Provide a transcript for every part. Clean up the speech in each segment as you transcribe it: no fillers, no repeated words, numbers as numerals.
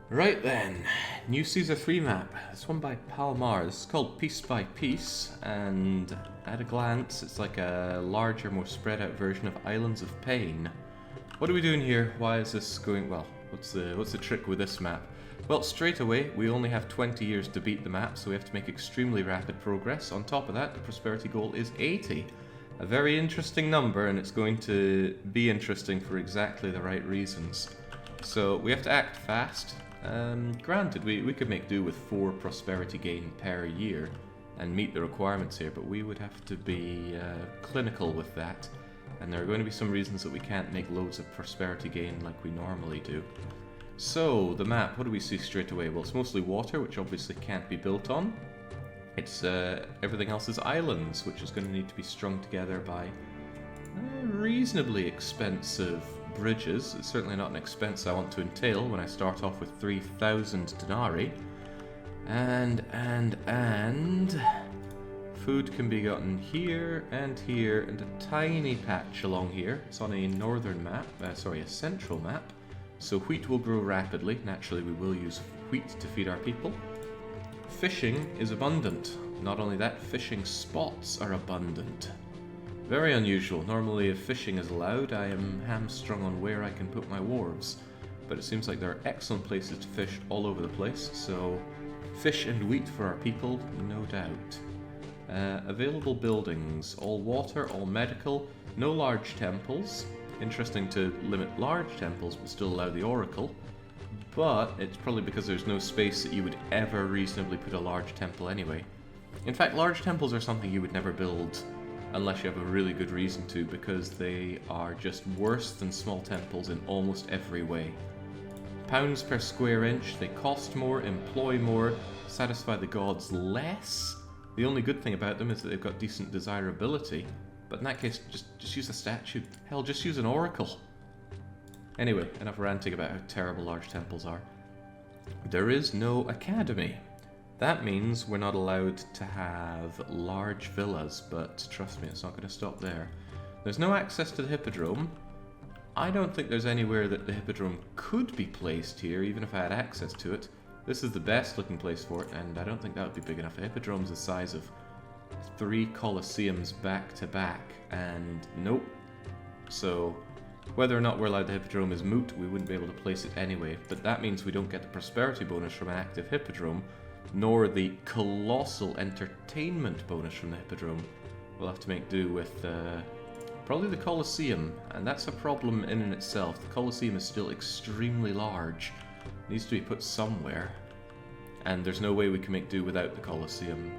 Right then, new Caesar 3 map. This one by Palmar. This is called Piece by Piece, and at a glance, it's like a larger, more spread out version of Islands of Pain. What are we doing here? Why is this going... well, what's the trick with this map? Well, straight away, we only have 20 years to beat the map, so we have to make extremely rapid progress. On top of that, the prosperity goal is 80. A very interesting number, and it's going to be interesting for exactly the right reasons. So we have to act fast. Granted, we could make do with 4 prosperity gain per year and meet the requirements here, but we would have to be clinical with that. And there are going to be some reasons that we can't make loads of prosperity gain like we normally do. So, the map, what do we see straight away? Well, it's mostly water, which obviously can't be built on. It's everything else is islands, which is going to need to be strung together by reasonably expensive bridges. It's certainly not an expense I want to entail when I start off with 3,000 denarii. And food can be gotten here, and a tiny patch along here. It's on a northern map, a central map. So wheat will grow rapidly. Naturally, we will use wheat to feed our people. Fishing is abundant. Not only that, fishing spots are abundant. Very unusual. Normally, if fishing is allowed, I am hamstrung on where I can put my wharves. But it seems like there are excellent places to fish all over the place, so fish and wheat for our people, no doubt. Available buildings. All water, all medical, no large temples. Interesting to limit large temples, but still allow the oracle. But it's probably because there's no space that you would ever reasonably put a large temple anyway. In fact, large temples are something you would never build unless you have a really good reason to, because they are just worse than small temples in almost every way. Pounds per square inch, they cost more, employ more, satisfy the gods less. The only good thing about them is that they've got decent desirability, but in that case, just use a statue. Hell, just use an oracle. Anyway, enough ranting about how terrible large temples are. There is no academy. That means we're not allowed to have large villas, but trust me, it's not going to stop there. There's no access to the hippodrome. I don't think there's anywhere that the hippodrome could be placed here, even if I had access to it. This is the best looking place for it, and I don't think that would be big enough. The hippodrome's the size of 3 Colosseums back to back, and nope. So, whether or not we're allowed the hippodrome is moot, we wouldn't be able to place it anyway, but that means we don't get the prosperity bonus from an active hippodrome, nor the colossal entertainment bonus from the hippodrome. We'll have to make do with probably the Colosseum, and that's a problem in and itself. The Colosseum is still extremely large. It needs to be put somewhere, and there's no way we can make do without the Colosseum.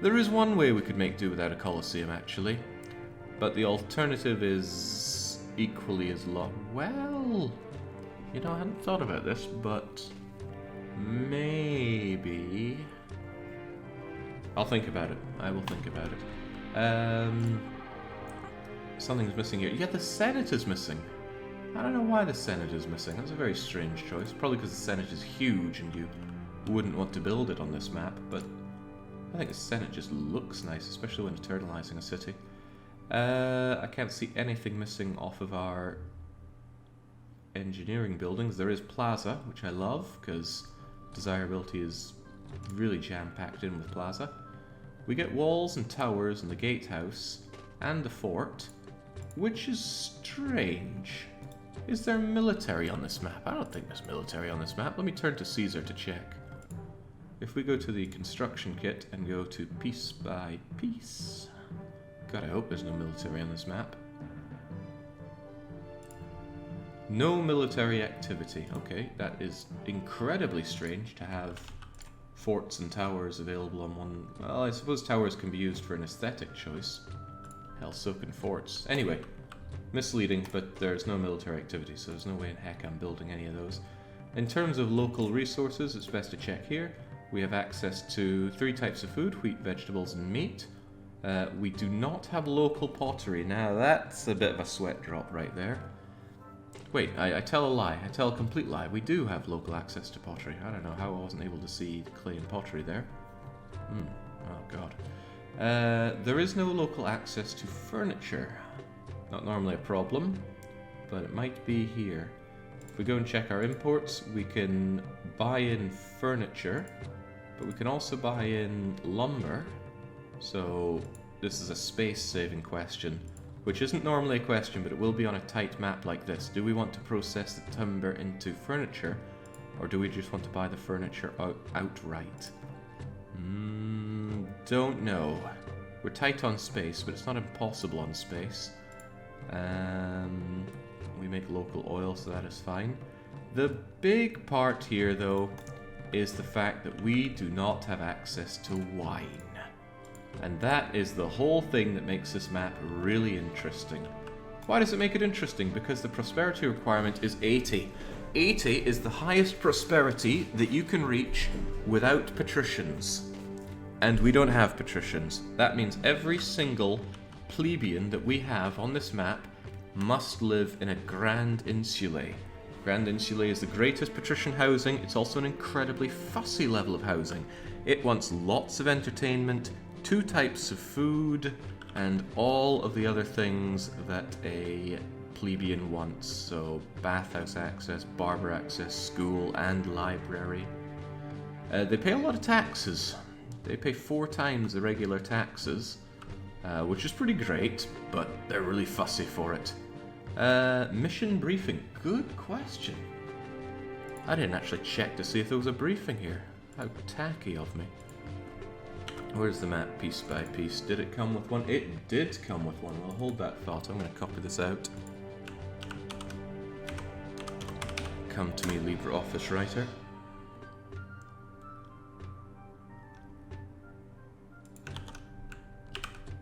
There is one way we could make do without a Colosseum, actually, but the alternative is equally as long. Well, you know, I hadn't thought about this, but maybe I'll think about it. I will think about it. Something's missing here. Yeah, the Senate is missing. I don't know why the Senate is missing. That's a very strange choice. Probably because the Senate is huge and you wouldn't want to build it on this map, but I think the Senate just looks nice, especially when eternalizing a city. I can't see anything missing off of our engineering buildings. There is Plaza, which I love, because desirability is really jam-packed in with Plaza. We get walls and towers and the gatehouse and the fort, which is strange. Is there military on this map? I don't think there's military on this map. Let me turn to Caesar to check. If we go to the construction kit and go to piece by piece... God, I hope there's no military on this map. No military activity. Okay, that is incredibly strange to have forts and towers available on one... Well, I suppose towers can be used for an aesthetic choice. Hell, so can forts. Anyway, misleading, but there's no military activity, so there's no way in heck I'm building any of those. In terms of local resources, it's best to check here. We have access to 3 types of food: wheat, vegetables, and meat. We do not have local pottery. Now that's a bit of a sweat drop right there. Wait, I tell a lie. I tell a complete lie. We do have local access to pottery. I don't know how I wasn't able to see clay and pottery there. Oh god. There is no local access to furniture. Not normally a problem, but it might be here. If we go and check our imports, we can buy in furniture, but we can also buy in lumber. So this is a space-saving question, which isn't normally a question, but it will be on a tight map like this. Do we want to process the timber into furniture, or do we just want to buy the furniture outright? Don't know. We're tight on space, but it's not impossible on space. We make local oil, so that is fine. The big part here, though, is the fact that we do not have access to wine. And that is the whole thing that makes this map really interesting. Why does it make it interesting? Because the prosperity requirement is 80. 80 is the highest prosperity that you can reach without patricians. And we don't have patricians. That means every single plebeian that we have on this map must live in a Grand Insulae. Grand Insulae is the greatest patrician housing. It's also an incredibly fussy level of housing. It wants lots of entertainment, 2 types of food, and all of the other things that a plebeian wants. So bathhouse access, barber access, school, and library. They pay a lot of taxes. They pay 4 times the regular taxes, which is pretty great, but they're really fussy for it. Mission briefing. Good question. I didn't actually check to see if there was a briefing here. How tacky of me. Where's the map piece by piece? Did it come with one? It did come with one. Well, hold that thought. I'm going to copy this out. Come to me, LibreOffice Writer.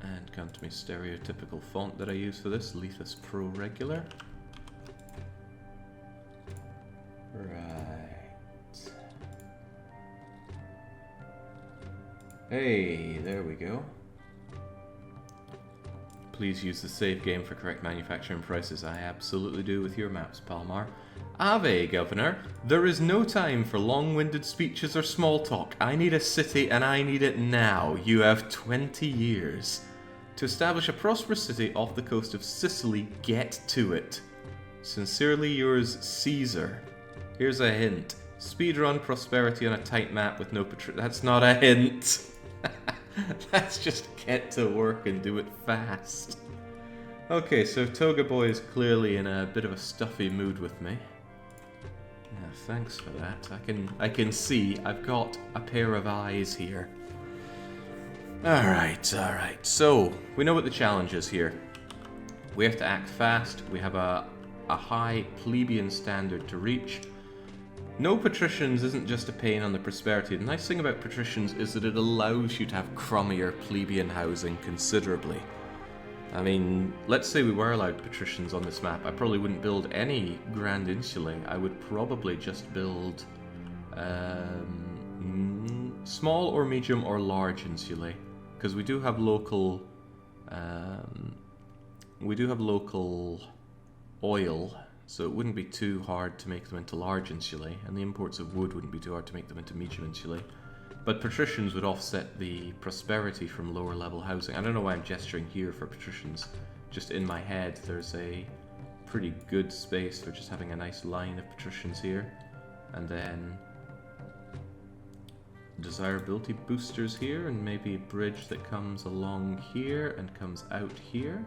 And come to me, stereotypical font that I use for this, Lethus Pro Regular. Right. Hey, there we go. Please use the save game for correct manufacturing prices. I absolutely do with your maps, Palmar. Ave, Governor. There is no time for long-winded speeches or small talk. I need a city and I need it now. You have 20 years. To establish a prosperous city off the coast of Sicily, get to it. Sincerely yours, Caesar. Here's a hint. Speedrun prosperity on a tight map with no That's not a hint. Let's just get to work and do it fast. Okay, so Toga Boy is clearly in a bit of a stuffy mood with me. Yeah, thanks for that. I can see I've got a pair of eyes here. Alright. So, we know what the challenge is here. We have to act fast. We have a high plebeian standard to reach. No patricians isn't just a pain on the prosperity. The nice thing about patricians is that it allows you to have crummier plebeian housing considerably. I mean, let's say we were allowed patricians on this map. I probably wouldn't build any Grand Insulae. I would probably just build small or medium or large insulae, because we do have local oil. So it wouldn't be too hard to make them into large insulae, and the imports of wood wouldn't be too hard to make them into medium insulae. But patricians would offset the prosperity from lower level housing. I don't know why I'm gesturing here for patricians. Just in my head, there's a pretty good space for just having a nice line of patricians here. And then desirability boosters here, and maybe a bridge that comes along here and comes out here.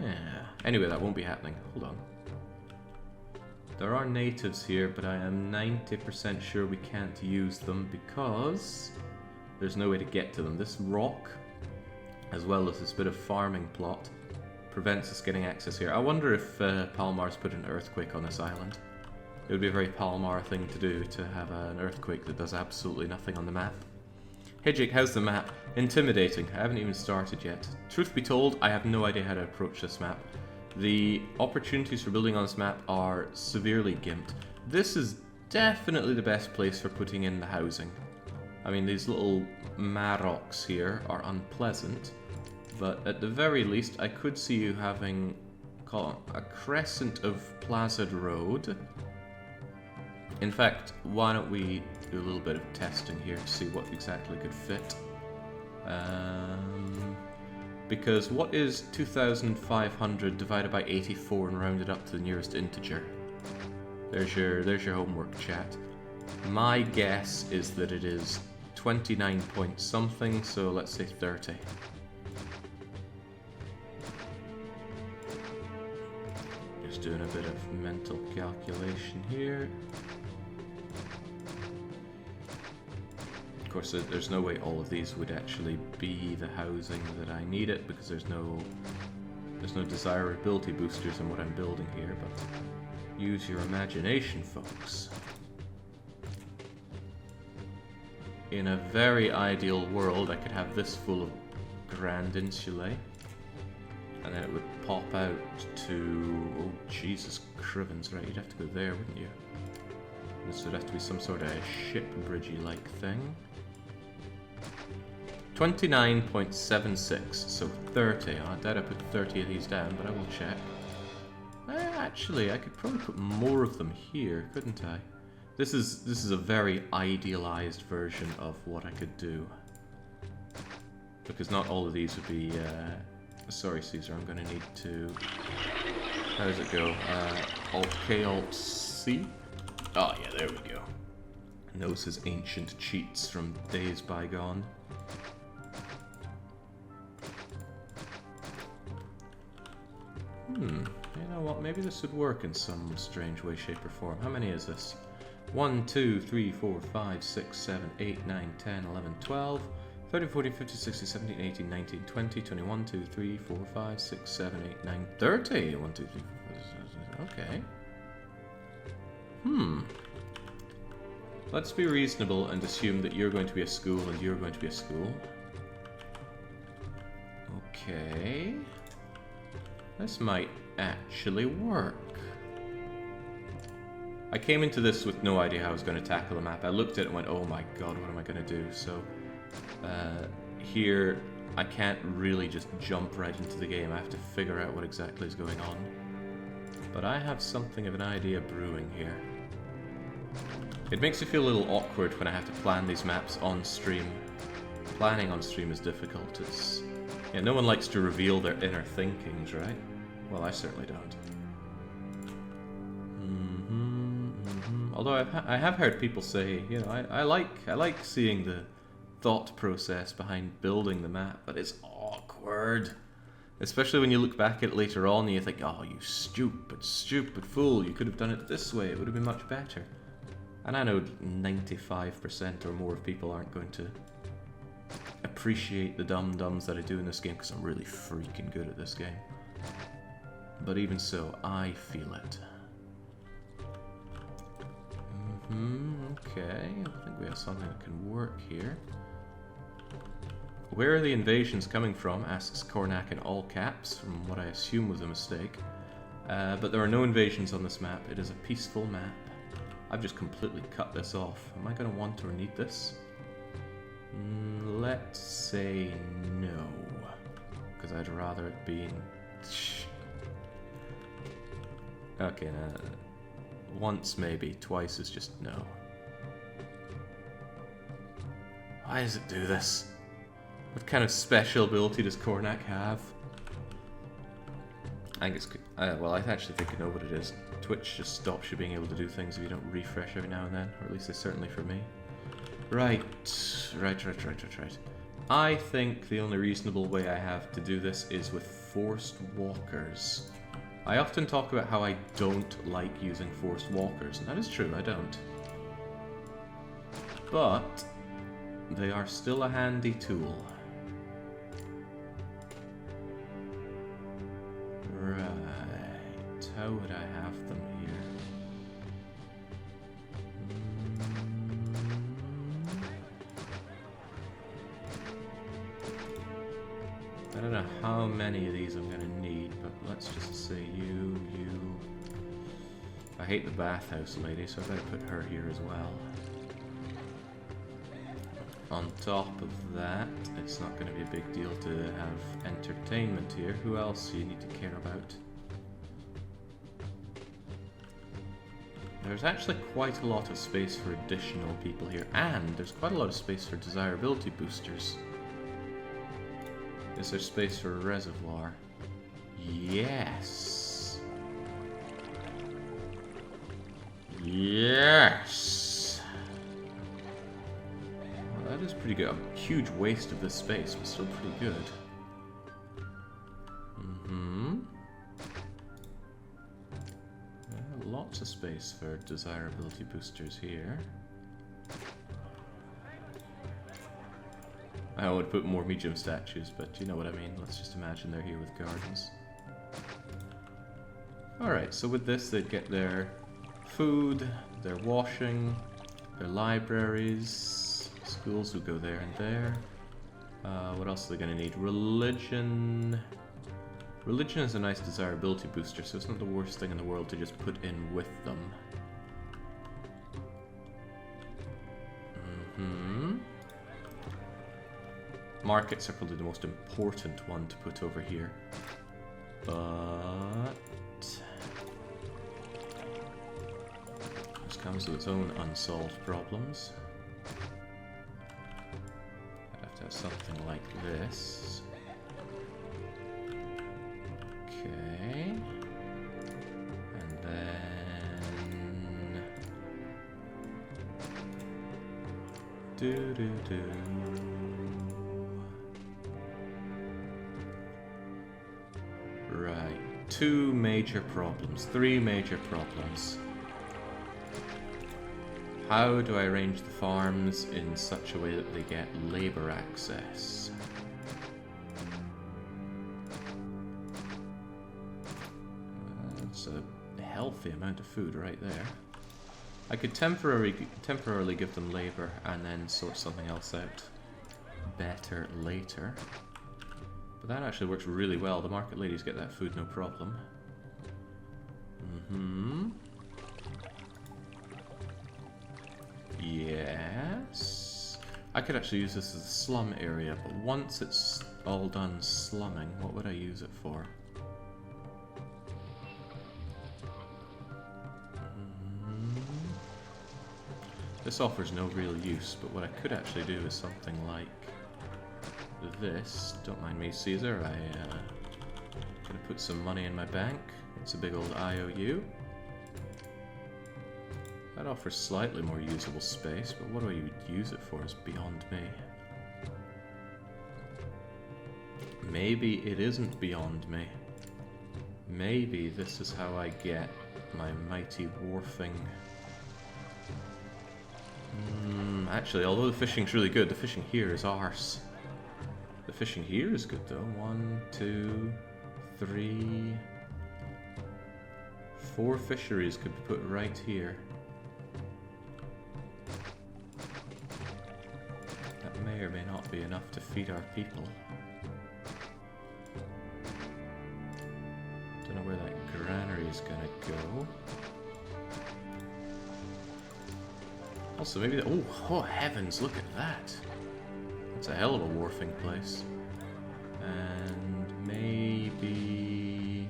Yeah. Anyway, that won't be happening. Hold on. There are natives here, but I am 90% sure we can't use them because there's no way to get to them. This rock, as well as this bit of farming plot, prevents us getting access here. I wonder if Palmar's put an earthquake on this island. It would be a very Palmar thing to do, to have an earthquake that does absolutely nothing on the map. Hey Jake, how's the map? Intimidating. I haven't even started yet. Truth be told, I have no idea how to approach this map. The opportunities for building on this map are severely gimped. This is definitely the best place for putting in the housing. I mean, these little marrocks here are unpleasant, but at the very least, I could see you having a crescent of Plazad Road. In fact, why don't we do a little bit of testing here to see what exactly could fit. Because what is 2,500 divided by 84 and rounded up to the nearest integer? There's your homework, chat. My guess is that it is 29 point something, so let's say 30. Just doing a bit of mental calculation here. Of course, there's no way all of these would actually be the housing that I need it, because there's no desirability boosters in what I'm building here, but use your imagination, folks. In a very ideal world, I could have this full of grand insulae, and then it would pop out to... oh, Jesus crivens, right, you'd have to go there, wouldn't you? This would have to be some sort of ship bridgey-like thing. 29.76, so 30. I doubt I put 30 of these down, but I will check. Actually, I could probably put more of them here, couldn't I? This is a very idealized version of what I could do. Because not all of these would be... sorry, Caesar, I'm going to need to... how does it go? Alt-K, Alt-C? Oh, yeah, there we go. Knows his ancient cheats from days bygone. You know what, maybe this would work in some strange way, shape, or form. How many is this? 1, 2, 3, 4, 5, 6, 7, 8, 9, 10, 11, 12, 13, 14, 15, 16, 17, 18, 19, 20, 21, 2, 3, 4, 5, 6, 7, 8, 9, 30. 1, 2, 3, 4, 5, 6, 7, okay. Let's be reasonable and assume that you're going to be a school and you're going to be a school. Okay. This might actually work. I came into this with no idea how I was going to tackle the map. I looked at it and went, oh my god, what am I going to do? So, here, I can't really just jump right into the game. I have to figure out what exactly is going on. But I have something of an idea brewing here. It makes me feel a little awkward when I have to plan these maps on stream. Planning on stream is difficult. Yeah, no one likes to reveal their inner thinkings, right? Well, I certainly don't. Although I have heard people say, you know, I like seeing the thought process behind building the map, but it's awkward. Especially when you look back at it later on and you think, oh, you stupid, stupid fool, you could have done it this way, it would have been much better. And I know 95% or more of people aren't going to appreciate the dum-dums that I do in this game, because I'm really freaking good at this game. But even so, I feel it. Okay, I think we have something that can work here. Where are the invasions coming from? Asks Cornac in all caps, from what I assume was a mistake. But there are no invasions on this map. It is a peaceful map. I've just completely cut this off. Am I going to want or need this? Let's say no. Because I'd rather it be in... Okay, once maybe, twice is just no. Why does it do this? What kind of special ability does Cornac have? I think it's... well, I actually think I know what it is. Twitch just stops you being able to do things if you don't refresh every now and then. Or at least it's certainly for me. Right. I think the only reasonable way I have to do this is with forced walkers. I often talk about how I don't like using forced walkers, and that is true, I don't. But they are still a handy tool. Right, how would I have them here? I don't know how many of these I'm going to need, but let's just say you. I hate the bathhouse lady, so I better put her here as well. On top of that, it's not going to be a big deal to have entertainment here. Who else do you need to care about? There's actually quite a lot of space for additional people here, and there's quite a lot of space for desirability boosters. Is there space for a reservoir? Yes. Yes! Well, that is pretty good. A huge waste of this space, but still pretty good. Lots of space for desirability boosters here. I would put more medium statues, but you know what I mean. Let's just imagine they're here with gardens. Alright, so with this they'd get their food, their washing, their libraries, schools would go there and there. What else are they going to need? Religion. Religion is a nice desirability booster, so it's not the worst thing in the world to just put in with them. Markets are probably the most important one to put over here. But this comes with its own unsolved problems. I'd have to have something like this. Okay. And then do. Right. 2 major problems. 3 major problems. How do I arrange the farms in such a way that they get labor access? That's a healthy amount of food right there. I could temporarily give them labor and then sort something else out better later. But that actually works really well. The market ladies get that food no problem. Yes. I could actually use this as a slum area, but once it's all done slumming, what would I use it for? This offers no real use, but what I could actually do is something like this. Don't mind me, Caesar. I'm gonna put some money in my bank. It's a big old IOU. That offers slightly more usable space, but what do I use it for is beyond me. Maybe it isn't beyond me. Maybe this is how I get my mighty wharfing. Actually, although the fishing's really good, the fishing here is arse. The fishing here is good though. 1, 2, 3, 4 fisheries could be put right here. That may or may not be enough to feed our people. Don't know where that granary is gonna go. Also, maybe oh heavens, look at that. That's a hell of a wharfing place. And maybe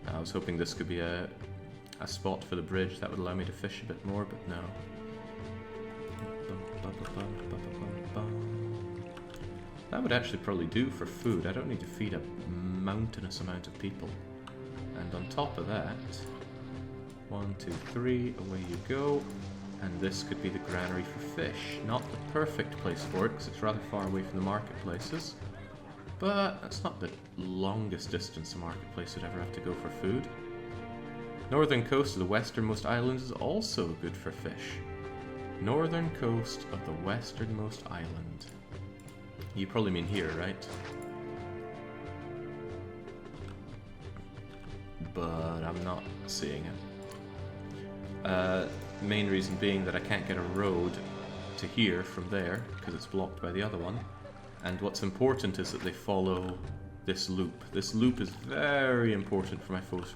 I was hoping this could be a spot for the bridge that would allow me to fish a bit more, but no. That would actually probably do for food. I don't need to feed a mountainous amount of people. And on top of that, 1, 2, 3, away you go. And this could be the granary for fish. Not the perfect place for it, because it's rather far away from the marketplaces. But that's not the longest distance a marketplace would ever have to go for food. Northern coast of the westernmost island is also good for fish. Northern coast of the westernmost island. You probably mean here, right? But I'm not seeing it. Main reason being that I can't get a road to here from there because it's blocked by the other one. And what's important is that they follow this loop. This loop is very important for my forced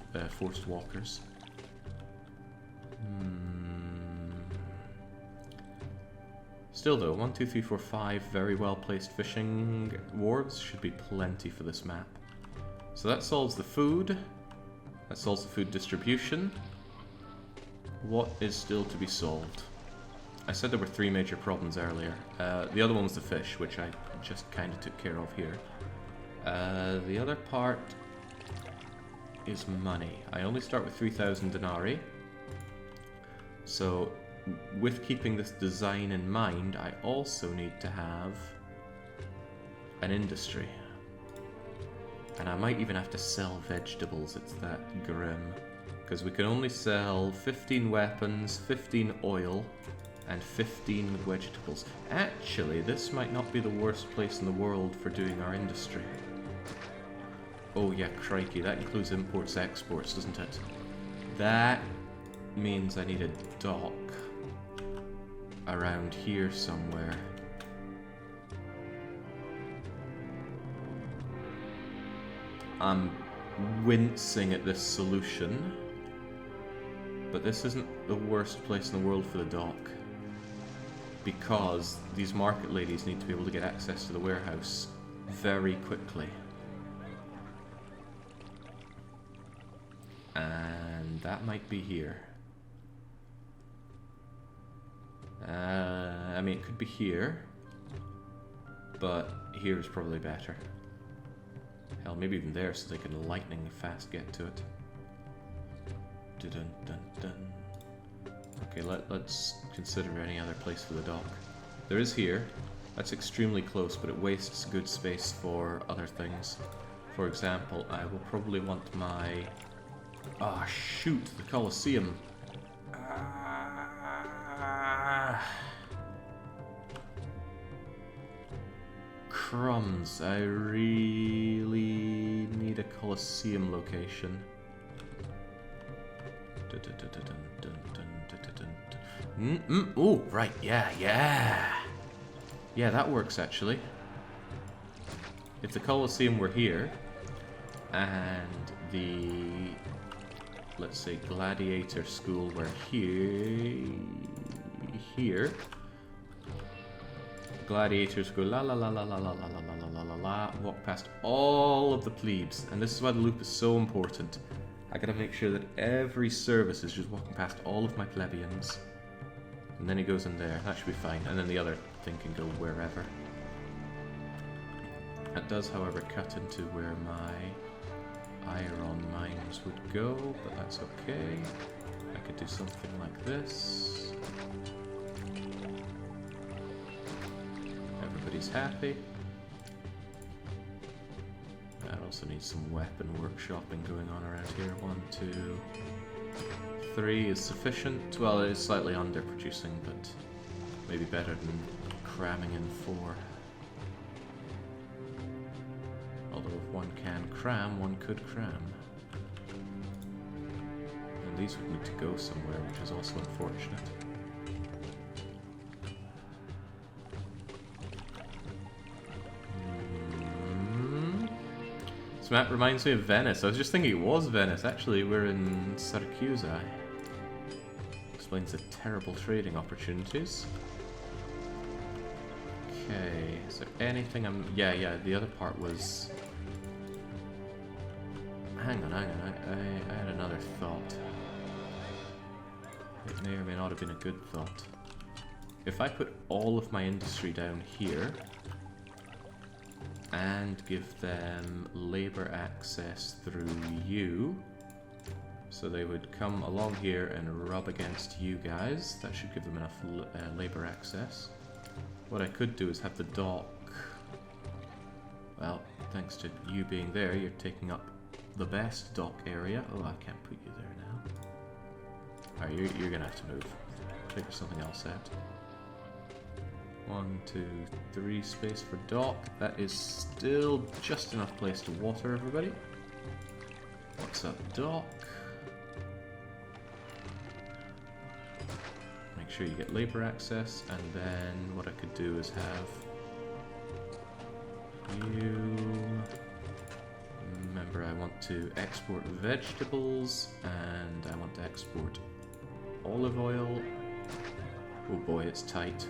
walkers. Still though, 1, 2, 3, 4, 5 very well placed fishing wharves should be plenty for this map. So that solves the food. That solves the food distribution. What is still to be solved? I said there were 3 major problems earlier. The other one was the fish, which I just kind of took care of here. The other part is money. I only start with 3,000 denarii. So, with keeping this design in mind, I also need to have an industry. And I might even have to sell vegetables, it's that grim. Because we can only sell 15 weapons, 15 oil, and 15 vegetables. Actually, this might not be the worst place in the world for doing our industry. Oh yeah, crikey, that includes imports, exports, doesn't it? That means I need a dock around here somewhere. I'm wincing at this solution, but this isn't the worst place in the world for the dock, because these market ladies need to be able to get access to the warehouse very quickly. And that might be here. I mean, it could be here, but here is probably better. Hell, maybe even there, so they can lightning fast get to it. Dun dun dun. Okay, let's consider any other place for the dock. There is here. That's extremely close, but it wastes good space for other things. For example, I will probably want my... Ah, shoot, the Colosseum. Crumbs, I really need a Colosseum location. Oh, right, yeah. Yeah, that works actually. If the Colosseum were here, and the, let's say, gladiator school were here, gladiators go la la la la la la la la la la la la, walk past all of the plebes, and this is why the loop is so important. I gotta make sure that every service is just walking past all of my plebeians, and then he goes in there. That should be fine, and then the other thing can go wherever. That does, however, cut into where my iron mines would go, but that's okay. I could do something like this. Everybody's happy. I also need some weapon workshopping going on around here. 1, 2, 3 is sufficient. Well, it is slightly underproducing, but maybe better than cramming in 4. Although if one can cram, one could cram. And these would need to go somewhere, which is also unfortunate. This map reminds me of Venice. I was just thinking it was Venice. Actually, we're in Syracuse. Explains the terrible trading opportunities. Okay, is there anything I'm... Yeah, the other part was... Hang on, I had another thought. It may or may not have been a good thought. If I put all of my industry down here, and give them labor access through you, so they would come along here and rub against you guys, that should give them enough labor access. What I could do is have the dock... Well, thanks to you being there, you're taking up the best dock area. Oh, I can't put you there now. Alright, you're gonna have to move. Figure something else out. 1, 2, 3 space for dock. That is still just enough place to water everybody. What's up, dock? Make sure you get labor access, and then what I could do is have you... Remember, I want to export vegetables, and I want to export olive oil. Oh boy, it's tight.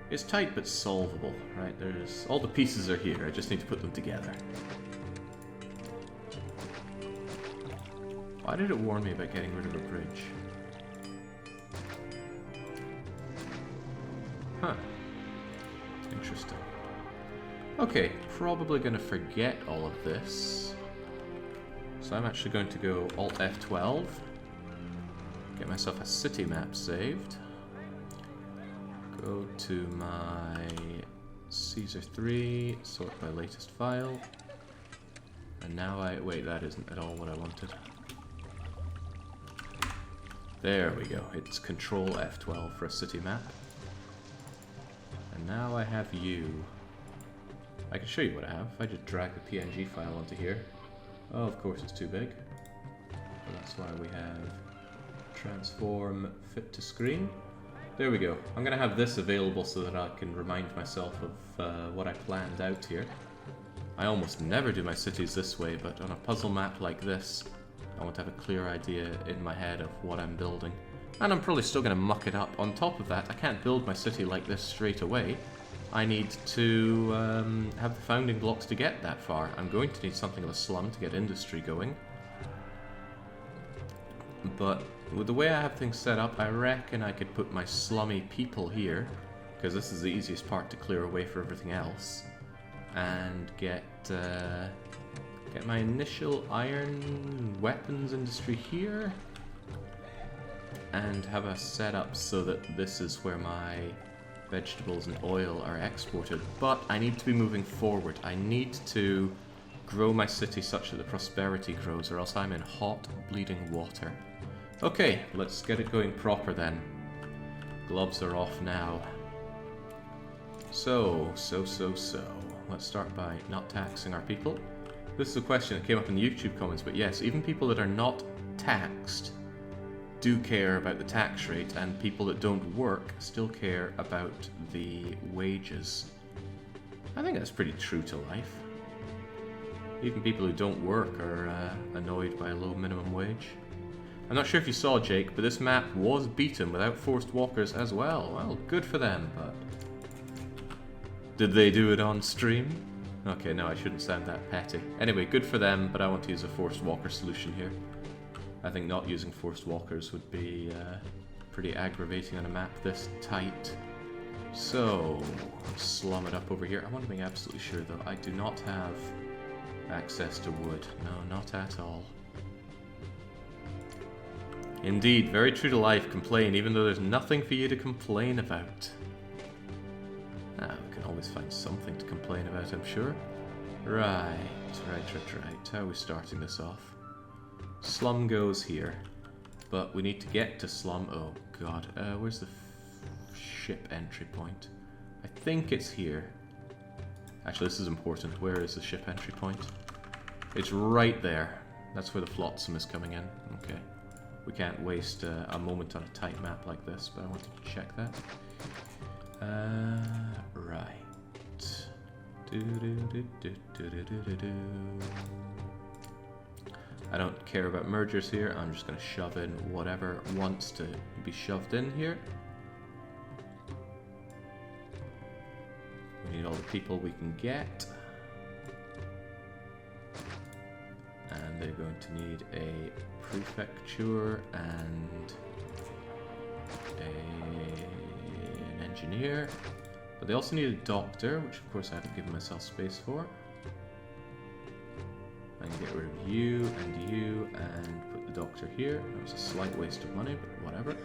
It's tight but solvable, right? There's all the pieces are here. I just need to put them together. Why did it warn me about getting rid of a bridge? Huh. Interesting. Okay, probably going to forget all of this. So I'm actually going to go Alt F12. Get myself a city map saved. Go to my Caesar 3, sort by latest file. And now wait, that isn't at all what I wanted. There we go. It's Control F12 for a city map. And now I have you. I can show you what I have. If I just drag the PNG file onto here. Oh, of course it's too big. So that's why we have transform fit to screen. There we go. I'm going to have this available so that I can remind myself of what I planned out here. I almost never do my cities this way, but on a puzzle map like this, I want to have a clear idea in my head of what I'm building. And I'm probably still going to muck it up. On top of that, I can't build my city like this straight away. I need to have the founding blocks to get that far. I'm going to need something of a slum to get industry going. But with the way I have things set up, I reckon I could put my slummy people here, because this is the easiest part to clear away for everything else, and get my initial iron weapons industry here, and have a setup so that this is where my vegetables and oil are exported. But I need to be moving forward. I need to grow my city such that the prosperity grows, or else I'm in hot, bleeding water. Okay, let's get it going proper then. Gloves are off now. So. Let's start by not taxing our people. This is a question that came up in the YouTube comments, but yes, even people that are not taxed do care about the tax rate, and people that don't work still care about the wages. I think that's pretty true to life. Even people who don't work are annoyed by a low minimum wage. I'm not sure if you saw, Jake, but this map was beaten without forced walkers as well. Well, good for them, but... Did they do it on stream? Okay, no, I shouldn't sound that petty. Anyway, good for them, but I want to use a forced walker solution here. I think not using forced walkers would be pretty aggravating on a map this tight. So, slum it up over here. I want to make absolutely sure, though, I do not have access to wood. No, not at all. Indeed, very true to life, complain, even though there's nothing for you to complain about. Ah, we can always find something to complain about, I'm sure. Right. How are we starting this off? Slum goes here. But we need to get to slum. Oh, God. Where's the ship entry point? I think it's here. Actually, this is important. Where is the ship entry point? It's right there. That's where the flotsam is coming in. Okay. We can't waste a moment on a tight map like this, but I wanted to check that. Right. I don't care about mergers here. I'm just going to shove in whatever wants to be shoved in here. We need all the people we can get. And they're going to need a prefecture and an engineer. But they also need a doctor, which of course I haven't given myself space for. I can get rid of you and put the doctor here. That was a slight waste of money, but whatever.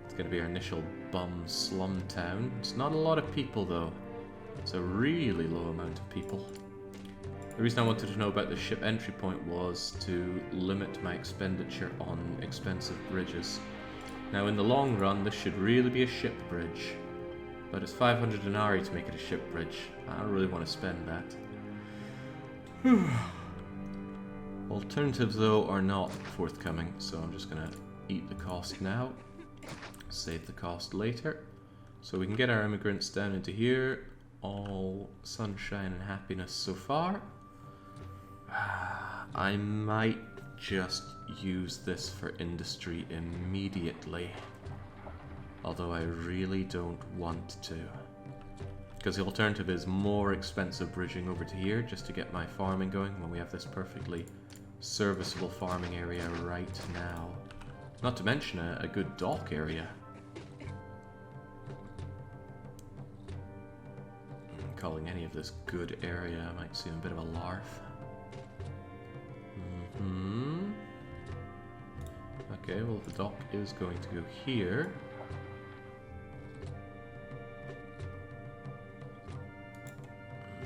It's going to be our initial bum slum town. It's not a lot of people though. It's a really low amount of people. The reason I wanted to know about the ship entry point was to limit my expenditure on expensive bridges. Now in the long run this should really be a ship bridge, but it's 500 denarii to make it a ship bridge. I don't really want to spend that. Alternatives though are not forthcoming, so I'm just going to eat the cost now, save the cost later. So we can get our immigrants down into here, all sunshine and happiness so far. I might just use this for industry immediately, although I really don't want to, because the alternative is more expensive bridging over to here just to get my farming going when we have this perfectly serviceable farming area right now. Not to mention a good dock area. Calling any of this good area might seem a bit of a larf. Okay, well the dock is going to go here. I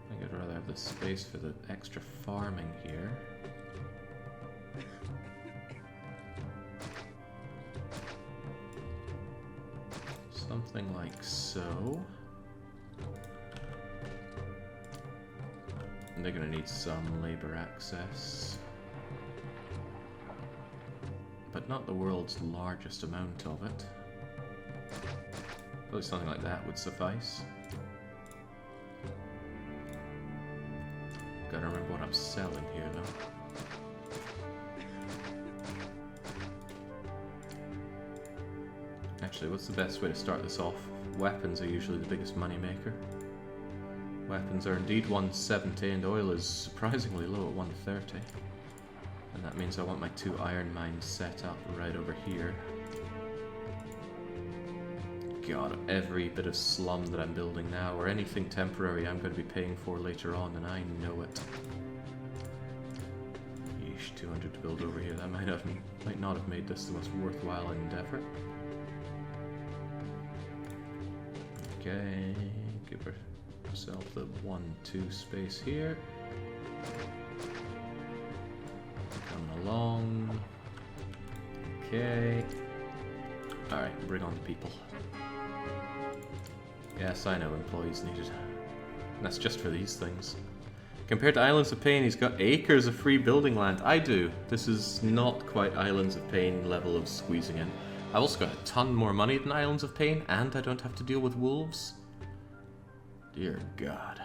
think I'd rather have the space for the extra farming here. Something like so. And they're going to need some labor access. But not the world's largest amount of it. Probably something like that would suffice. Gotta remember what I'm selling here though. Actually, what's the best way to start this off? Weapons are usually the biggest money maker. Weapons are indeed 170 and oil is surprisingly low at 130. And that means I want my 2 iron mines set up right over here. God, every bit of slum that I'm building now, or anything temporary I'm going to be paying for later on, and I know it. Yeesh, 200 to build over here. That might not have made this the most worthwhile endeavor. Okay, give ourselves the 1-2 space here. Come along. Okay. Alright, bring on the people. Yes, I know, employees needed. And that's just for these things. Compared to Islands of Pain, he's got acres of free building land. I do. This is not quite Islands of Pain level of squeezing in. I've also got a ton more money than Islands of Pain, and I don't have to deal with wolves. Dear God.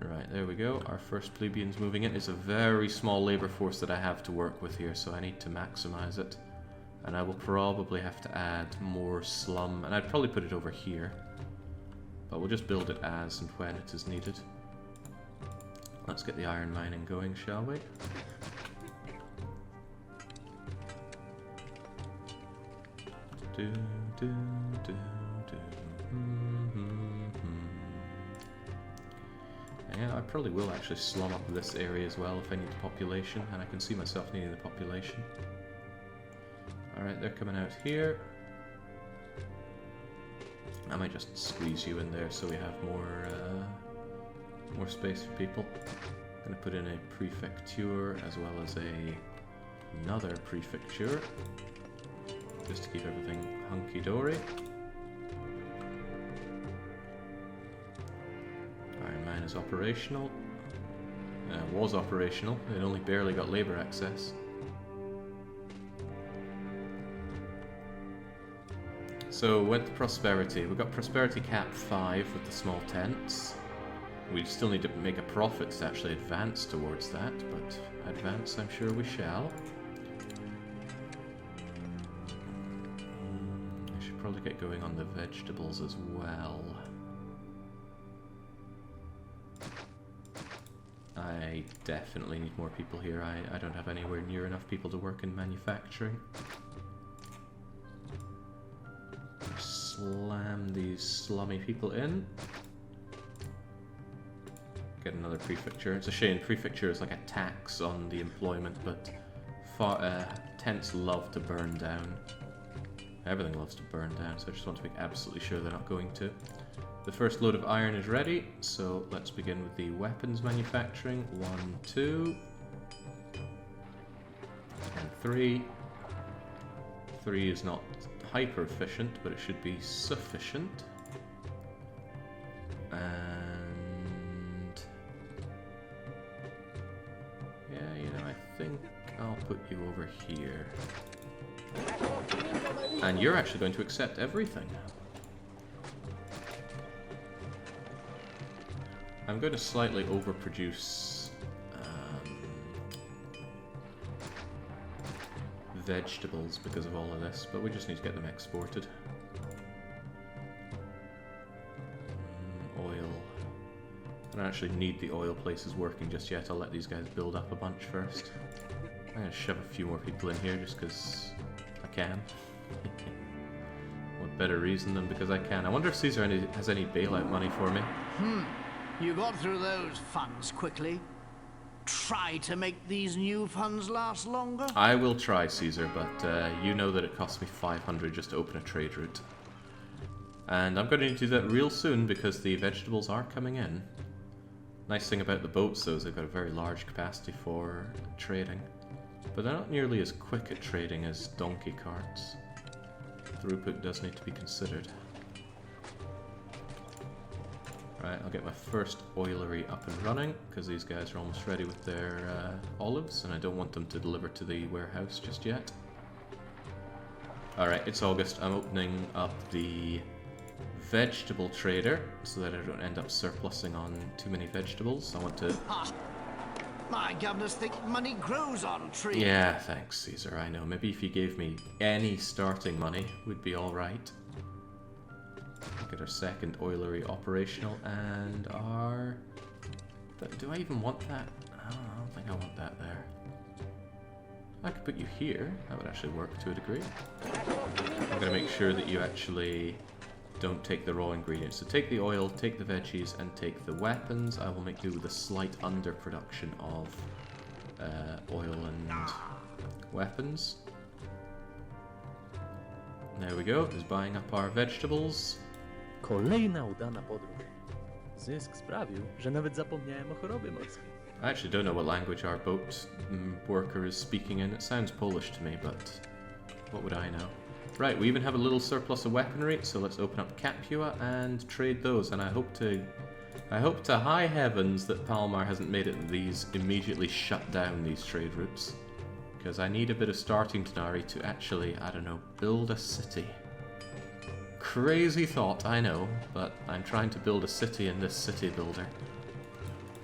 Right, there we go. Our first plebeians moving in. It's a very small labor force that I have to work with here, so I need to maximize it. And I will probably have to add more slum, and I'd probably put it over here. But we'll just build it as and when it is needed. Let's get the iron mining going, shall we? Do, do, do, do. Yeah, I probably will actually slum up this area as well if I need the population, and I can see myself needing the population. Alright, they're coming out here. I might just squeeze you in there so we have more space for people. I'm going to put in a prefecture as well as another prefecture, just to keep everything hunky-dory. Iron mine is operational. Was operational, it only barely got labor access. So with prosperity, we've got prosperity cap 5 with the small tents. We still need to make a profit to actually advance towards that, but advance I'm sure we shall. I should probably get going on the vegetables as well. I definitely need more people here. I don't have anywhere near enough people to work in manufacturing. Slam these slummy people in. Get another prefecture. It's a shame prefecture is like a tax on the employment, but tents love to burn down. Everything loves to burn down, so I just want to make absolutely sure they're not going to. The first load of iron is ready, so let's begin with the weapons manufacturing. 1, 2, and 3. 3 is not hyper efficient, but it should be sufficient. And yeah, you know, I think I'll put you over here. And you're actually going to accept everything. I'm going to slightly overproduce vegetables because of all of this, but we just need to get them exported. Oil. I don't actually need the oil places working just yet. I'll let these guys build up a bunch first. I'm going to shove a few more people in here just because I can. What better reason than because I can. I wonder if Caesar has any bailout money for me. You got through those funds quickly. Try to make these new funds last longer. I will try, Caesar, but you know that it costs me 500 just to open a trade route. And I'm going to do that real soon because the vegetables are coming in. Nice thing about the boats, though, is they've got a very large capacity for trading. But they're not nearly as quick at trading as donkey carts. Throughput does need to be considered. Right, I'll get my first oilery up and running, because these guys are almost ready with their olives, and I don't want them to deliver to the warehouse just yet. Alright, it's August. I'm opening up the vegetable trader, so that I don't end up surplusing on too many vegetables. I want to... My governors think money grows on trees. Yeah, thanks, Caesar. I know. Maybe if you gave me any starting money, we'd be alright. Get our second oilery operational, and our... Do I even want that? I don't think I want that there. I could put you here. That would actually work to a degree. I'm going to make sure that you actually don't take the raw ingredients. So take the oil, take the veggies, and take the weapons. I will make do with a slight underproduction of oil and weapons. There we go. Just buying up our vegetables. Kolejna udana podróż. Zysk sprawił, że nawet zapomniałem o chorobie morskiej. I actually don't know what language our boat worker is speaking in. It sounds Polish to me, but what would I know? Right, we even have a little surplus of weaponry, so let's open up Capua and trade those. And I hope to high heavens that Palmar hasn't made it these immediately shut down these trade routes, because I need a bit of starting denarii to actually, I don't know, build a city. Crazy thought, I know, but I'm trying to build a city in this city builder.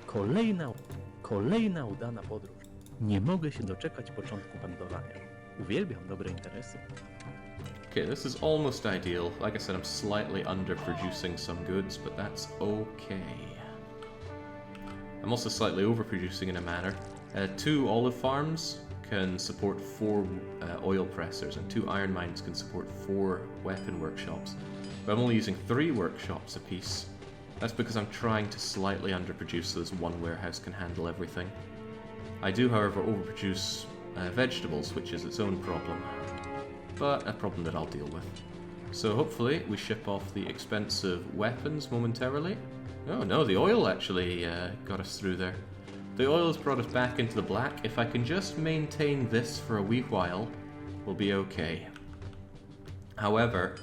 Kolejna udana podróż. Nie mogę się doczekać początku handlowania. Uwielbiam dobre interesy. Okay, this is almost ideal. Like I said, I'm slightly underproducing some goods, but that's okay. I'm also slightly overproducing in a manner. 2 olive farms can support 4 oil pressers, and 2 iron mines can support 4 weapon workshops. But I'm only using 3 workshops apiece. That's because I'm trying to slightly underproduce so this one warehouse can handle everything. I do, however, overproduce vegetables, which is its own problem. But a problem that I'll deal with. So hopefully we ship off the expensive weapons momentarily. Oh no, the oil actually got us through there. The oil has brought us back into the black. If I can just maintain this for a wee while, we'll be okay. However,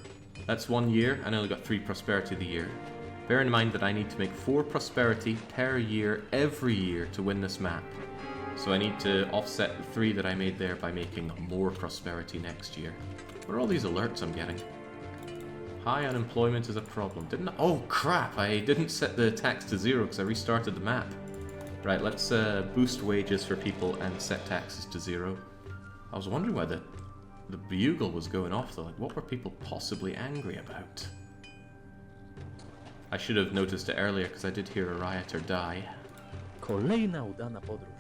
that's 1 year, and I only got 3 prosperity of the year. Bear in mind that I need to make 4 prosperity per year every year to win this map. So I need to offset the 3 that I made there by making more prosperity next year. What are all these alerts I'm getting? High unemployment is a problem. Oh crap, I didn't set the tax to 0 because I restarted the map. Right, let's boost wages for people and set taxes to 0. I was wondering why the bugle was going off though. Like, what were people possibly angry about? I should have noticed it earlier because I did hear a rioter die. Kolejna udana podróż.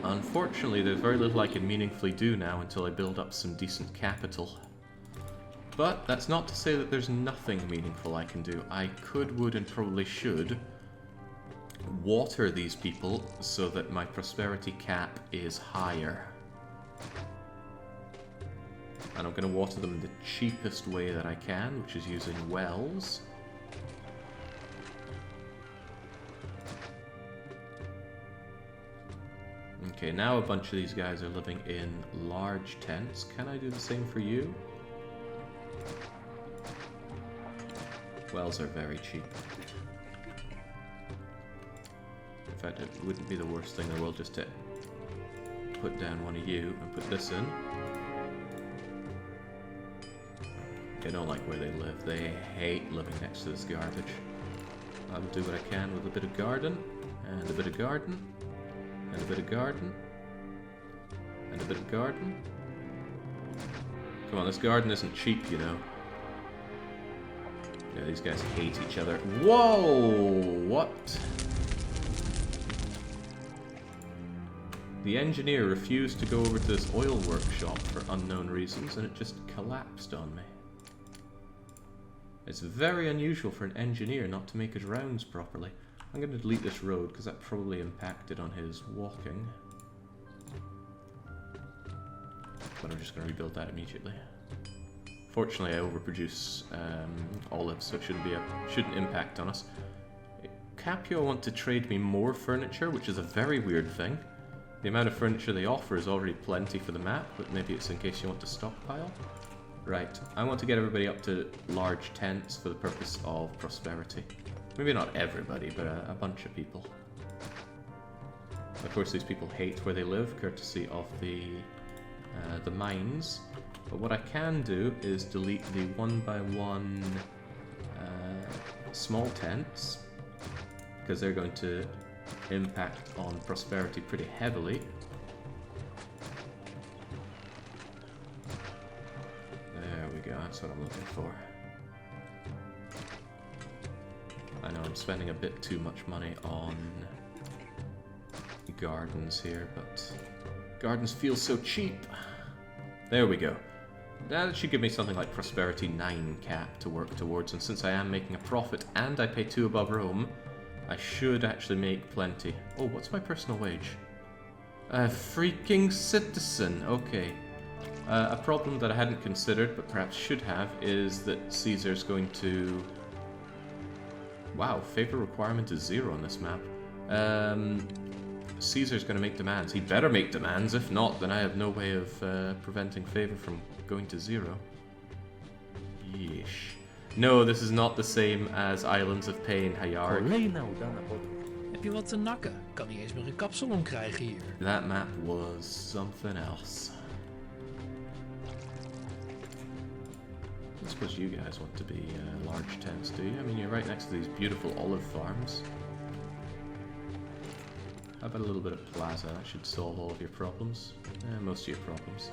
Unfortunately, there's very little I can meaningfully do now until I build up some decent capital. But that's not to say that there's nothing meaningful I can do. I could, would, and probably should water these people so that my prosperity cap is higher. And I'm going to water them the cheapest way that I can, which is using wells. Okay, now a bunch of these guys are living in large tents. Can I do the same for you? Wells are very cheap. In fact, it wouldn't be the worst thing in the world just to put down one of you and put this in. They don't like where they live. They hate living next to this garbage. I'll do what I can with a bit of garden, and a bit of garden, and a bit of garden, and a bit of garden. Come on, this garden isn't cheap, you know. Yeah, these guys hate each other. Whoa! What? The engineer refused to go over to this oil workshop for unknown reasons, and it just collapsed on me. It's very unusual for an engineer not to make his rounds properly. I'm going to delete this road because that probably impacted on his walking. But I'm just going to rebuild that immediately. Fortunately, I overproduce olives, so it shouldn't impact on us. Capio want to trade me more furniture, which is a very weird thing. The amount of furniture they offer is already plenty for the map, but maybe it's in case you want to stockpile. Right, I want to get everybody up to large tents for the purpose of prosperity. Maybe not everybody, but a bunch of people. Of course, these people hate where they live, courtesy of the mines. But what I can do is delete the 1x1 small tents, because they're going to impact on prosperity pretty heavily. There we go, that's what I'm looking for. I know I'm spending a bit too much money on gardens here, but gardens feel so cheap. There we go. That should give me something like Prosperity 9 cap to work towards, and since I am making a profit and I pay 2 above Rome, I should actually make plenty. Oh, what's my personal wage? A freaking citizen. Okay. A problem that I hadn't considered, but perhaps should have, is that Caesar's going to... Wow, favor requirement is 0 on this map. Caesar's going to make demands. He better make demands, if not, then I have no way of preventing favor from going to 0. Yeesh. No, this is not the same as Islands of Pain, Hayarg. Kolejna udana podróż. Heb je wat te nakken? Kan niet eens meer een kapsel omkrijgen hier. That map was something else. I suppose you guys want to be large tents, do you? I mean, you're right next to these beautiful olive farms. How about a little bit of plaza? That should solve all of your problems. Most of your problems.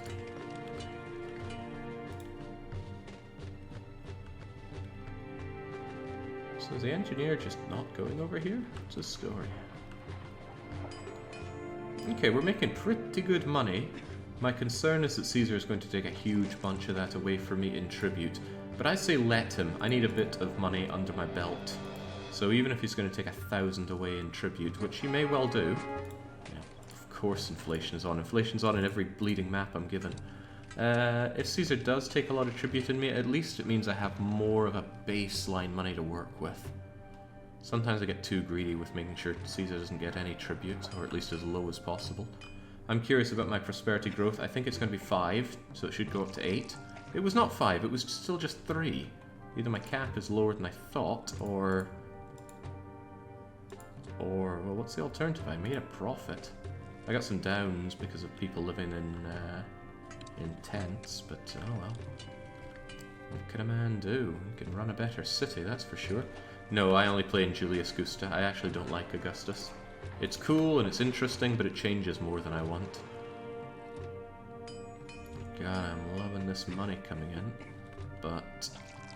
So is the engineer just not going over here? What's the story? Okay, we're making pretty good money. My concern is that Caesar is going to take a huge bunch of that away from me in tribute. But I say let him. I need a bit of money under my belt. So even if he's going to take 1,000 away in tribute, which he may well do... Yeah, of course inflation is on. Inflation's on in every bleeding map I'm given. If Caesar does take a lot of tribute in me, at least it means I have more of a baseline money to work with. Sometimes I get too greedy with making sure Caesar doesn't get any tribute, or at least as low as possible. I'm curious about my prosperity growth. I think it's going to be 5, so it should go up to 8. It was not 5, it was still just 3. Either my cap is lower than I thought, or, well, what's the alternative? I made a profit. I got some downs because of people living in tents, but oh well. What can a man do? He can run a better city, that's for sure. No, I only play in Julius Gusta. I actually don't like Augustus. It's cool and it's interesting, but it changes more than I want. God, I'm loving this money coming in. But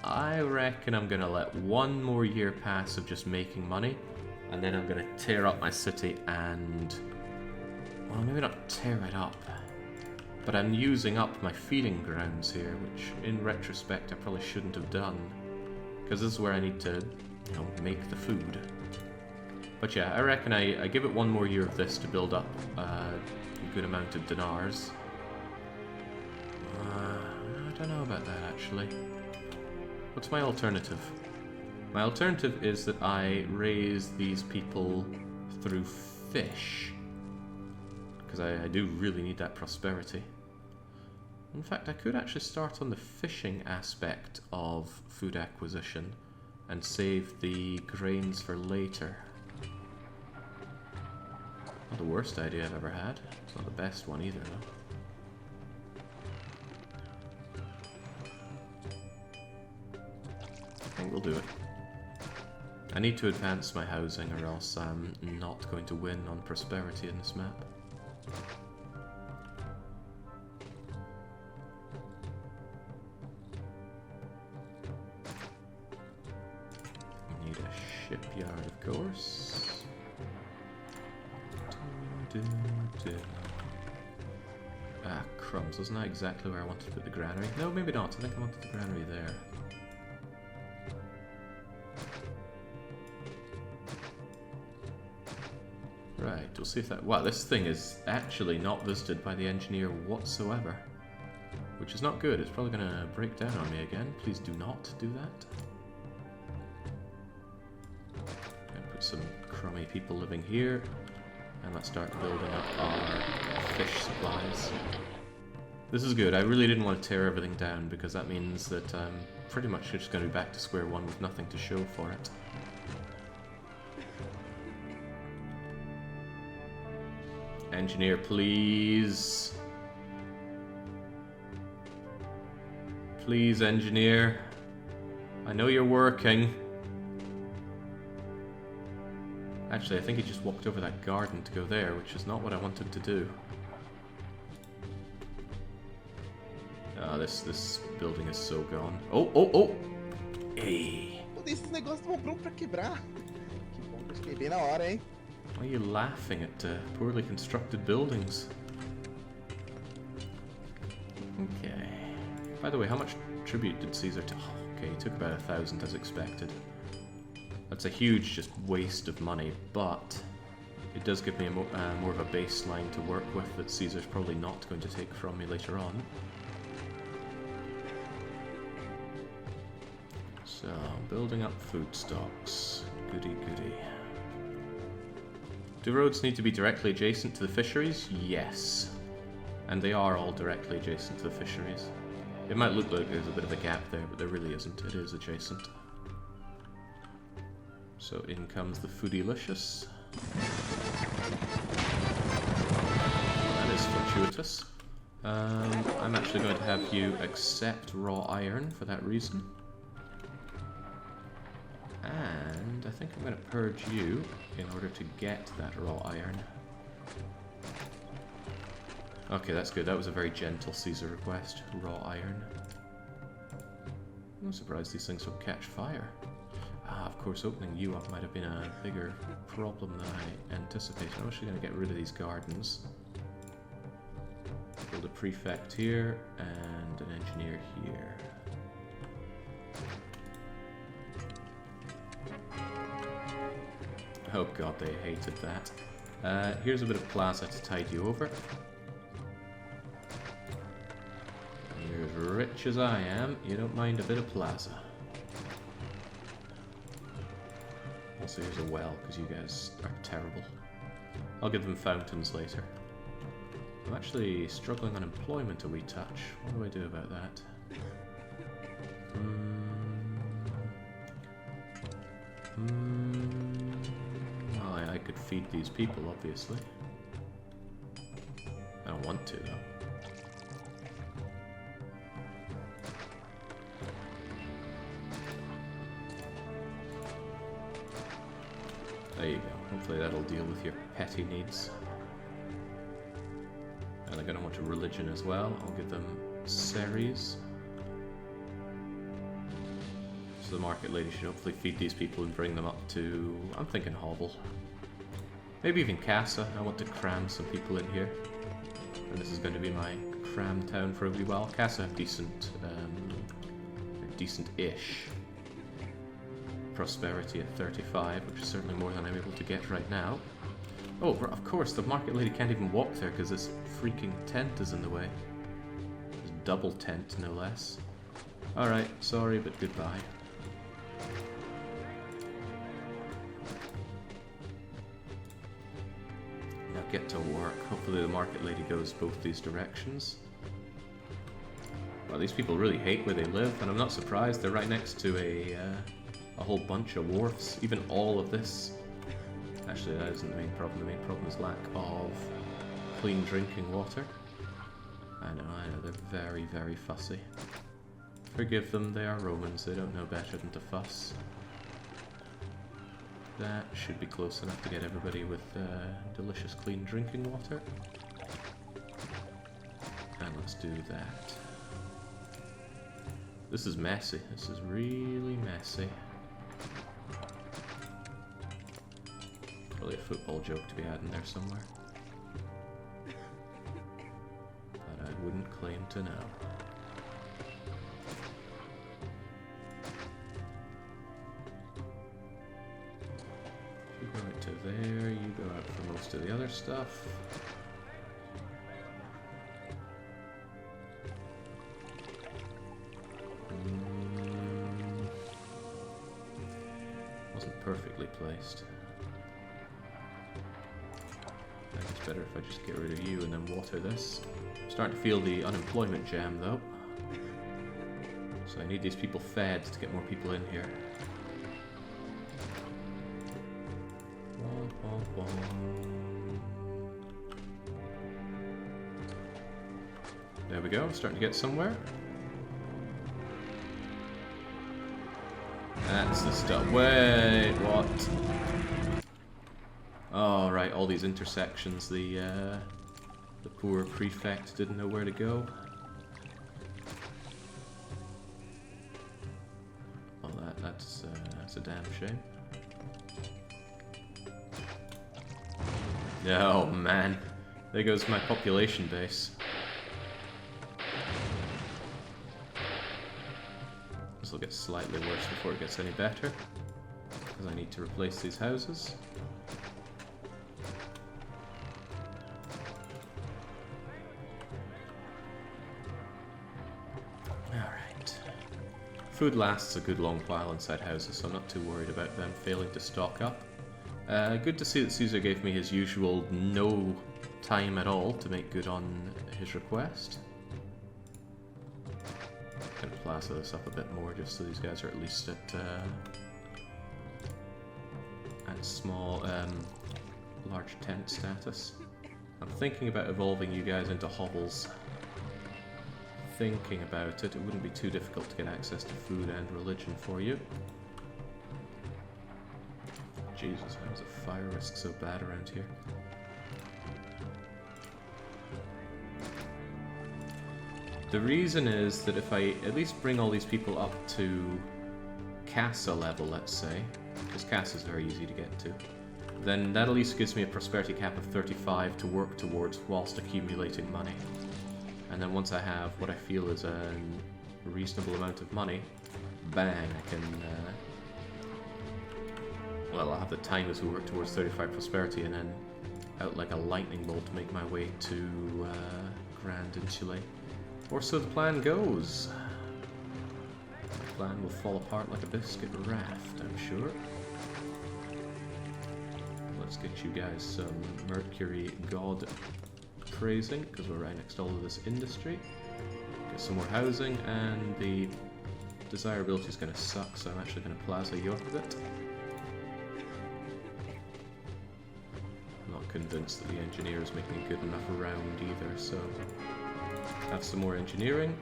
I reckon I'm gonna let 1 more year pass of just making money, and then I'm gonna tear up my city and... well, maybe not tear it up, but I'm using up my feeding grounds here, which in retrospect I probably shouldn't have done, because this is where I need to, you know, make the food. But yeah, I reckon I give it 1 more year of this to build up a good amount of dinars. I don't know about that, actually. What's my alternative? My alternative is that I raise these people through fish, because I do really need that prosperity. In fact, I could actually start on the fishing aspect of food acquisition and save the grains for later. Not the worst idea I've ever had. It's not the best one either, though. I think we'll do it. I need to advance my housing or else I'm not going to win on prosperity in this map. We need a shipyard, of course. Ah, crumbs. Wasn't that exactly where I wanted to put the granary? No, maybe not. I think I wanted the granary there. Right, we'll see if that... Wow, this thing is actually not visited by the engineer whatsoever. Which is not good. It's probably going to break down on me again. Please do not do that. And put some crummy people living here. And let's start building up our fish supplies. This is good. I really didn't want to tear everything down because that means that I'm pretty much just going to be back to square one with nothing to show for it. Engineer, please. Please, engineer. I know you're working. Actually, I think he just walked over that garden to go there, which is not what I wanted to do. Ah, this building is so gone. Oh! Ei! Esses negócios estão prontos pra quebrar. Que bom que eu cheguei bem na hora, hein? Why are you laughing at poorly constructed buildings? Okay. By the way, how much tribute did Caesar take? Oh, okay, he took about 1,000 as expected. That's a huge just waste of money, but it does give me more of a baseline to work with that Caesar's probably not going to take from me later on. So, building up food stocks. Goody goody. Do roads need to be directly adjacent to the fisheries? Yes. And they are all directly adjacent to the fisheries. It might look like there's a bit of a gap there, but there really isn't. It is adjacent. So in comes the Foodylicious. That is fortuitous. I'm actually going to have you accept raw iron for that reason. And I think I'm going to purge you in order to get that raw iron. Okay, that's good. That was a very gentle Caesar request. Raw iron. I'm surprised these things don't catch fire. Ah, of course, opening you up might have been a bigger problem than I anticipated. I'm actually going to get rid of these gardens. Build a prefect here and an engineer here. Oh god, they hated that. Here's a bit of plaza to tide you over. You're as rich as I am, you don't mind a bit of plaza. Also, here's a well, because you guys are terrible. I'll give them fountains later. I'm actually struggling on employment a wee touch. What do I do about that? Well, I could feed these people, obviously. I don't want to, though. There you go. Hopefully that'll deal with your petty needs. And they're going to want a religion as well. I'll give them Ceres. So the market lady should hopefully feed these people and bring them up to... I'm thinking Hobble. Maybe even Casa. I want to cram some people in here. And this is going to be my cram town for a wee while. Casa have decent... decent-ish prosperity at 35, which is certainly more than I'm able to get right now. Oh, of course, the market lady can't even walk there because this freaking tent is in the way. This double tent, no less. Alright, sorry, but goodbye. Now get to work. Hopefully the market lady goes both these directions. Well, these people really hate where they live, and I'm not surprised. They're right next to a whole bunch of wharfs. Even all of this. Actually, that isn't the main problem. The main problem is lack of clean drinking water. I know, they're very, very fussy. Forgive them, they are Romans. They don't know better than to fuss. That should be close enough to get everybody with delicious clean drinking water. And let's do that. This is messy. This is really messy. Probably a football joke to be had in there somewhere. But I wouldn't claim to know. You go out to there, you go out for most most of the other stuff. Wasn't perfectly placed. I think it's better if I just get rid of you and then water this. I'm starting to feel the unemployment jam though. So I need these people fed to get more people in here. There we go, starting to get somewhere. That's the stuff. Wait, what? Oh, right, all these intersections. The poor prefect didn't know where to go. Well, that's a damn shame. Oh man, there goes my population base. This will get slightly worse before it gets any better, because I need to replace these houses. Alright. Food lasts a good long while inside houses, so I'm not too worried about them failing to stock up. Good to see that Caesar gave me his usual no time at all to make good on his request. I'm gonna plaza this up a bit more just so these guys are at least at small, large tent status. I'm thinking about evolving you guys into hovels. Thinking about it, it wouldn't be too difficult to get access to food and religion for you. Jesus, how is a fire risk so bad around here? The reason is that if I at least bring all these people up to Casa level, let's say, because Casa is very easy to get to, then that at least gives me a prosperity cap of 35 to work towards whilst accumulating money. And then once I have what I feel is a reasonable amount of money, bang, I can... well, I'll have the time as we work towards 35 prosperity, and then out like a lightning bolt to make my way to Grand Insulae. Or so the plan goes. The plan will fall apart like a biscuit raft, I'm sure. Let's get you guys some Mercury God praising, because we're right next to all of this industry. Get some more housing, and the desirability is going to suck, so I'm actually going to plaza you up a bit. Not convinced that the engineer is making a good enough round either, so have some more engineering.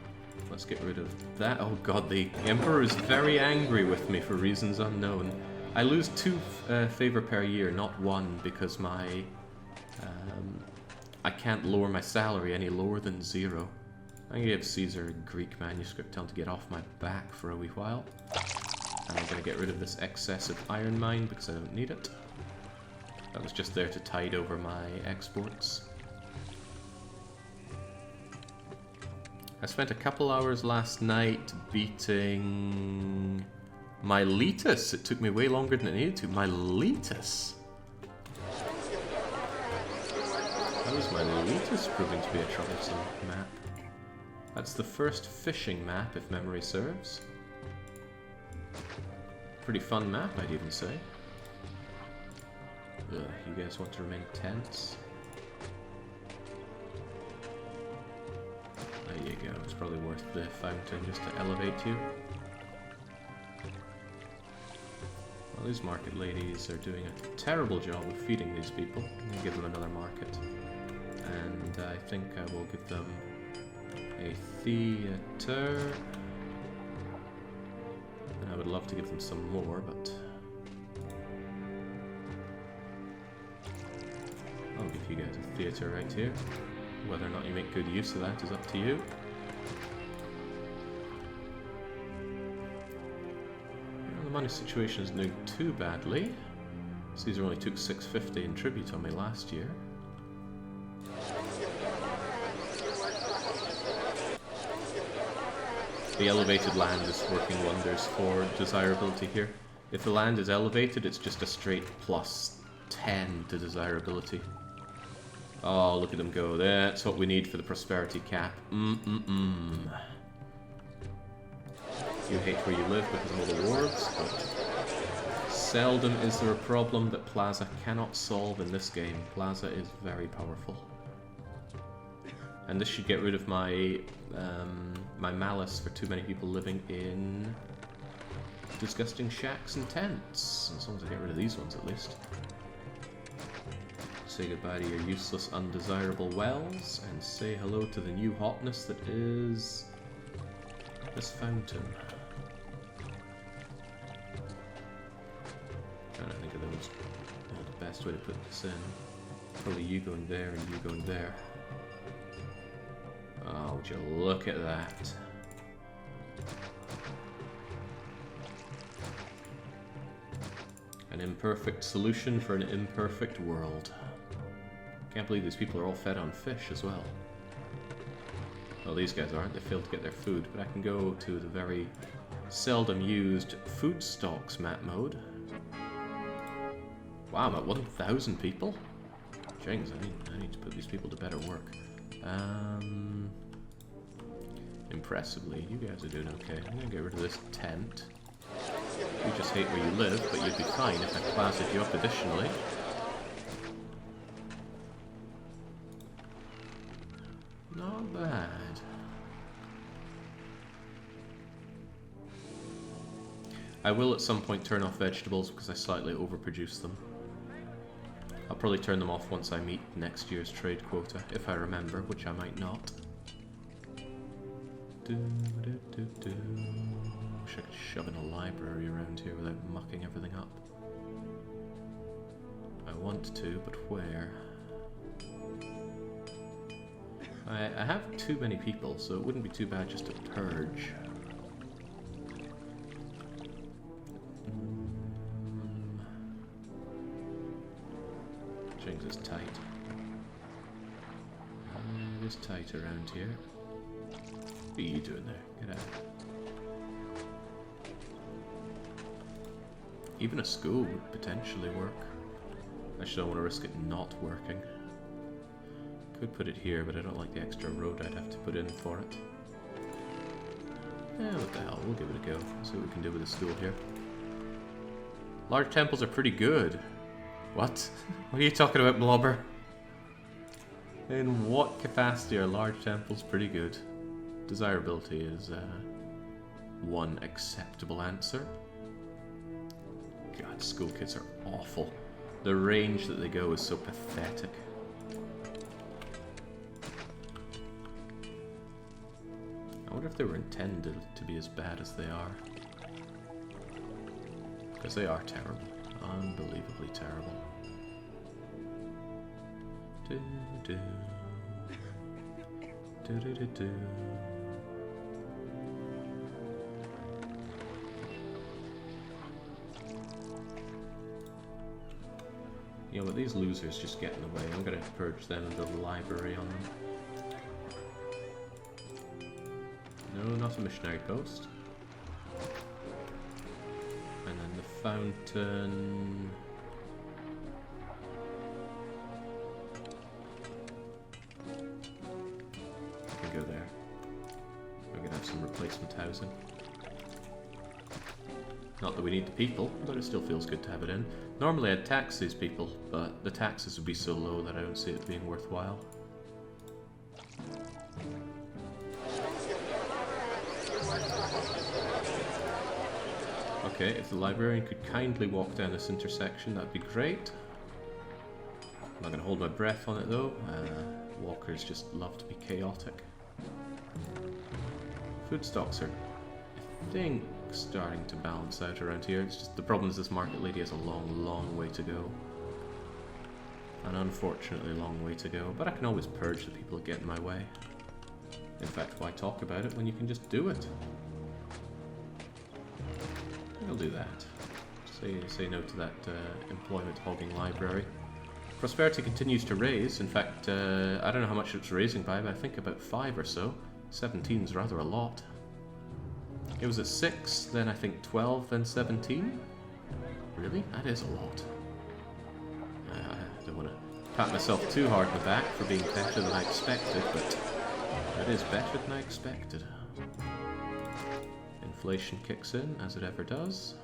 Let's get rid of that. Oh god, the Emperor is very angry with me for reasons unknown. I lose 2 favor per year, not 1, because my I can't lower my salary any lower than 0. I'm gonna give Caesar a Greek manuscript, tell him to get off my back for a wee while. And I'm gonna get rid of this excessive iron mine because I don't need it. That was just there to tide over my exports. I spent a couple hours last night beating Miletus. It took me way longer than it needed to. Miletus? How is Miletus proving to be a troublesome map? That's the first fishing map, if memory serves. Pretty fun map, I'd even say. Ugh, you guys want to remain tense? There you go, it's probably worth the fountain just to elevate you. Well, these market ladies are doing a terrible job of feeding these people. I'm going to give them another market. And I think I will give them a theater. And I would love to give them some more, but I'll give you guys a theater right here. Whether or not you make good use of that is up to you. Well, the money situation isn't doing too badly. Caesar only took 650 in tribute on me last year. The elevated land is working wonders for desirability here. If the land is elevated, it's just a straight plus 10 to desirability. Oh, look at them go. That's what we need for the prosperity cap. You hate where you live because of all the wards, but seldom is there a problem that Plaza cannot solve in this game. Plaza is very powerful. And this should get rid of my my malice for too many people living in disgusting shacks and tents. As long as I get rid of these ones at least. Say goodbye to your useless, undesirable wells, and say hello to the new hotness that is this fountain. Trying to think of the best way to put this in. Probably you going there and you going there. Oh, would you look at that? An imperfect solution for an imperfect world. Can't believe these people are all fed on fish as well. Well, these guys aren't. They failed to get their food, but I can go to the very seldom used food stocks map mode. Wow, I'm at 1,000 people? Jings, I need to put these people to better work. Impressively, you guys are doing okay. I'm gonna get rid of this tent. You just hate where you live, but you'd be fine if I plastered you up additionally. Not bad. I will at some point turn off vegetables because I slightly overproduce them. I'll probably turn them off once I meet next year's trade quota, if I remember, which I might not. Wish I could shove in a library around here without mucking everything up. I want to, but where? I have too many people, so it wouldn't be too bad just to purge. Things is tight. It is tight around here. What are you doing there? Get out. Even a school would potentially work. Actually, I don't want to risk it not working. Could put it here, but I don't like the extra road I'd have to put in for it. Yeah, what the hell, we'll give it a go. See what we can do with the school here. Large temples are pretty good. What? What are you talking about, Blobber? In what capacity are large temples pretty good? Desirability is one acceptable answer. God, school kids are awful. The range that they go is so pathetic. I wonder if they were intended to be as bad as they are. Because they are terrible. Unbelievably terrible. Do do do do do do. You know what, these losers just get in the way. I'm gonna purge them and build a library on them. No, not a missionary post. And then the fountain. I can go there. We're gonna have some replacement housing. Not that we need the people, but it still feels good to have it in. Normally I'd tax these people, but the taxes would be so low that I don't see it being worthwhile. Okay, if the librarian could kindly walk down this intersection, that'd be great. I'm not going to hold my breath on it though. Walkers just love to be chaotic. Food stocks are, I think, starting to balance out around here. It's just the problem is this market lady has a long, long way to go. An unfortunately long way to go, but I can always purge the people that get in my way. In fact, why talk about it when you can just do it? I'll do that. Say no to that employment hogging library. Prosperity continues to raise. In fact, I don't know how much it's raising by, but I think about 5 or so. 17's rather a lot. It was at 6, then I think 12, then 17. Really? That is a lot. don't want to pat myself too hard on the back for being better than I expected, but that is better than I expected. Inflation kicks in, as it ever does.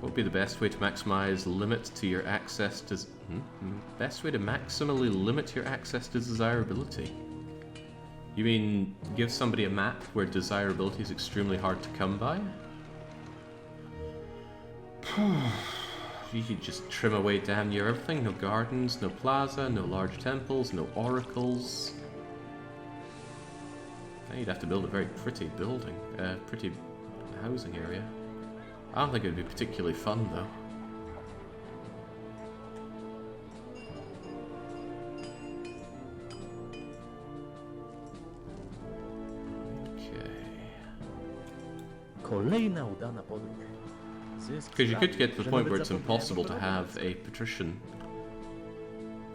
What would be the best way to maximize limit to your access to... Best way to maximally limit your access to desirability? You mean give somebody a map where desirability is extremely hard to come by? You could just trim away damn near everything. No gardens, no plaza, no large temples, no oracles. Now you'd have to build a very pretty building, pretty housing area. I don't think it would be particularly fun though. Kolejna udana podróż. Because you could get to the point where it's impossible to have a patrician,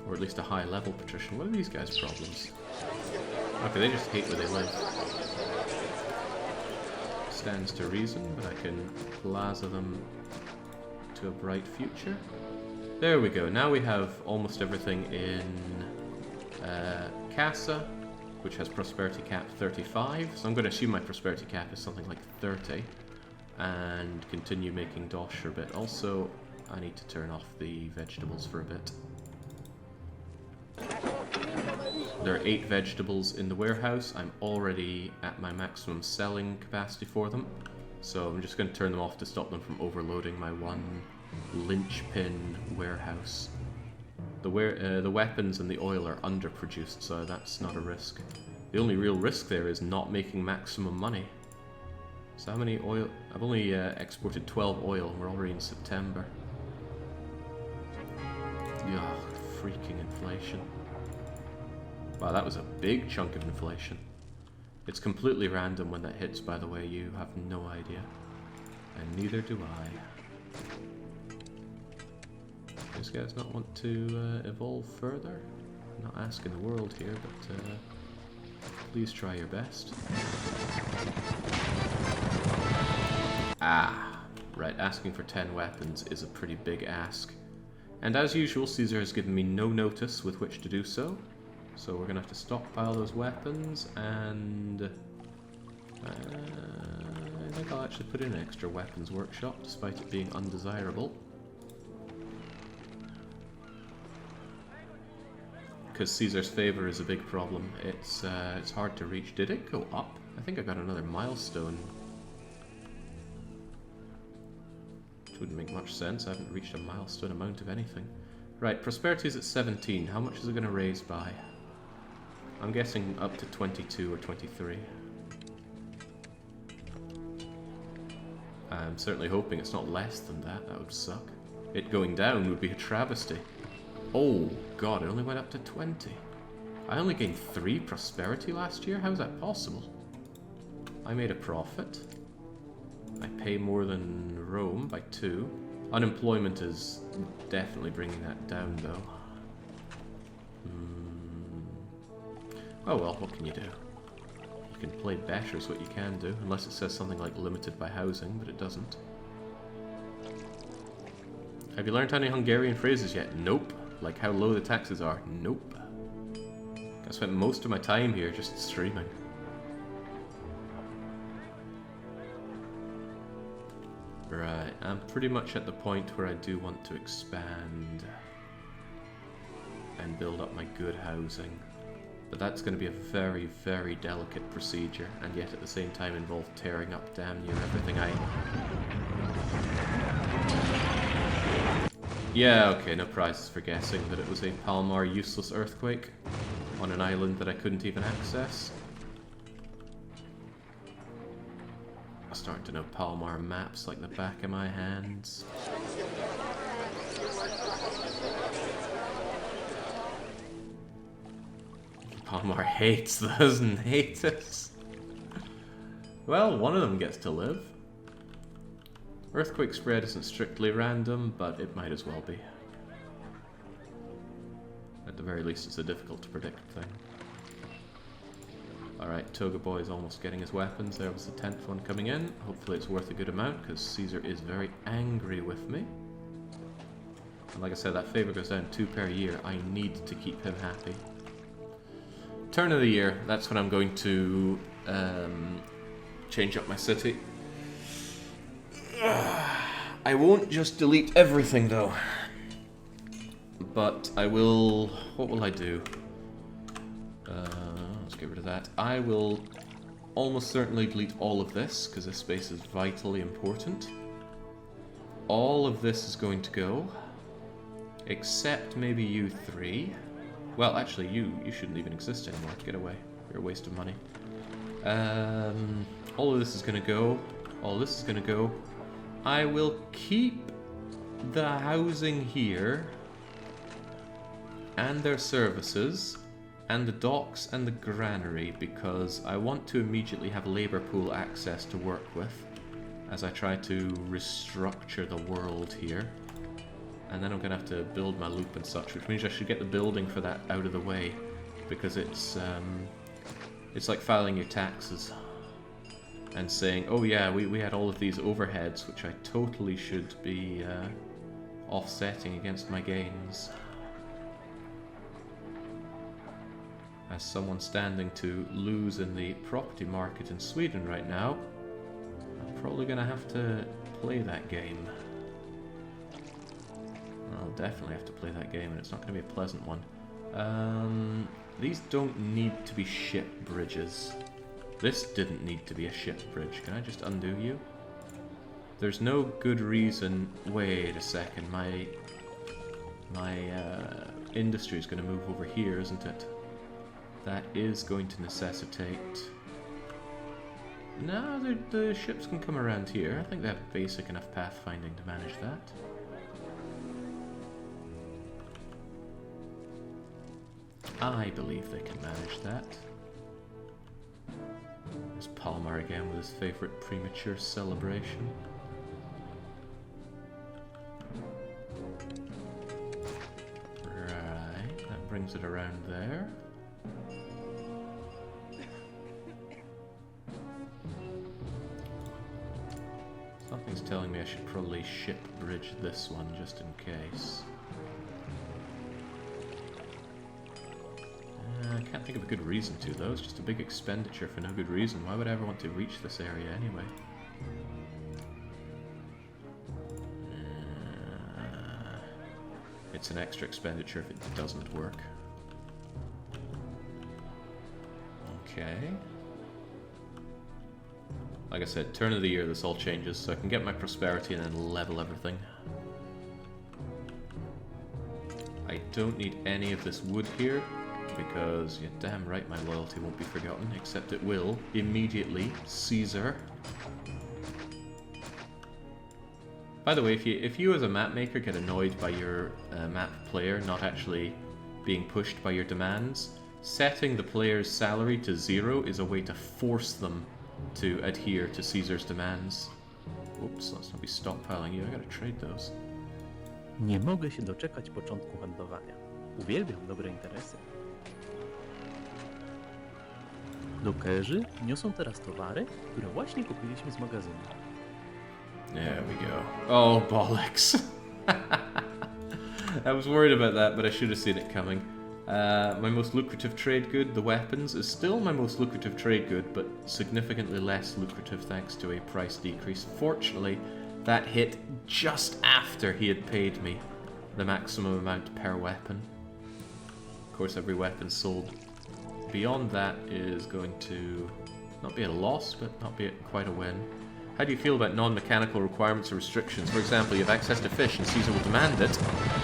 or at least a high level patrician. What are these guys' problems? Okay, they just hate where they live. Stands to reason, but I can plaza them to a bright future. There we go, now we have almost everything in Casa, which has prosperity cap 35, so I'm going to assume my prosperity cap is something like 30, and continue making dosh a bit. Also, I need to turn off the vegetables for a bit. There are 8 vegetables in the warehouse. I'm already at my maximum selling capacity for them, so I'm just going to turn them off to stop them from overloading my one linchpin warehouse. The weapons and the oil are underproduced, so that's not a risk. The only real risk there is not making maximum money. So how many oil? I've only exported 12 oil, and we're already in September. Ugh, freaking inflation. Wow, that was a big chunk of inflation. It's completely random when that hits, by the way, you have no idea. And neither do I. These guys not want to evolve further? I'm not asking the world here, but please try your best. Ah, right, asking for 10 weapons is a pretty big ask. And as usual, Caesar has given me no notice with which to do so. So we're going to have to stockpile those weapons, and I think I'll actually put in an extra weapons workshop, despite it being undesirable. Because Caesar's favor is a big problem. It's hard to reach. Did it go up? I think I got another milestone. Which wouldn't make much sense. I haven't reached a milestone amount of anything. Right, prosperity is at 17. How much is it going to raise by? I'm guessing up to 22 or 23. I'm certainly hoping it's not less than that. That would suck. It going down would be a travesty. Oh god, it only went up to 20. I only gained 3 prosperity last year? How is that possible? I made a profit. I pay more than Rome by 2. Unemployment is definitely bringing that down though. Oh well, what can you do? You can play better is what you can do, unless it says something like limited by housing, but it doesn't. Have you learned any Hungarian phrases yet? Nope. Like how low the taxes are? Nope. I spent most of my time here just streaming. Right, I'm pretty much at the point where I do want to expand and build up my good housing. But that's going to be a very, very delicate procedure, and yet at the same time involve tearing up damn near everything Yeah, okay, no prizes for guessing that it was a Palmar useless earthquake on an island that I couldn't even access. I'm starting to know Palmar maps like the back of my hands. Palmar hates those natives. Well, one of them gets to live. Earthquake spread isn't strictly random, but it might as well be. At the very least, it's a difficult to predict thing. Alright, Toga Boy is almost getting his weapons. There was the 10th one coming in. Hopefully it's worth a good amount, because Caesar is very angry with me. And like I said, that favour goes down 2 per year. I need to keep him happy. Turn of the year, that's when I'm going to change up my city. I won't just delete everything though. But I will... What will I do? Let's get rid of that. I will almost certainly delete all of this, because this space is vitally important. All of this is going to go. Except maybe you 3. Well, actually, you shouldn't even exist anymore. Get away. You're a waste of money. All of this is going to go. All this is going to go. I will keep the housing here, and their services, and the docks and the granary, because I want to immediately have labour pool access to work with as I try to restructure the world here. And then I'm going to have to build my loop and such, which means I should get the building for that out of the way, because it's like filing your taxes and saying, oh yeah, we had all of these overheads, which I totally should be offsetting against my gains. As someone standing to lose in the property market in Sweden right now, I'm probably going to have to play that game. I'll definitely have to play that game, and it's not going to be a pleasant one. These don't need to be ship bridges. This didn't need to be a ship bridge. Can I just undo you? There's no good reason... Wait a second, my industry is going to move over here, isn't it? That is going to necessitate... No, the ships can come around here. I think they have basic enough pathfinding to manage that. I believe they can manage that. There's Palmar again with his favourite premature celebration. Right, that brings it around there. Something's telling me I should probably ship bridge this one just in case. I can't think of a good reason to though, it's just a big expenditure for no good reason. Why would I ever want to reach this area anyway? It's an extra expenditure if it doesn't work. Okay. Like I said, turn of the year this all changes, so I can get my prosperity and then level everything. I don't need any of this wood here, because you're damn right my loyalty won't be forgotten, except it will immediately. Caesar. By the way, if you as a map maker get annoyed by your map player not actually being pushed by your demands, setting the player's salary to 0 is a way to force them to adhere to Caesar's demands. Oops, let's not be stockpiling you, I gotta trade those. Nie mogę się doczekać początku handlowania. Uwielbiam dobre interesy. Dokerzy niosą teraz towary, które właśnie kupiliśmy z magazynu. There we go. Oh, bollocks. I was worried about that, but I should have seen it coming. My most lucrative trade good, the weapons, is still my most lucrative trade good, but significantly less lucrative thanks to a price decrease. Fortunately, that hit just after he had paid me the maximum amount per weapon. Of course, every weapon sold beyond that is going to not be a loss, but not be quite a win. How do you feel about non-mechanical requirements or restrictions? For example, you have access to fish and Caesar will demand it,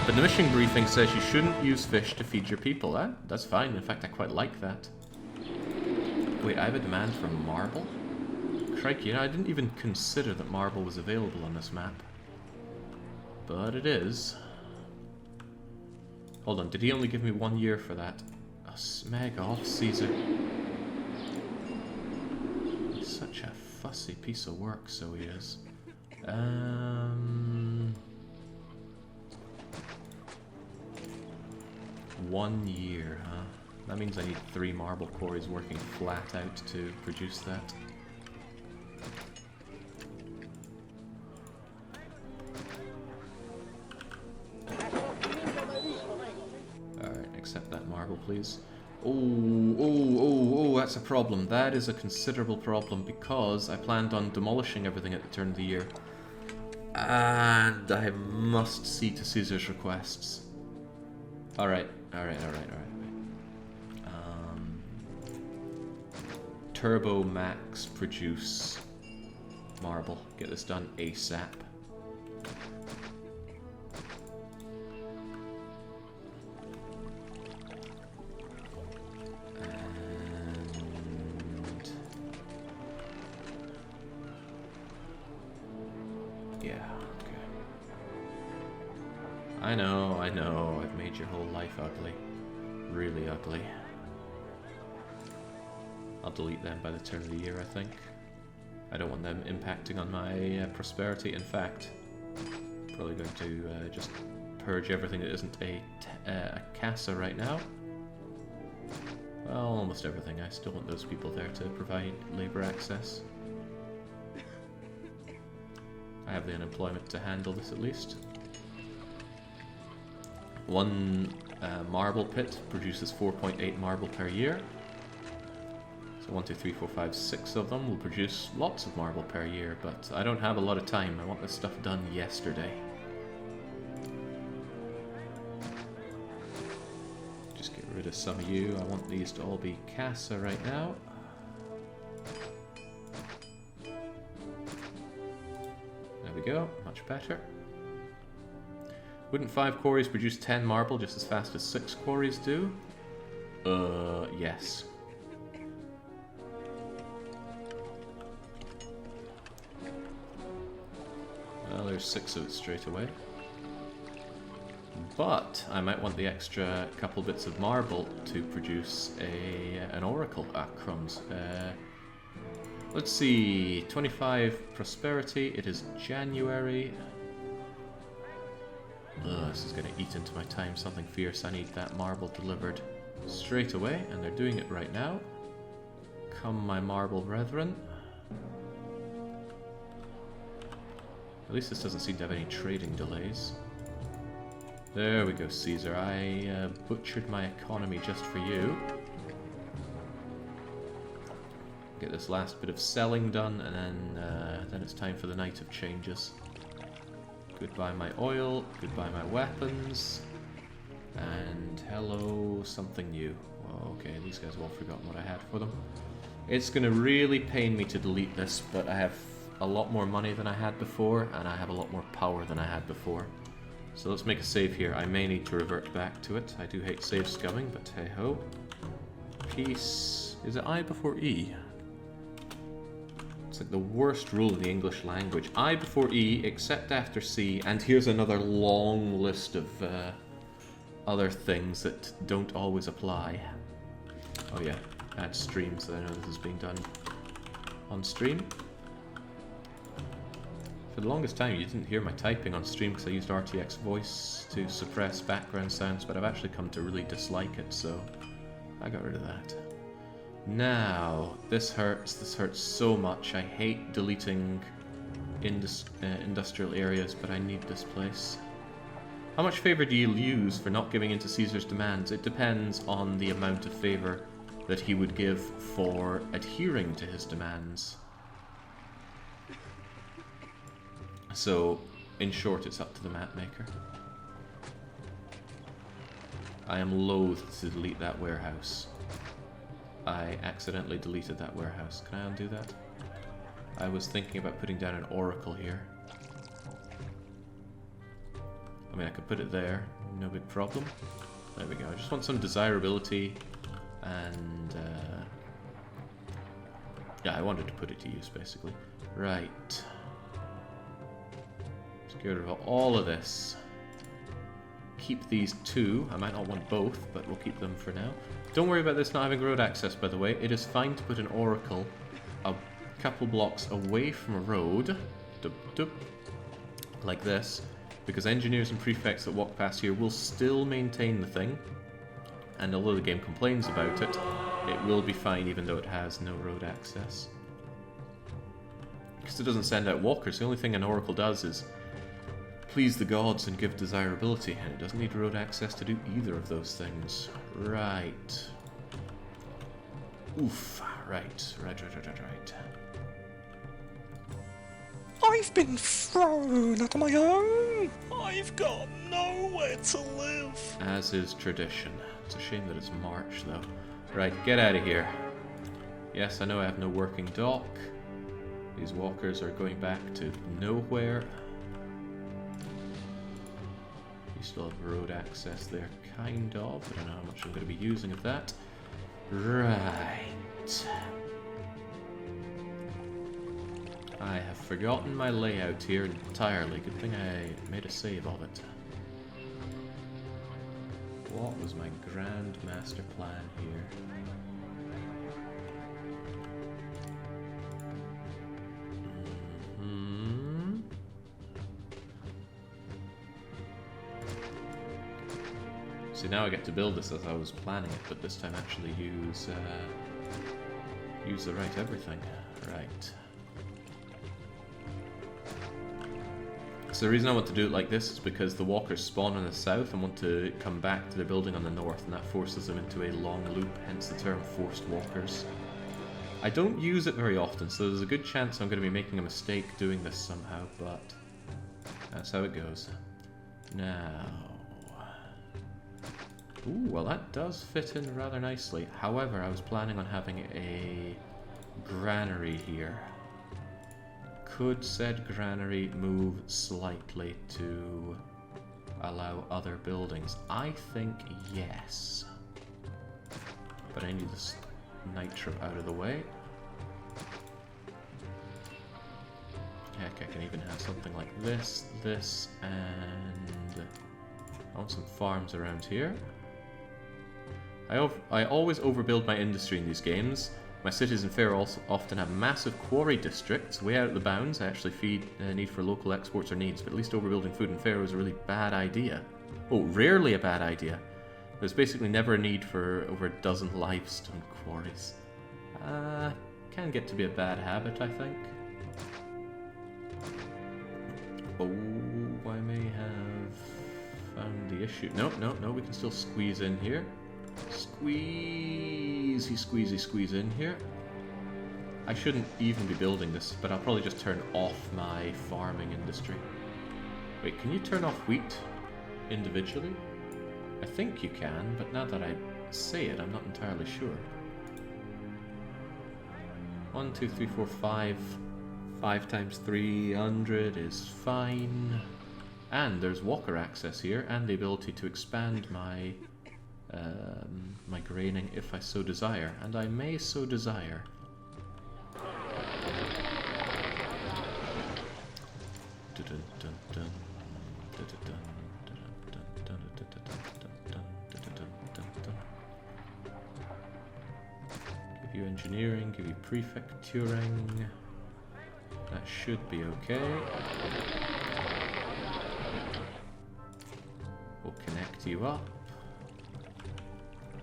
but the mission briefing says you shouldn't use fish to feed your people. That's fine, in fact I quite like that. Wait, I have a demand for marble? Crikey, I didn't even consider that marble was available on this map. But it is. Hold on, did he only give me 1 year for that? Oh, smeg off, Caesar. He's such a fussy piece of work, so he is. 1 year, huh? That means I need 3 marble quarries working flat out to produce that. accept that marble, please. Oh, that's a problem. That is a considerable problem because I planned on demolishing everything at the turn of the year. And I must see to Caesar's requests. Alright. Turbo Max produce marble. Get this done ASAP. I know, I've made your whole life ugly. Really ugly. I'll delete them by the turn of the year, I think. I don't want them impacting on my prosperity. In fact, probably going to just purge everything that isn't a casa right now. Well, almost everything. I still want those people there to provide labour access. I have the unemployment to handle this at least. One marble pit produces 4.8 marble per year. So 1, 2, 3, 4, 5, 6 of them will produce lots of marble per year, but I don't have a lot of time. I want this stuff done yesterday. Just get rid of some of you. I want these to all be casa right now. There we go, much better. Wouldn't 5 quarries produce 10 marble just as fast as 6 quarries do? Yes. Well, there's 6 of it straight away. But I might want the extra couple bits of marble to produce an oracle. Ah, crumbs. Let's see, 25 prosperity. It is January. This is going to eat into my time. Something fierce. I need that marble delivered straight away, and they're doing it right now. Come, my marble brethren. At least this doesn't seem to have any trading delays. There we go, Caesar. I butchered my economy just for you. Get this last bit of selling done, and then it's time for the night of changes. Goodbye my oil, goodbye my weapons, and hello something new. Oh, okay, these guys have all forgotten what I had for them. It's going to really pain me to delete this, but I have a lot more money than I had before, and I have a lot more power than I had before. So let's make a save here. I may need to revert back to it. I do hate save scumming, but hey ho. Peace. Is it I before E? It's like the worst rule in the English language. I before E, except after C, and here's another long list of other things that don't always apply. Oh yeah, add stream so I know this is being done on stream. For the longest time you didn't hear my typing on stream because I used RTX voice to suppress background sounds, but I've actually come to really dislike it, so I got rid of that. Now, this hurts so much. I hate deleting industrial areas, but I need this place. How much favour do you lose for not giving in to Caesar's demands? It depends on the amount of favour that he would give for adhering to his demands. So, in short, it's up to the map maker. I am loath to delete that warehouse. I accidentally deleted that warehouse. Can I undo that? I was thinking about putting down an oracle here. I mean, I could put it there, no big problem. There we go. I just want some desirability, and yeah, I wanted to put it to use, basically. Right. Let's get rid of all of this. Keep these 2. I might not want both, but we'll keep them for now. Don't worry about this not having road access, by the way. It is fine to put an oracle a couple blocks away from a road, like this, because engineers and prefects that walk past here will still maintain the thing, and although the game complains about it, it will be fine even though it has no road access. Because it doesn't send out walkers. The only thing an oracle does is please the gods and give desirability, and it doesn't need road access to do either of those things. Right. Oof. Right. I've been thrown out on my own. I've got nowhere to live. As is tradition. It's a shame that it's March, though. Right, get out of here. Yes, I know I have no working dock. These walkers are going back to nowhere. You still have road access there, kind of. I don't know how much I'm going to be using of that. Right. I have forgotten my layout here entirely. Good thing I made a save of it. What was my grand master plan here? See, now I get to build this as I was planning it, but this time actually use the right everything. Right. So the reason I want to do it like this is because the walkers spawn on the south and want to come back to their building on the north, and that forces them into a long loop, hence the term forced walkers. I don't use it very often, so there's a good chance I'm going to be making a mistake doing this somehow, but that's how it goes. Now... Ooh, well that does fit in rather nicely. However, I was planning on having a granary here. Could said granary move slightly to allow other buildings? I think yes. But I need this nitro out of the way. Heck, I can even have something like this, and I want some farms around here. I always overbuild my industry in these games. My cities in Fair also often have massive quarry districts, way out of the bounds. I actually feed need for local exports or needs, but at least overbuilding food in Fair is a really bad idea. Oh, rarely a bad idea. There's basically never a need for over a dozen limestone quarries. Can get to be a bad habit, I think. Oh, I may have found the issue. No, we can still squeeze in here. Squeeze in here. I shouldn't even be building this, but I'll probably just turn off my farming industry. Wait, can you turn off wheat individually? I think you can, but now that I say it, I'm not entirely sure. 1, 2, 3, 4, 5. 5 times 300 is fine. And there's walker access here, and the ability to expand my my graining if I so desire, and I may so desire. Give you engineering, give you prefecturing. That should be okay. We'll connect you up.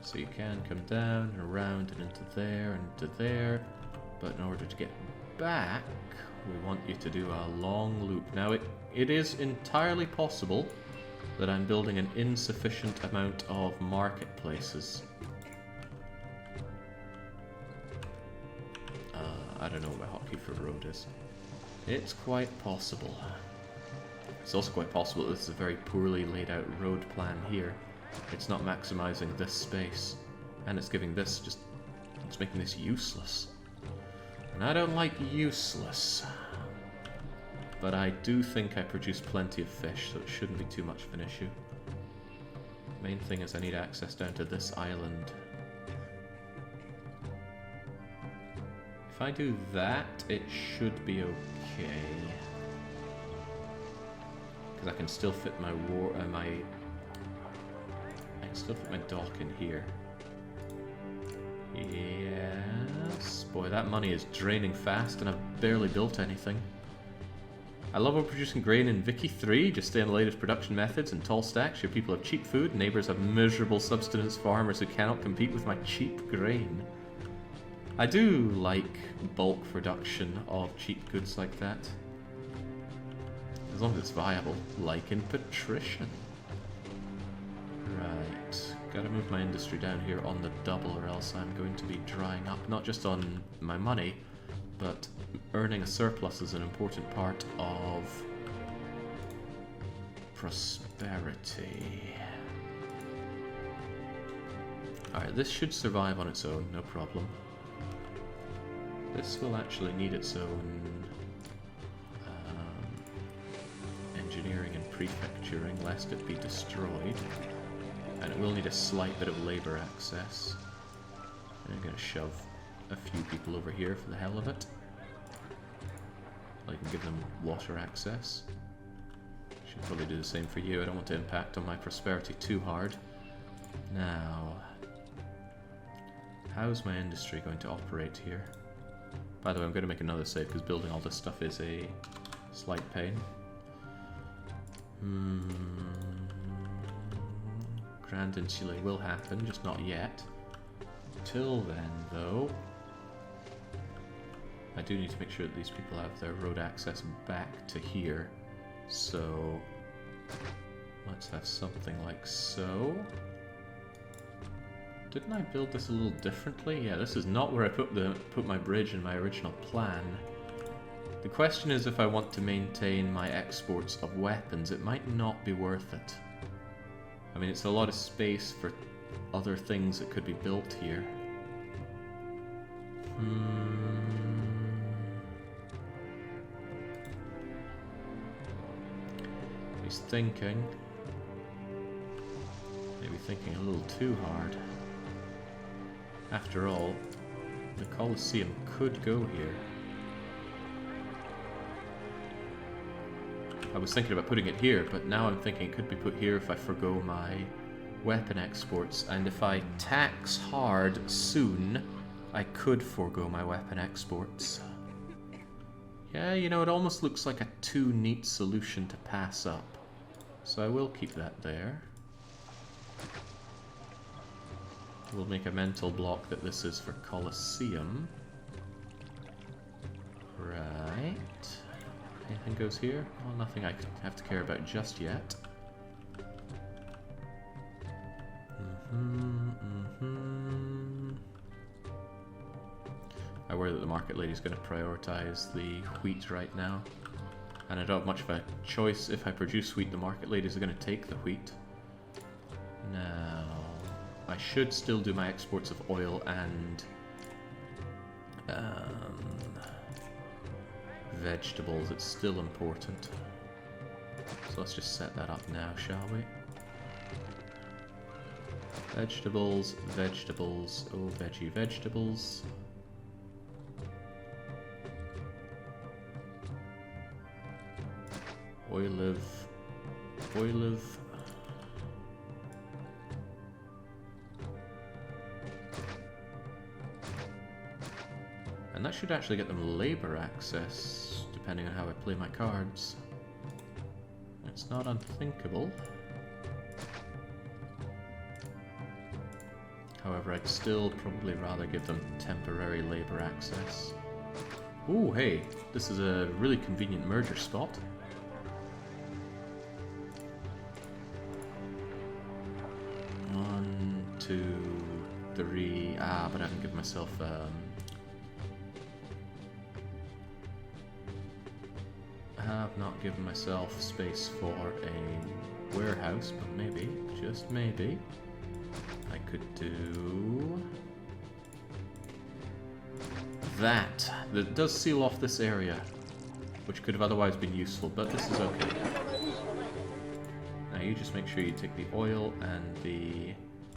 So you can come down and around and into there, but in order to get back, we want you to do a long loop. Now it is entirely possible that I'm building an insufficient amount of marketplaces. I don't know what my hotkey for road is. It's quite possible. It's also quite possible that this is a very poorly laid out road plan here. It's not maximizing this space, and it's giving this it's making this useless. And I don't like useless. But I do think I produce plenty of fish, so it shouldn't be too much of an issue. Main thing is I need access down to this island. If I do that, it should be okay. Because I can still fit my still put my dock in here. Yes. Boy, that money is draining fast and I've barely built anything. I love overproducing grain in Vicky 3. Just stay on the latest production methods and tall stacks. Your people have cheap food. Neighbors have miserable subsistence farmers who cannot compete with my cheap grain. I do like bulk production of cheap goods like that. As long as it's viable, like in Patrician. Right, gotta move my industry down here on the double or else I'm going to be drying up, not just on my money, but earning a surplus is an important part of prosperity. Alright, this should survive on its own, no problem. This will actually need its own engineering and prefecturing, lest it be destroyed. And it will need a slight bit of labor access. And I'm going to shove a few people over here for the hell of it. I can give them water access. Should probably do the same for you. I don't want to impact on my prosperity too hard. Now, how's my industry going to operate here? By the way, I'm going to make another save because building all this stuff is a slight pain. Grand Insulae will happen, just not yet. Till then, though, I do need to make sure that these people have their road access back to here. So, let's have something like so. Didn't I build this a little differently? Yeah, this is not where I put my bridge in my original plan. The question is if I want to maintain my exports of weapons, it might not be worth it. I mean, it's a lot of space for other things that could be built here. He's thinking. Maybe thinking a little too hard. After all, the Colosseum could go here. I was thinking about putting it here, but now I'm thinking it could be put here if I forgo my weapon exports, and if I tax hard soon, I could forgo my weapon exports. Yeah, you know, it almost looks like a too neat solution to pass up. So I will keep that there. We'll make a mental block that this is for Colosseum. Right. Anything goes here? Well, nothing I have to care about just yet. I worry that the market lady's going to prioritize the wheat right now. And I don't have much of a choice. If I produce wheat, the market ladies are going to take the wheat. Now, I should still do my exports of oil and vegetables. It's still important. So let's just set that up now, shall we? Vegetables, vegetables, oh veggie vegetables. Olive, olive. And that should actually get them labor access, depending on how I play my cards. It's not unthinkable. However, I'd still probably rather give them temporary labor access. Ooh, hey, this is a really convenient merger spot. 1, 2, 3. Ah, but I haven't given myself have not given myself space for a warehouse, but maybe, just maybe, I could do that. That does seal off this area, which could have otherwise been useful, but this is okay. Now you just make sure you take the oil and the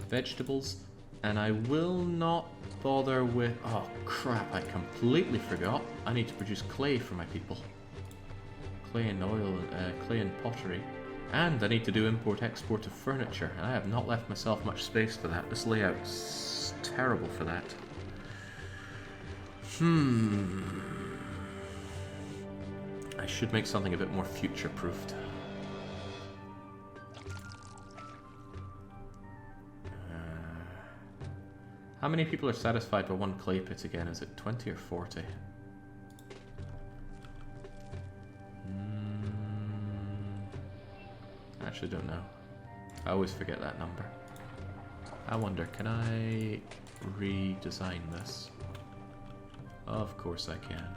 vegetables, and I will not bother with... Oh crap, I completely forgot. I need to produce clay for my people. Clay and oil, clay and pottery. And I need to do import-export of furniture, and I have not left myself much space for that. This layout's terrible for that. I should make something a bit more future-proofed. How many people are satisfied by one clay pit again? Is it 20 or 40? Actually, don't know. I always forget that number. I wonder, can I redesign this? Of course I can.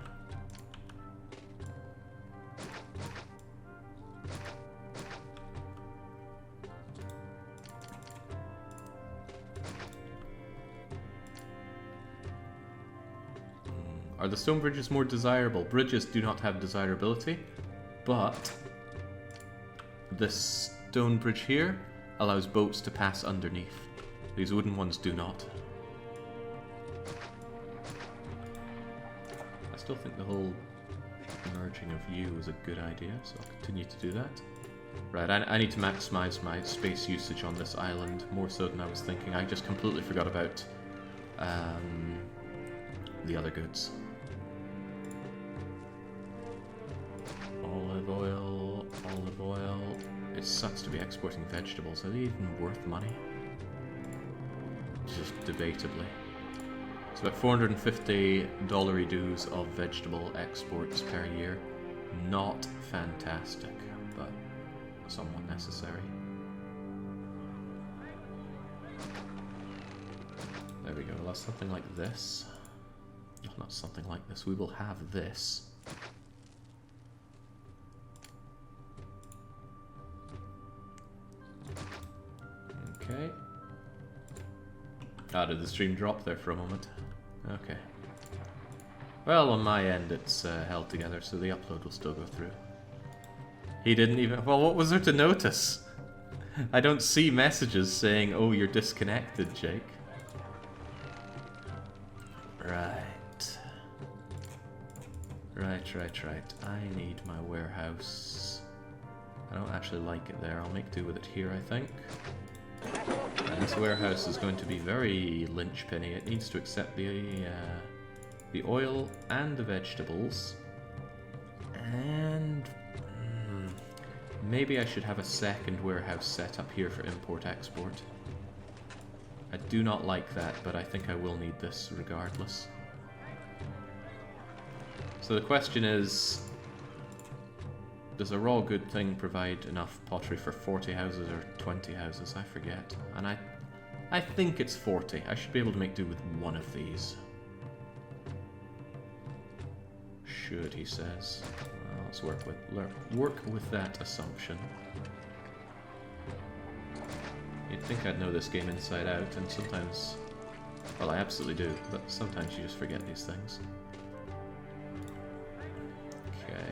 Are the stone bridges more desirable? Bridges do not have desirability, but this stone bridge here allows boats to pass underneath. These wooden ones do not. I still think the whole merging of you is a good idea, so I'll continue to do that. Right, I need to maximize my space usage on this island, more so than I was thinking. I just completely forgot about the other goods. Olive oil, olive oil. It sucks to be exporting vegetables. Are they even worth money? Just debatably. It's about $450 dues of vegetable exports per year. Not fantastic, but somewhat necessary. There we go. Well, that's something like this. Oh, not something like this. We will have this. Okay. Ah, did the stream drop there for a moment? Okay. Well, on my end it's held together, so the upload will still go through. He didn't even... Well, what was there to notice? I don't see messages saying, oh, you're disconnected, Jake. Right. Right. I need my warehouse. I don't actually like it there. I'll make do with it here, I think. And this warehouse is going to be very linchpinny. It needs to accept the oil and the vegetables. And maybe I should have a second warehouse set up here for import-export. I do not like that, but I think I will need this regardless. So the question is, does a raw good thing provide enough pottery for 40 houses or 20 houses? I forget. And I think it's 40. I should be able to make do with one of these. Should, he says. Well, let's work with that assumption. You'd think I'd know this game inside out, and sometimes... Well, I absolutely do, but sometimes you just forget these things. Okay.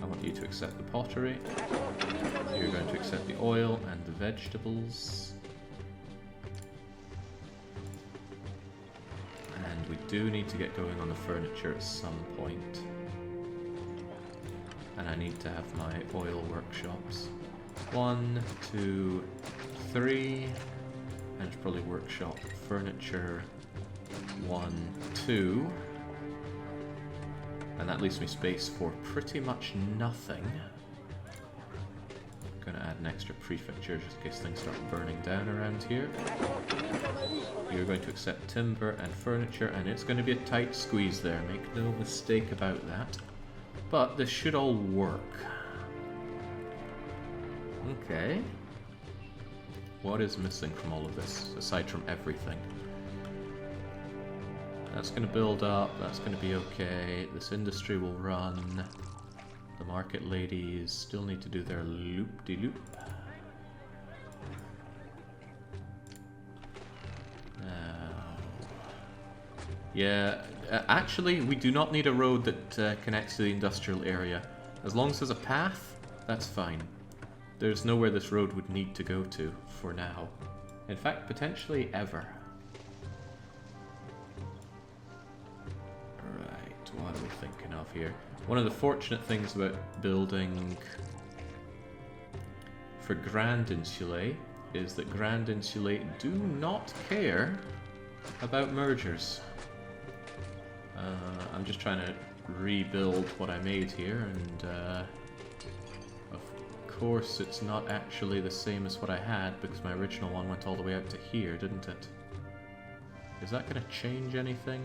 I want you to accept the pottery. You're going to accept the oil and the vegetables. And we do need to get going on the furniture at some point. And I need to have my oil workshops. 1, 2, 3, and probably workshop furniture 1, 2. And that leaves me space for pretty much nothing. I'm gonna add an extra prefecture just in case things start burning down around here. You're going to accept timber and furniture, and it's going to be a tight squeeze there, make no mistake about that. But this should all work. Okay. What is missing from all of this, aside from everything? That's going to build up, that's going to be okay. This industry will run. The market ladies still need to do their loop-de-loop. Yeah, actually, we do not need a road that connects to the industrial area. As long as there's a path, that's fine. There's nowhere this road would need to go to for now. In fact, potentially ever. Right, what are we thinking of here? One of the fortunate things about building for Grand Insulae is that Grand Insulae do not care about mergers. I'm just trying to rebuild what I made here, and of course it's not actually the same as what I had, because my original one went all the way out to here, didn't it? Is that going to change anything?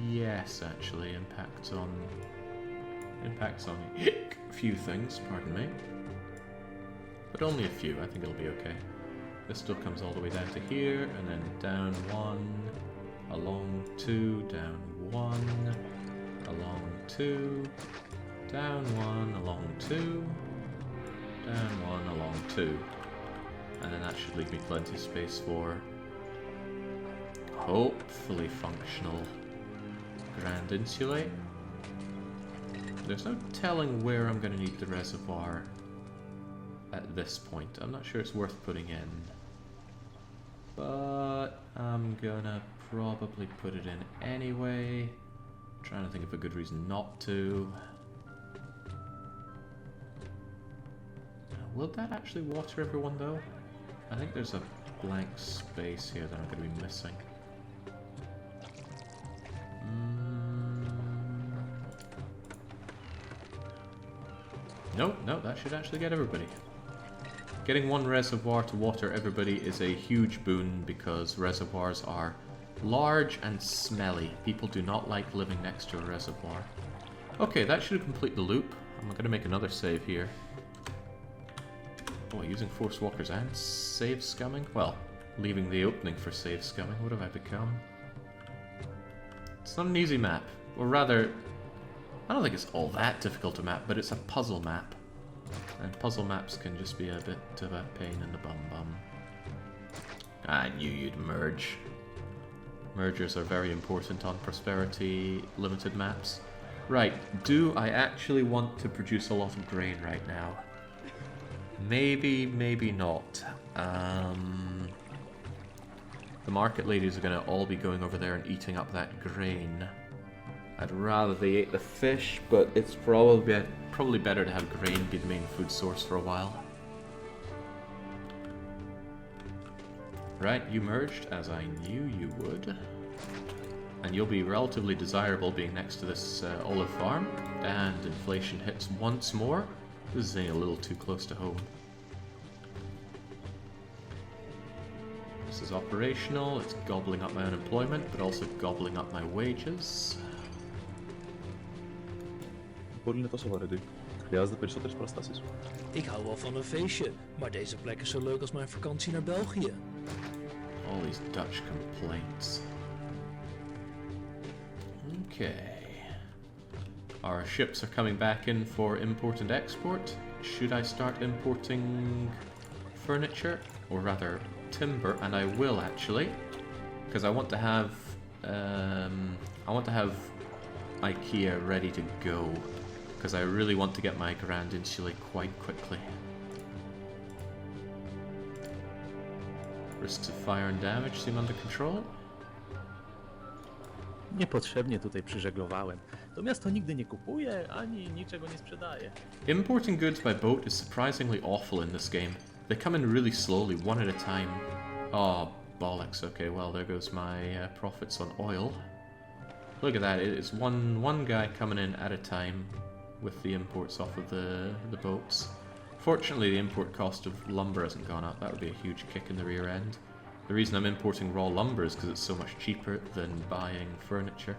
Yes, actually, impacts on Impacts on a few things, pardon me. But only a few, I think it'll be okay. This still comes all the way down to here, and then down 1, along 2, down 1, along 2, down 1, along 2, down 1, along 2. And then that should leave me plenty of space for hopefully functional Grand Insulate. There's no telling where I'm going to need the reservoir at this point. I'm not sure it's worth putting in. But I'm gonna probably put it in anyway. Trying to think of a good reason not to. Will that actually water everyone though? I think there's a blank space here that I'm going to be missing. No, that should actually get everybody. Getting one reservoir to water everybody is a huge boon because reservoirs are large and smelly. People do not like living next to a reservoir. Okay, that should complete the loop. I'm going to make another save here. Oh, using force walkers and save scumming? Well, leaving the opening for save scumming. What have I become? It's not an easy map. Or rather, I don't think it's all that difficult to map, but it's a puzzle map. And puzzle maps can just be a bit of a pain in the bum. I knew you'd merge. Mergers are very important on Prosperity Limited maps. Right, do I actually want to produce a lot of grain right now? Maybe, maybe not. The market ladies are going to all be going over there and eating up that grain. I'd rather they ate the fish, but it's probably better to have grain be the main food source for a while. Right, you merged, as I knew you would. And you'll be relatively desirable being next to this olive farm. And inflation hits once more. This is a little too close to home. This is operational, it's gobbling up my unemployment, but also gobbling up my wages. Πολύ net als worden. Ja, dat is altijd fantastisch. Ik hou wel van een feestje, maar deze plek is zo leuk als mijn vakantie naar België. All these Dutch complaints. Okay. Our ships are coming back in for import and export. Should I start importing furniture? Or rather, timber, and I will actually. Because I want to have IKEA ready to go. Because I really want to get my Grand Insulate quite quickly. Risks of fire and damage seem under control. Niepotrzebnie tutaj przyżeglowałem. To miasto nigdy nie kupuje, ani niczego nie sprzedaje. Importing goods by boat is surprisingly awful in this game. They come in really slowly, one at a time. Oh, bollocks. Okay, well, there goes my profits on oil. Look at that, it's one guy coming in at a time with the imports off of the boats. Fortunately, the import cost of lumber hasn't gone up. That would be a huge kick in the rear end. The reason I'm importing raw lumber is because it's so much cheaper than buying furniture.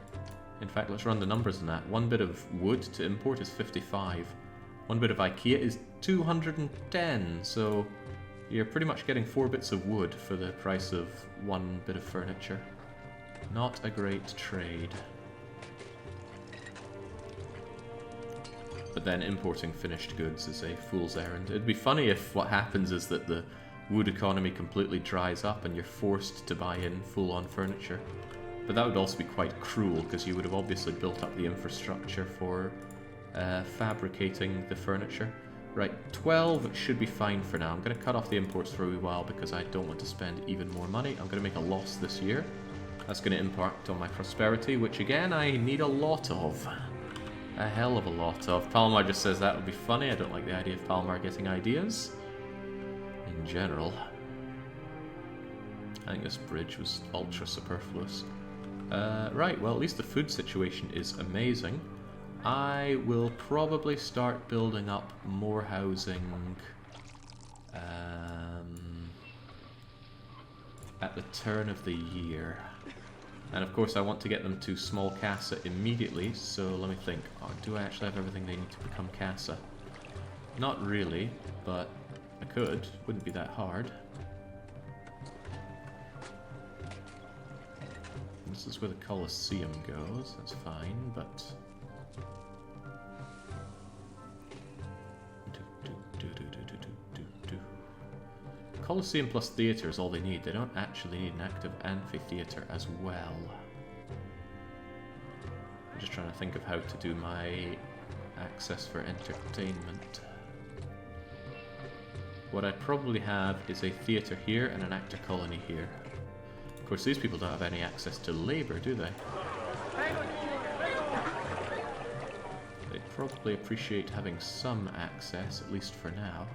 In fact, let's run the numbers on that. One bit of wood to import is 55. One bit of IKEA is 210, so you're pretty much getting 4 bits of wood for the price of 1 bit of furniture. Not a great trade. But then importing finished goods is a fool's errand. It'd be funny if what happens is that the wood economy completely dries up and you're forced to buy in full-on furniture. But that would also be quite cruel, because you would have obviously built up the infrastructure for fabricating the furniture. Right, 12 should be fine for now. I'm going to cut off the imports for a wee while because I don't want to spend even more money. I'm going to make a loss this year. That's going to impact on my prosperity, which again I need a lot of. A hell of a lot of. Palmar just says that would be funny. I don't like the idea of Palmar getting ideas. In general. I think this bridge was ultra superfluous. Right, well at least the food situation is amazing. I will probably start building up more housing at the turn of the year. And of course I want to get them to small casa immediately, so let me think. Oh, do I actually have everything they need to become casa? Not really, but I could. Wouldn't be that hard. This is where the Colosseum goes, that's fine, but... Colosseum plus theatre is all they need. They don't actually need an active amphitheatre as well. I'm just trying to think of how to do my access for entertainment. What I'd probably have is a theatre here and an actor colony here. Of course, these people don't have any access to labour, do they? They'd probably appreciate having some access, at least for now.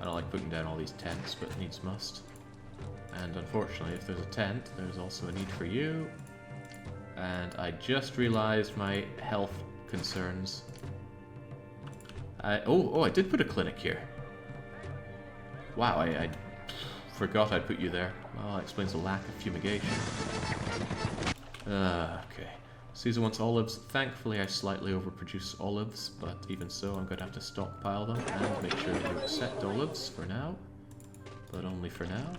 I don't like putting down all these tents, but needs must. And unfortunately, if there's a tent, there's also a need for you. And I just realised my health concerns. Oh, I did put a clinic here. Wow, I forgot I'd put you there. Well, that explains the lack of fumigation. Okay. Caesar wants olives. Thankfully, I slightly overproduce olives, but even so, I'm going to have to stockpile them and make sure you accept olives for now. But only for now.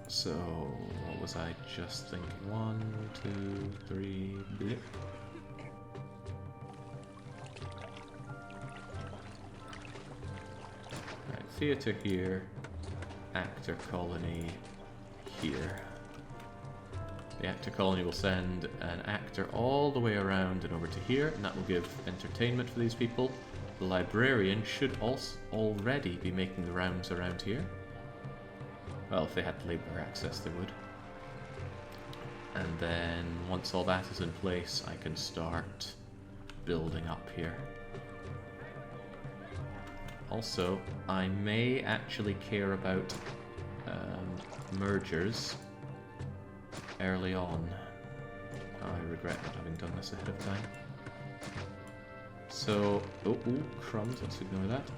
So, what was I just thinking? 1, 2, 3, blip. Right, theatre here, actor colony here. The actor colony will send an actor all the way around and over to here, and that will give entertainment for these people. The librarian should also already be making the rounds around here. Well, if they had labour access, they would. And then, once all that is in place, I can start building up here. Also, I may actually care about mergers early on. I regret not having done this ahead of time. So, oh, crumbs, let's ignore that.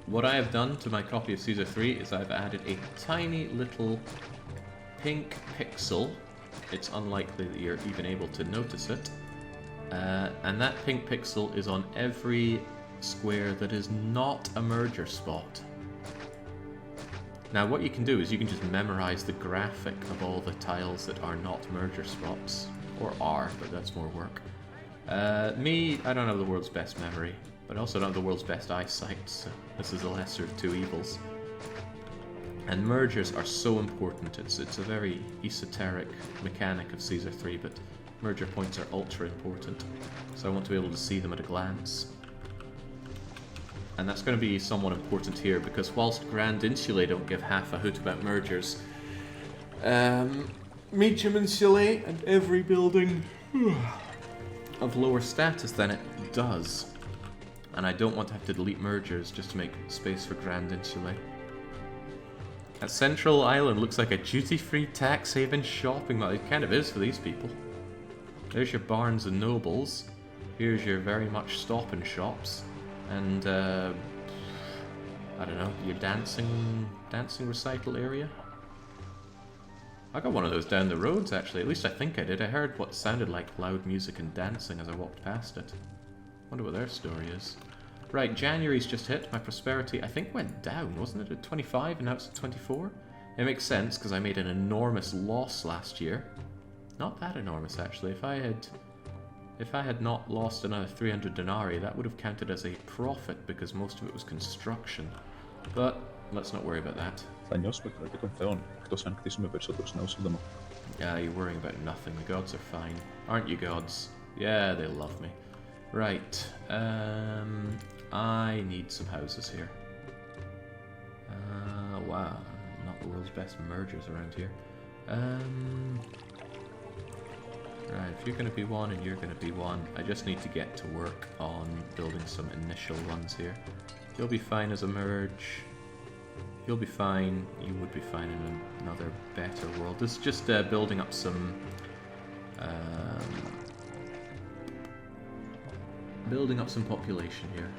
What I have done to my copy of Caesar 3 is I've added a tiny little pink pixel. It's unlikely that you're even able to notice it. And that pink pixel is on every square that is not a merger spot. Now what you can do is you can just memorize the graphic of all the tiles that are not merger spots. Or are, but that's more work. Me, I don't have the world's best memory. But I also don't have the world's best eyesight, so this is the lesser of two evils. And mergers are so important. It's a very esoteric mechanic of Caesar 3, but merger points are ultra important. So I want to be able to see them at a glance. And that's going to be somewhat important here, because whilst Grand Insulae don't give half a hoot about mergers, Medium Insulae and every building of lower status than it does. And I don't want to have to delete mergers just to make space for Grand Insulae. That Central Island looks like a duty-free tax haven shopping mall. It kind of is for these people. There's your Barnes and Nobles. Here's your very much stop and shops. And, I don't know, your dancing recital area? I got one of those down the roads, actually. At least I think I did. I heard what sounded like loud music and dancing as I walked past it. Wonder what their story is. Right, January's just hit. My prosperity, I think, went down, wasn't it? At 25 and now it's at 24? It makes sense because I made an enormous loss last year. Not that enormous, actually. If I had not lost another 300 denarii, that would have counted as a profit because most of it was construction. But let's not worry about that. Yeah, you're worrying about nothing. The gods are fine. Aren't you, gods? Yeah, they love me. Right, I need some houses here. Wow, not the world's best mergers around here. Right, if you're going to be one and you're going to be one, I just need to get to work on building some initial ones here. You'll be fine as a merge. You'll be fine. You would be fine in another better world. This is just building up some... building up some population here.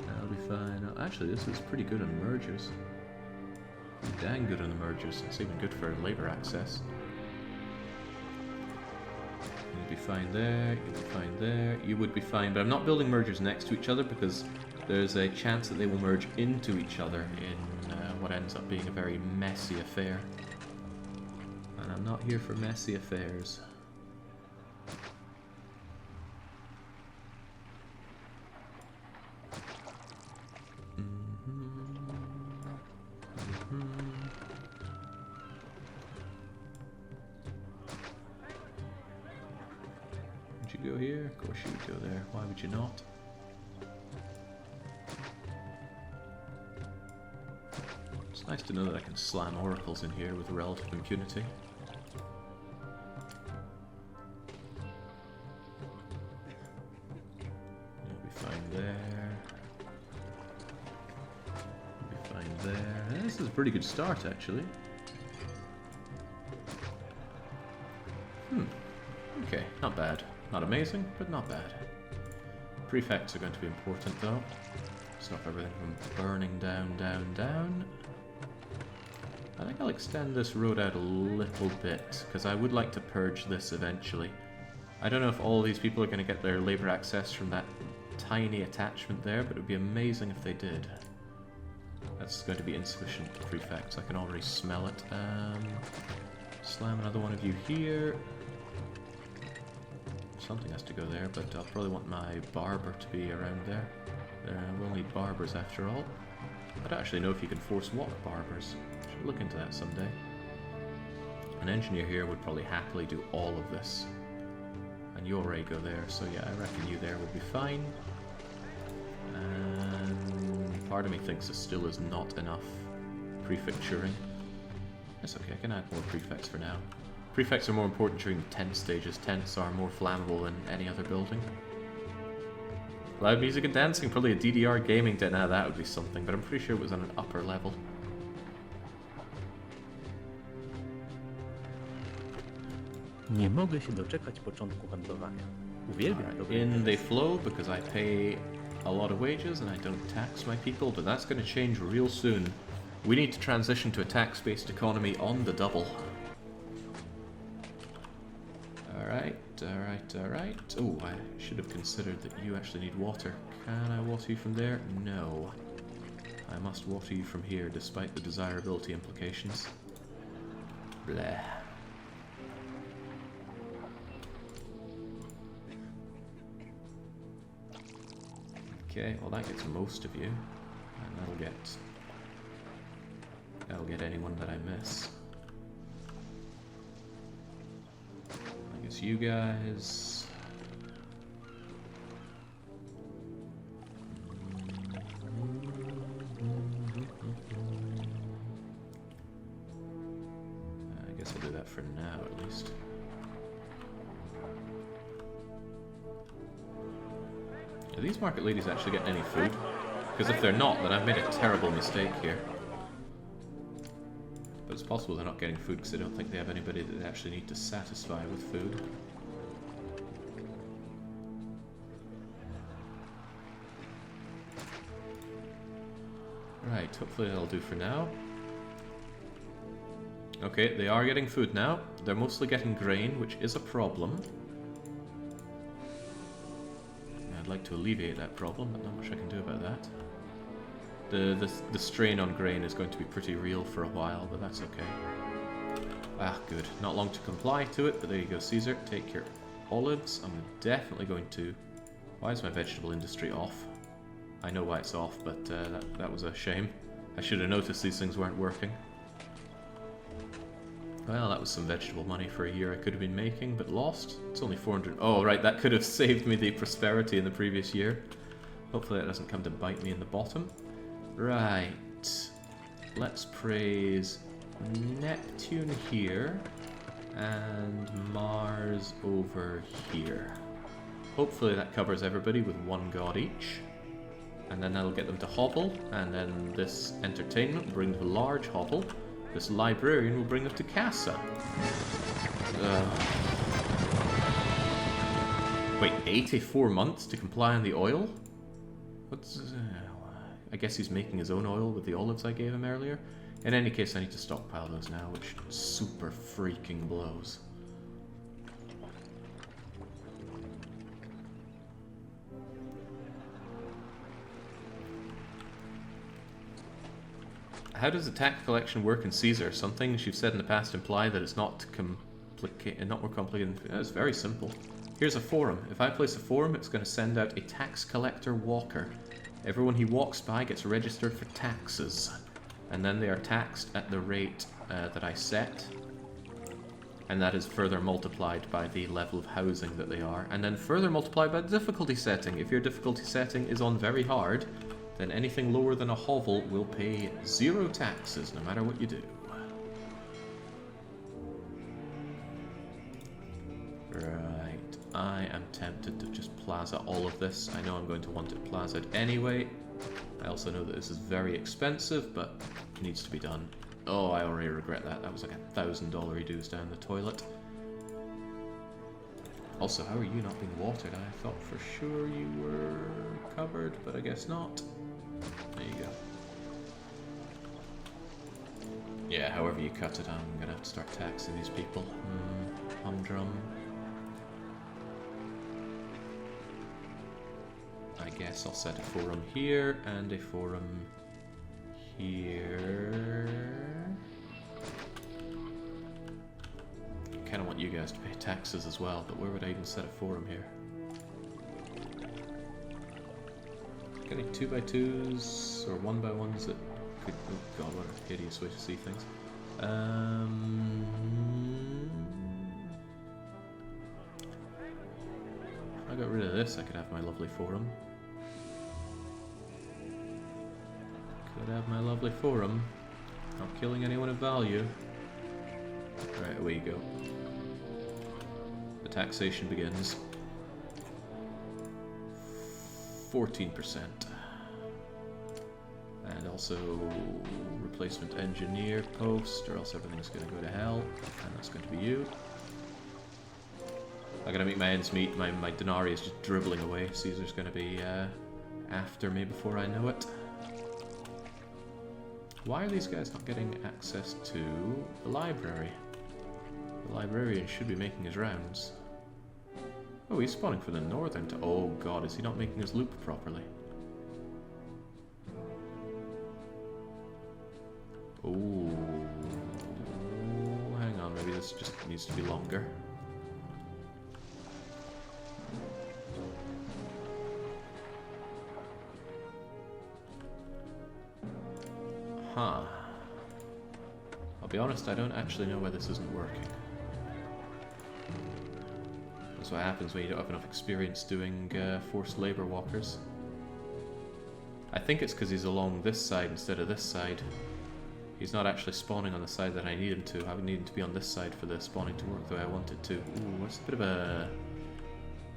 That'll be fine. Actually, this is pretty good on mergers. Dang good on the mergers. It's even good for labor access. You'd be fine there, you'd be fine there, you would be fine, but I'm not building mergers next to each other because there's a chance that they will merge into each other in what ends up being a very messy affair. And I'm not here for messy affairs. Would you go here? Of course you would go there. Why would you not? It's nice to know that I can slam oracles in here with relative impunity. You'll be fine there. You'll be fine there. This is a pretty good start, actually. Okay, not bad. Not amazing, but not bad. Prefects are going to be important, though. Stop everything from burning down, down, down. I think I'll extend this road out a little bit, because I would like to purge this eventually. I don't know if all these people are going to get their labor access from that tiny attachment there, but it would be amazing if they did. That's going to be insufficient prefects. I can already smell it. Slam another one of you here. Something has to go there, but I'll probably want my barber to be around there. We'll need barbers after all. I don't actually know if you can force walk barbers. Should look into that someday. An engineer here would probably happily do all of this. And you'll already go there, so yeah, I reckon you there will be fine. And part of me thinks this still is not enough prefecturing. That's okay, I can add more prefects for now. Prefects are more important during the tent stages. Tents are more flammable than any other building. Loud music and dancing, probably a DDR gaming tent. Now that would be something, but I'm pretty sure it was on an upper level. Nie mogę się doczekać początku handlowania. Uwielbiam dobre In they interesy. flow because I pay a lot of wages and I don't tax my people, but that's going to change real soon. We need to transition to a tax-based economy on the double. Alright, alright, alright. Oh, I should have considered that you actually need water. Can I water you from there? No. I must water you from here, despite the desirability implications. Bleh. Okay, well that gets most of you. And that'll get anyone that I miss. I guess you guys. I guess I'll do that for now at least. Are these market ladies actually getting any food? Because if they're not, then I've made a terrible mistake here. But it's possible they're not getting food because I don't think they have anybody that they actually need to satisfy with food. Right, hopefully that'll do for now. Okay, they are getting food now. They're mostly getting grain, which is a problem. I'd like to alleviate that problem, but not much I can do about that. The strain on grain is going to be pretty real for a while, but that's okay. Ah, good. Not long to comply to it, but there you go, Caesar. Take your olives. I'm definitely going to... Why is my vegetable industry off? I know why it's off, but that was a shame. I should have noticed these things weren't working. Well, that was some vegetable money for a year I could have been making, but lost. It's only 400... Oh, right, that could have saved me the prosperity in the previous year. Hopefully that doesn't come to bite me in the bottom. Right. Let's praise Neptune here and Mars over here. Hopefully that covers everybody with one god each. And then that'll get them to hobble, and then this entertainment will bring them to large hobble. This librarian will bring them to Casa. Wait, 84 months to comply on the oil? What's... I guess he's making his own oil with the olives I gave him earlier. In any case, I need to stockpile those now, which super freaking blows. How does the tax collection work in Caesar? Some things you've said in the past imply that it's not more complicated. It's very simple. Here's a forum. If I place a forum, it's going to send out a tax collector walker. Everyone he walks by gets registered for taxes. And then they are taxed at the rate that I set. And that is further multiplied by the level of housing that they are. And then further multiplied by the difficulty setting. If your difficulty setting is on very hard, then anything lower than a hovel will pay 0 taxes, no matter what you do. Right, I am tempted to just plaza all of this. I know I'm going to want it plazaed anyway. I also know that this is very expensive, but it needs to be done. Oh, I already regret that. That was like $1,000 dues down the toilet. Also, how are you not being watered? I thought for sure you were covered, but I guess not. There you go. Yeah, however you cut it, I'm gonna have to start taxing these people. Humdrum. I guess I'll set a forum here and a forum here. I kinda want you guys to pay taxes as well, but where would I even set a forum here? Got any 2x2s or 1x1s that could... Oh god, what a hideous way to see things. If I got rid of this, I could have my lovely forum. Could have my lovely forum. Not killing anyone of value. Right, away you go. The taxation begins. 14%. And also replacement engineer post, or else everything's going to go to hell. And that's going to be you. I gotta make my ends meet. My denarii is just dribbling away. Caesar's going to be after me before I know it. Why are these guys not getting access to the library? The librarian should be making his rounds. Oh, he's spawning for the northern to... Oh god, is he not making his loop properly? Oh, hang on, maybe this just needs to be longer. Huh. I'll be honest, I don't actually know why this isn't working. That's what happens when you don't have enough experience doing forced labor walkers. I think it's because he's along this side instead of this side. He's not actually spawning on the side that I need him to. I would need him to be on this side for the spawning to work the way I want it to. Ooh, that's a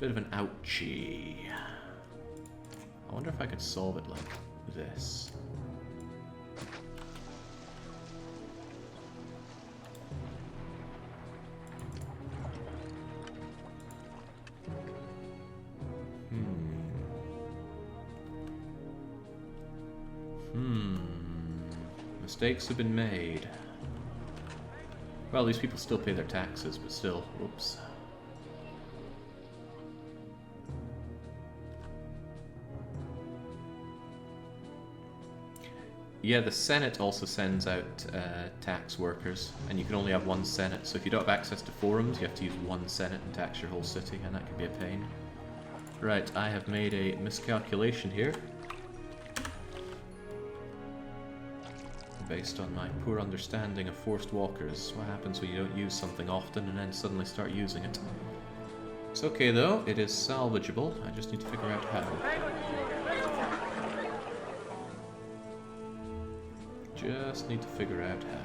bit of an ouchie. I wonder if I could solve it like this. Mistakes have been made. Well, these people still pay their taxes, but still, whoops. Yeah, the Senate also sends out tax workers, and you can only have one Senate, so if you don't have access to forums, you have to use one Senate and tax your whole city, and that can be a pain. Right, I have made a miscalculation here. Based on my poor understanding of forced walkers. What happens when you don't use something often and then suddenly start using it? It's okay though, it is salvageable. I just need to figure out how. Just need to figure out how.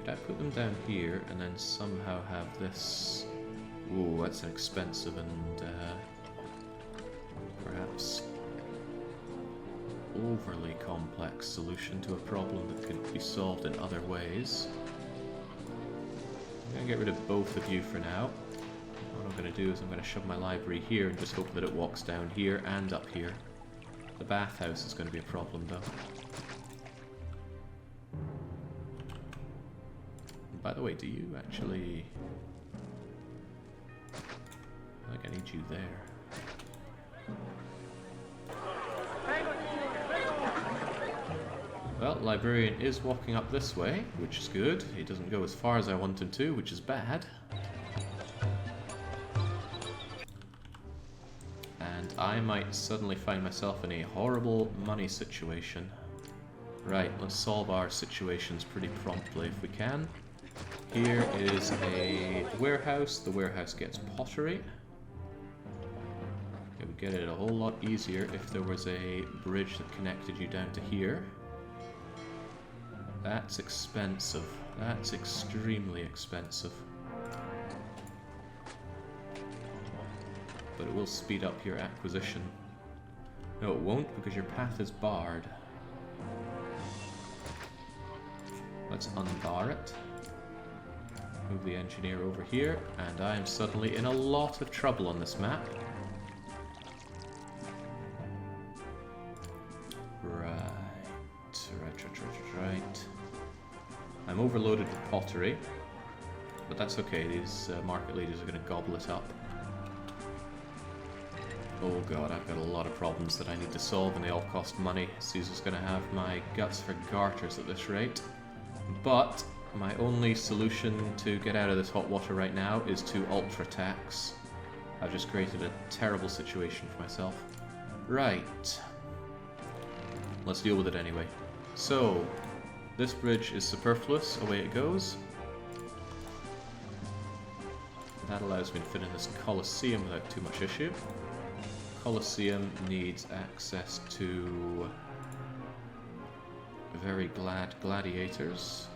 I put them down here and then somehow have this... Ooh, that's an expensive and perhaps overly complex solution to a problem that could be solved in other ways. I'm going to get rid of both of you for now. What I'm going to do is I'm going to shove my library here and just hope that it walks down here and up here. The bathhouse is going to be a problem though. And by the way, do you actually... I think I need you there. Well, librarian is walking up this way, which is good. He doesn't go as far as I want him to, which is bad. And I might suddenly find myself in a horrible money situation. Right, let's solve our situations pretty promptly if we can. Here is a warehouse. The warehouse gets pottery. It would get it a whole lot easier if there was a bridge that connected you down to here. That's expensive. That's extremely expensive. But it will speed up your acquisition. No, it won't, because your path is barred. Let's unbar it. Move the engineer over here, and I am suddenly in a lot of trouble on this map. Right. I'm overloaded with pottery, but that's okay. These market leaders are going to gobble it up. Oh god, I've got a lot of problems that I need to solve, and they all cost money. Caesar's going to have my guts for garters at this rate. But my only solution to get out of this hot water right now is to ultra-tax. I've just created a terrible situation for myself. Right. Let's deal with it anyway. So, this bridge is superfluous, away it goes. That allows me to fit in this Colosseum without too much issue. Colosseum needs access to very gladiators,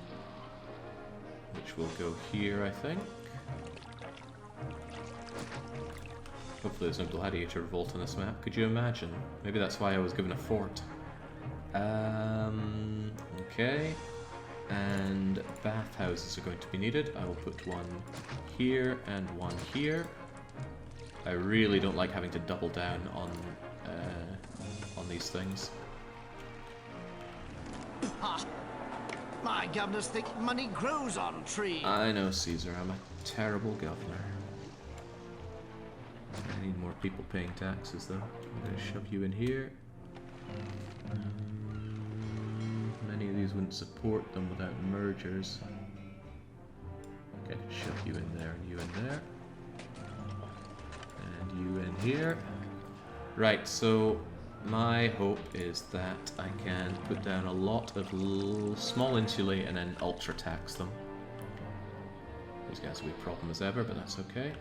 which will go here, I think. Hopefully there's no gladiator revolt on this map. Could you imagine? Maybe that's why I was given a fort. Okay. And bathhouses are going to be needed. I will put one here and one here. I really don't like having to double down on these things. My governors think money grows on trees. I know, Caesar. I'm a terrible governor. I need more people paying taxes, though. I'm going to shove you in here. Many of these wouldn't support them without mergers. Okay, shove you in there and you in there. And you in here. Right, so my hope is that I can put down a lot of small insulate and then ultra tax them. These guys will be a problem as ever, but that's okay.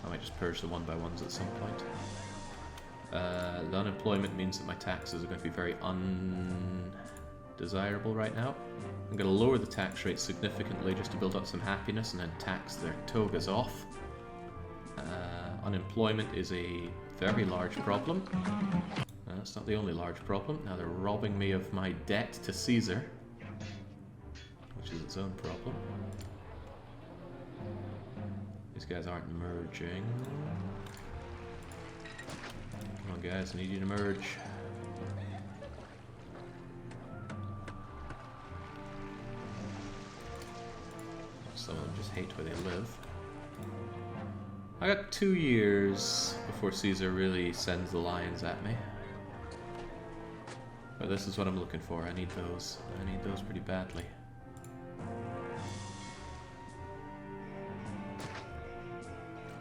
I might just purge the one by ones at some point. The unemployment means that my taxes are going to be very undesirable right now. I'm going to lower the tax rate significantly just to build up some happiness and then tax their togas off. Unemployment is a very large problem. That's not the only large problem. Now they're robbing me of my debt to Caesar, which is its own problem. These guys aren't merging. Come on guys, I need you to merge. Some of them just hate where they live. I got 2 years before Caesar really sends the lions at me. But this is what I'm looking for. I need those. I need those pretty badly.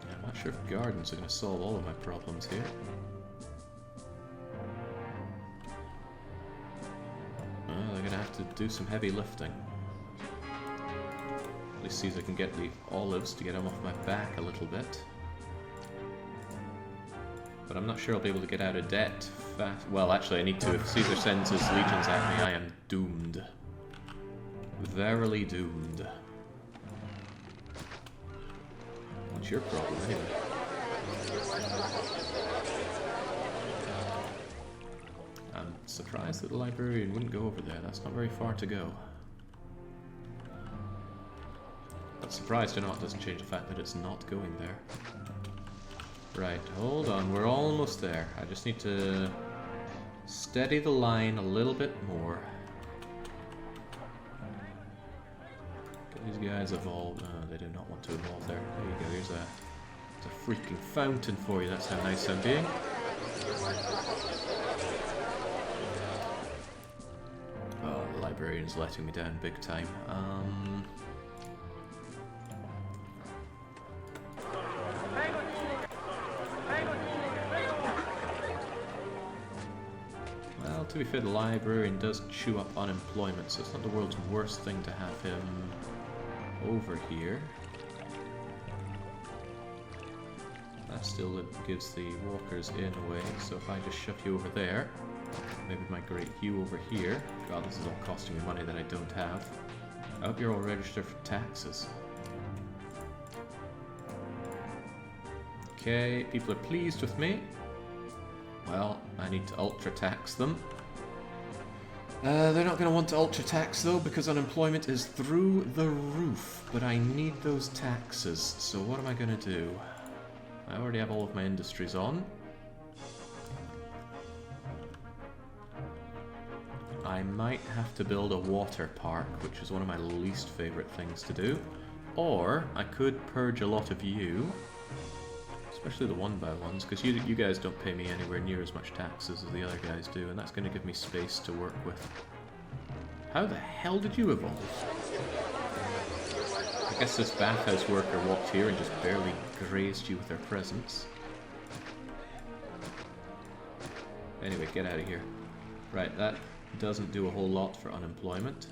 Yeah, I'm not sure if gardens are going to solve all of my problems here. Well, they're going to have to do some heavy lifting. At least Caesar can get the olives to get him off my back a little bit. But I'm not sure I'll be able to get out of debt fast. Well, actually I need to. If Caesar sends his legions at me, I am doomed. Verily doomed. What's your problem anyway? Surprised that the librarian wouldn't go over there. That's not very far to go. But surprised or not doesn't change the fact that it's not going there. Right, hold on. We're almost there. I just need to steady the line a little bit more. Get these guys evolved. They do not want to evolve there. There you go. Here's a freaking fountain for you. That's how nice I'm being. Oh, the librarian's letting me down big time. Well, to be fair, the librarian does chew up unemployment, so it's not the world's worst thing to have him over here. That still gives the walkers in a way, so if I just shove you over there, maybe migrate you over here. God, this is all costing me money that I don't have. I hope you're all registered for taxes. Okay, people are pleased with me. Well, I need to ultra-tax them. They're not going to want to ultra-tax though, because unemployment is through the roof. But I need those taxes, so what am I going to do? I already have all of my industries on. I might have to build a water park, which is one of my least favorite things to do. Or I could purge a lot of you. Especially the one-by-ones, because you guys don't pay me anywhere near as much taxes as the other guys do, and that's going to give me space to work with. How the hell did you evolve? I guess this bathhouse worker walked here and just barely grazed you with their presence. Anyway, get out of here. Right, that doesn't do a whole lot for unemployment.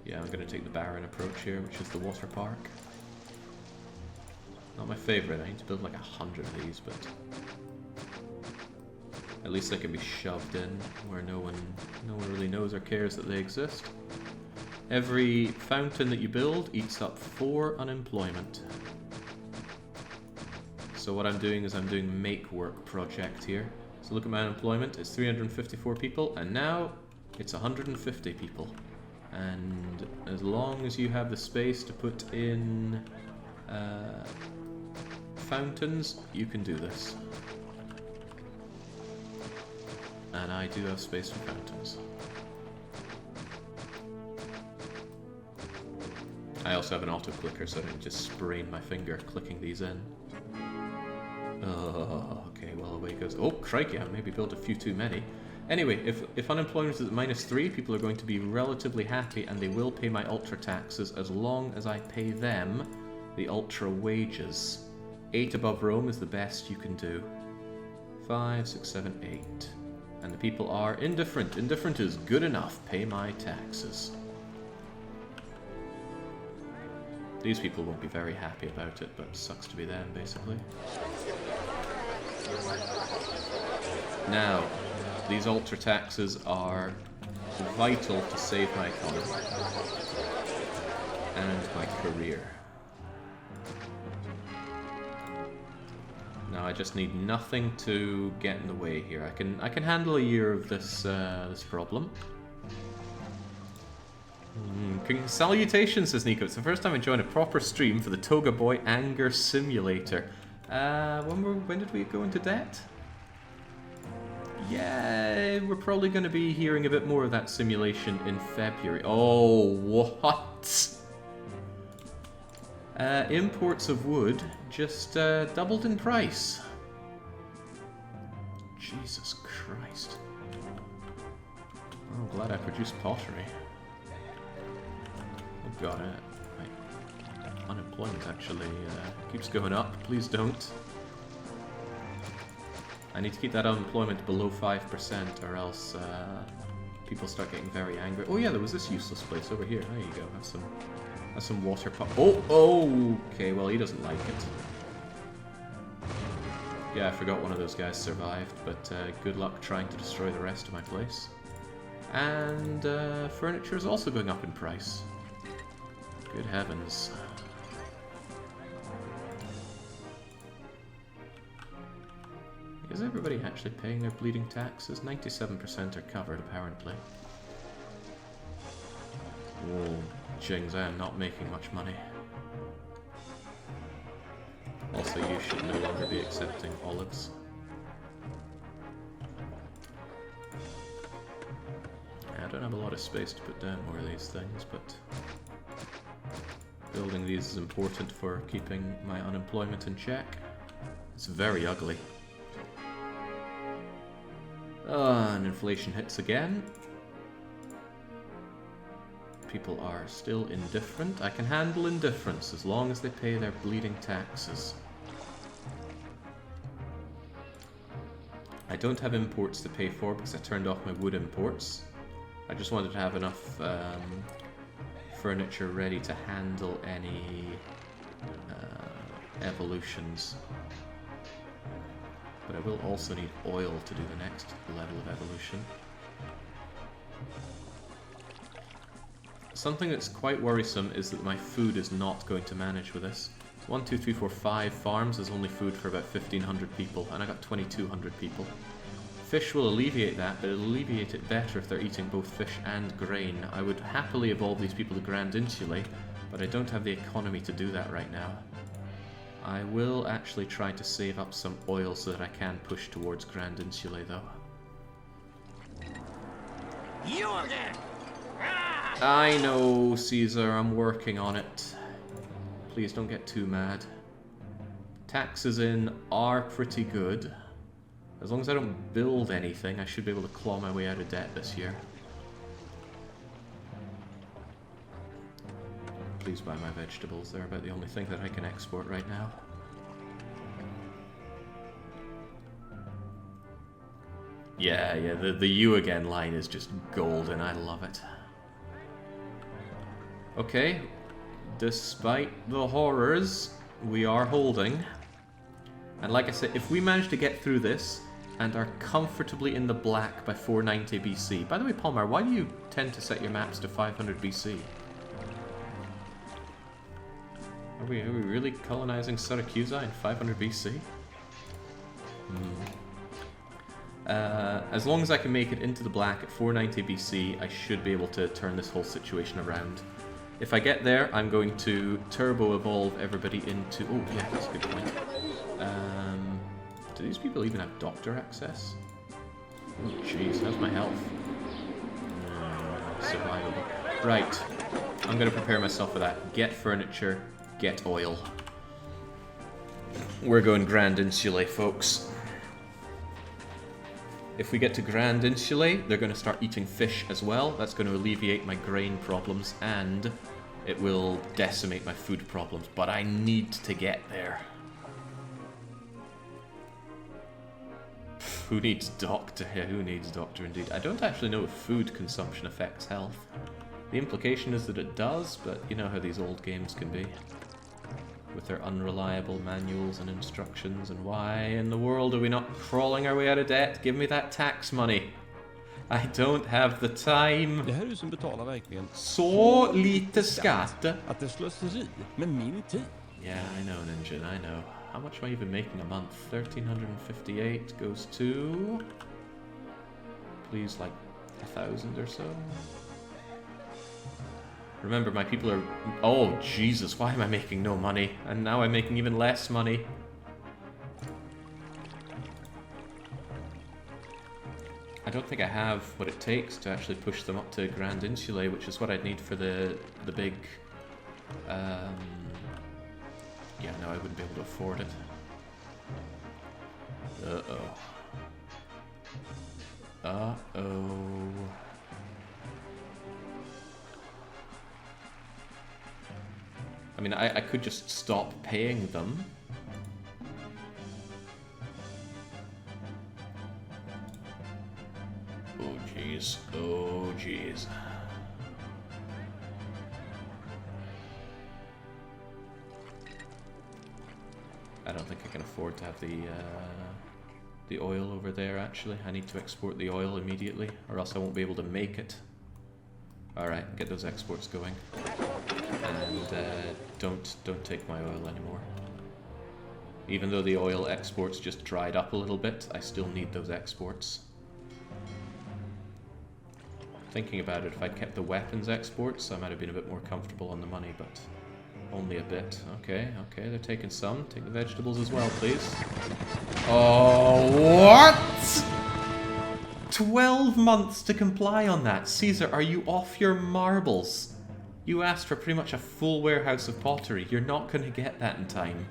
Yeah, I'm going to take the barren approach here, which is the water park. Not my favourite. I need to build like 100 of these, but at least they can be shoved in where no one really knows or cares that they exist. Every fountain that you build eats up 4 unemployment. So what I'm doing is I'm doing make work project here. So look at my unemployment. It's 354 people, and now it's 150 people. And as long as you have the space to put in fountains, you can do this. And I do have space for fountains. I also have an auto clicker, so I don't just sprain my finger clicking these in. Oh, okay, well away goes. Oh, crikey, I maybe built a few too many. Anyway, if unemployment is at -3, people are going to be relatively happy, and they will pay my ultra taxes as long as I pay them the ultra wages. 8 above Rome is the best you can do. 5, 6, 7, 8. And the people are indifferent. Indifferent is good enough. Pay my taxes. These people won't be very happy about it, but sucks to be them, basically. Now, these ultra taxes are vital to save my economy and my career. Now I just need nothing to get in the way here. I can handle a year of this this problem. Salutations, says Nico. It's the first time I joined a proper stream for the Toga Boy Anger Simulator. When did we go into debt? Yeah, we're probably going to be hearing a bit more of that simulation in February. Oh, what? Imports of wood just doubled in price. Jesus Christ. I'm glad I produced pottery. Oh god, my unemployment actually keeps going up. Please don't. I need to keep that unemployment below 5%, or else people start getting very angry. Oh yeah, there was this useless place over here. There you go. Have some water pop. Oh, okay. Well, he doesn't like it. Yeah, I forgot one of those guys survived, but good luck trying to destroy the rest of my place. And furniture is also going up in price. Good heavens. Is everybody actually paying their bleeding taxes? 97% are covered, apparently. Whoa, jings, I am not making much money. Also, you should no longer be accepting olives. I don't have a lot of space to put down more of these things, but building these is important for keeping my unemployment in check. It's very ugly. And inflation hits again. People are still indifferent. I can handle indifference as long as they pay their bleeding taxes. I don't have imports to pay for because I turned off my wood imports. I just wanted to have enough furniture ready to handle any evolutions. But I will also need oil to do the next level of evolution. Something that's quite worrisome is that my food is not going to manage with this. 1, 2, 3, 4, 5 farms is only food for about 1,500 people, and I got 2,200 people. Fish will alleviate that, but it'll alleviate it better if they're eating both fish and grain. I would happily evolve these people to Grand Insulae, but I don't have the economy to do that right now. I will actually try to save up some oil so that I can push towards Grand Insulae, though. You again! I know, Caesar, I'm working on it. Please don't get too mad. Taxes in are pretty good. As long as I don't build anything, I should be able to claw my way out of debt this year. Please buy my vegetables, they're about the only thing that I can export right now. Yeah, the you again line is just golden, I love it. Okay, despite the horrors, we are holding. And like I said, if we manage to get through this and are comfortably in the black by 490 BC... By the way, Palmar, why do you tend to set your maps to 500 BC? Are we really colonizing Syracusa in 500 BC? As long as I can make it into the black at 490 BC, I should be able to turn this whole situation around. If I get there, I'm going to turbo evolve everybody into... Oh, yeah, that's a good point. Do these people even have doctor access? Oh, jeez, how's my health? Survivable. Right, I'm going to prepare myself for that. Get furniture, get oil. We're going Grand Insulae, folks. If we get to Grand Insulae, they're going to start eating fish as well. That's going to alleviate my grain problems, and it will decimate my food problems. But I need to get there. Who needs doctor? Yeah, who needs doctor indeed? I don't actually know if food consumption affects health. The implication is that it does, but you know how these old games can be. With their unreliable manuals and instructions, and why in the world are we not crawling our way out of debt? Give me that tax money. I don't have the time. Det här huset betalar verkligen Så lite skatt. Att det är slöseri med min tid. Yeah, I know, Ninja, I know. How much am I even making a month? 1,358 goes to... Please, like, 1,000 or so? Remember, my people are... Oh, Jesus, why am I making no money? And now I'm making even less money. I don't think I have what it takes to actually push them up to Grand Insulae, which is what I'd need for the big... Yeah, no, I wouldn't be able to afford it. Uh-oh. Uh-oh. I mean, I could just stop paying them. Oh, jeez. Oh, jeez. I don't think I can afford to have the oil over there, actually. I need to export the oil immediately, or else I won't be able to make it. Alright, get those exports going. And don't take my oil anymore. Even though the oil exports just dried up a little bit, I still need those exports. Thinking about it, if I'd kept the weapons exports, I might have been a bit more comfortable on the money, but only a bit. Okay, okay, they're taking some. Take the vegetables as well, please. Oh, what? 12 months to comply on that. Caesar, are you off your marbles? You asked for pretty much a full warehouse of pottery. You're not going to get that in time.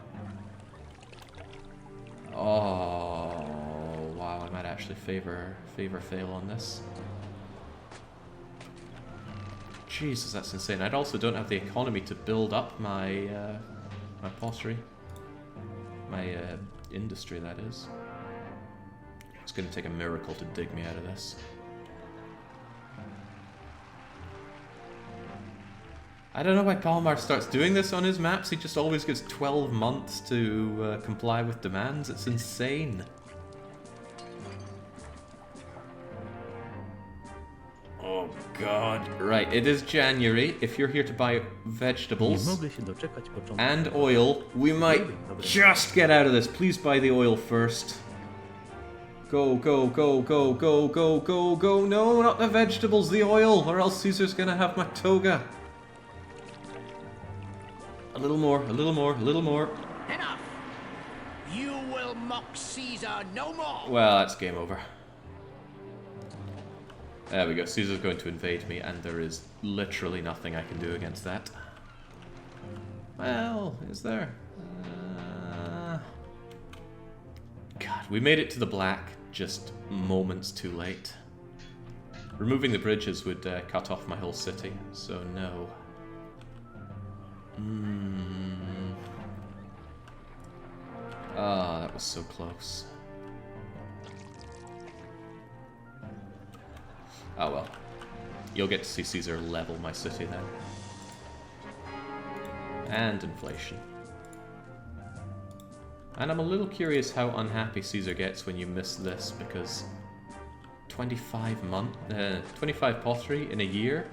Oh, wow, I might actually favor fail on this. Jesus, that's insane. I also don't have the economy to build up my my pottery. My industry, that is. It's going to take a miracle to dig me out of this. I don't know why Palmar starts doing this on his maps. He just always gives 12 months to comply with demands. It's insane. Oh god. Right, it is January. If you're here to buy vegetables Nie mogę się doczekać początku. and oil, we might just get out of this. Please buy the oil first. Go, go, go, go, go, go, go, go. No, not the vegetables, the oil, or else Caesar's gonna have my toga. A little more, a little more, a little more. Enough! You will mock Caesar no more! Well, that's game over. There we go. Caesar's going to invade me, and there is literally nothing I can do against that. Well, is there? God, we made it to the black just moments too late. Removing the bridges would cut off my whole city, so no. Ah, that was so close. Oh well. You'll get to see Caesar level my city then. And inflation. And I'm a little curious how unhappy Caesar gets when you miss this, because 25 pottery in a year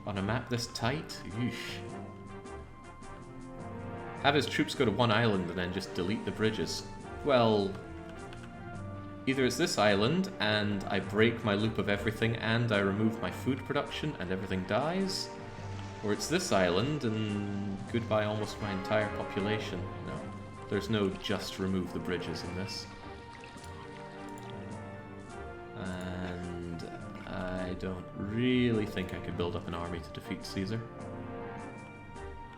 on a map this tight? Eesh. Have his troops go to one island and then just delete the bridges. Well, either it's this island and I break my loop of everything and I remove my food production and everything dies, or it's this island and goodbye almost my entire population. No, there's no just remove the bridges in this. And I don't really think I could build up an army to defeat Caesar.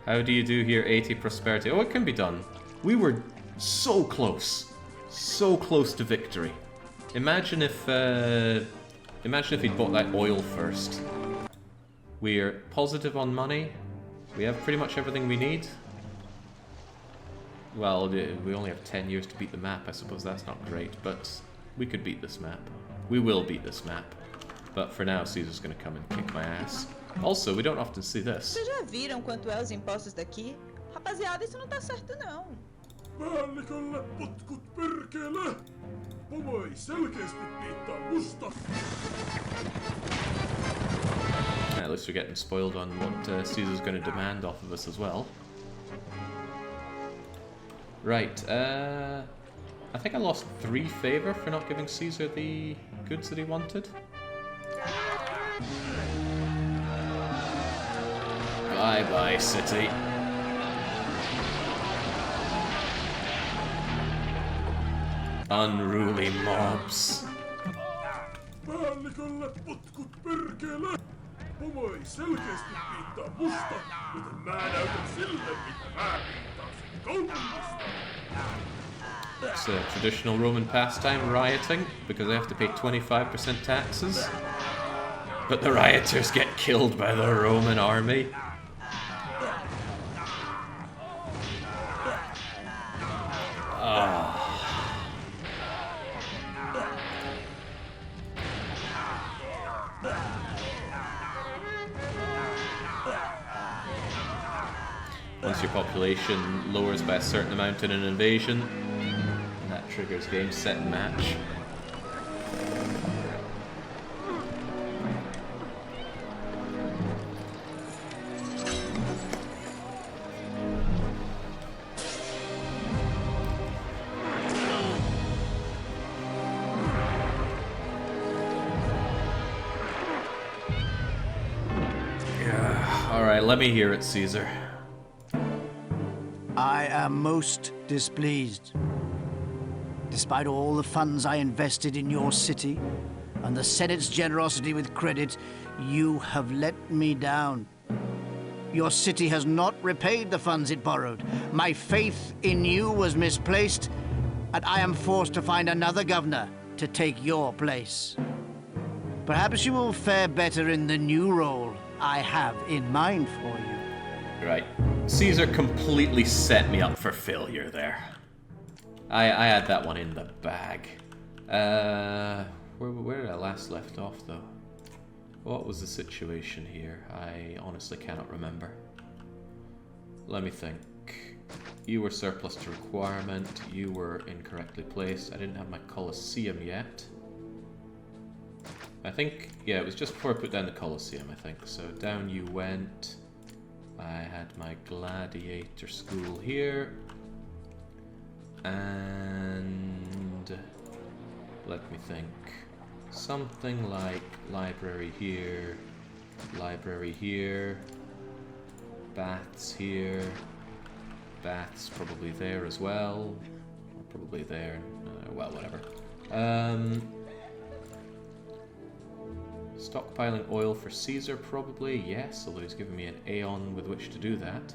How do you do here, 80 prosperity? Oh, it can be done. We were so close to victory. Imagine if he'd bought that oil first. We're positive on money. We have pretty much everything we need. Well, we only have 10 years to beat the map. I suppose that's not great, but we could beat this map. We will beat this map. But for now, Caesar's going to come and kick my ass. Also, we don't often see this. Vocês já viram quanto é os impostos daqui? Rapaziada, isso não tá certo não. Päällikölle potkut perkele! Pomo ei selkeästi piittaa musta! At least we're getting spoiled on what Caesar's going to demand off of us as well. Right, I think I lost 3 favor for not giving Caesar the goods that he wanted. Bye-bye, city. Unruly mobs. Päällikölle potkut perkele! Pomo ei selkeästi piittaa musta, joten mä näytän sille, mitä mä piittaisin kaupungista! It's a traditional Roman pastime, rioting, because they have to pay 25% taxes. But the rioters get killed by the Roman army. Once your population lowers by a certain amount in an invasion, that triggers game, set, and match. Alright, let me hear it, Caesar. I am most displeased. Despite all the funds I invested in your city and the Senate's generosity with credit, you have let me down. Your city has not repaid the funds it borrowed. My faith in you was misplaced, and I am forced to find another governor to take your place. Perhaps you will fare better in the new role I have in mind for you. Right. Caesar completely set me up for failure there. I had that one in the bag. Where did I last left off, though? What was the situation here? I honestly cannot remember. Let me think. You were surplus to requirement. You were incorrectly placed. I didn't have my Colosseum yet. I think, yeah, it was just before I put down the Colosseum, I think. So down you went. I had my gladiator school here. And let me think. Something like library here, baths here, baths probably there as well, or probably there, well, whatever. Stockpiling oil for Caesar, probably, yes, although he's given me an aeon with which to do that.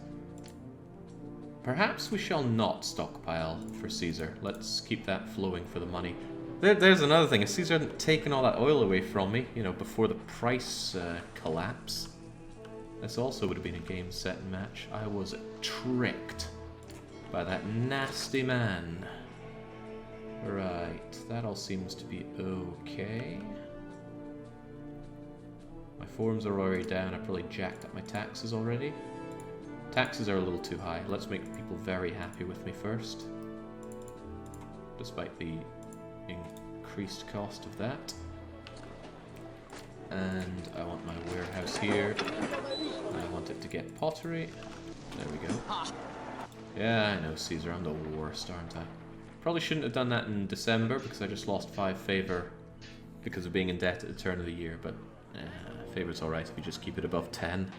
Perhaps we shall not stockpile for Caesar. Let's keep that flowing for the money. There's another thing. If Caesar hadn't taken all that oil away from me, you know, before the price collapse, this also would have been a game, set, and match. I was tricked by that nasty man. Right, that all seems to be okay. My forms are already down. I probably jacked up my taxes already. Taxes are a little too high. Let's make people very happy with me first. Despite the increased cost of that. And I want my warehouse here. I want it to get pottery. There we go. Yeah, I know, Caesar, I'm the worst, aren't I? Probably shouldn't have done that in December because I just lost 5 favor because of being in debt at the turn of the year, but favor's alright if you just keep it above 10.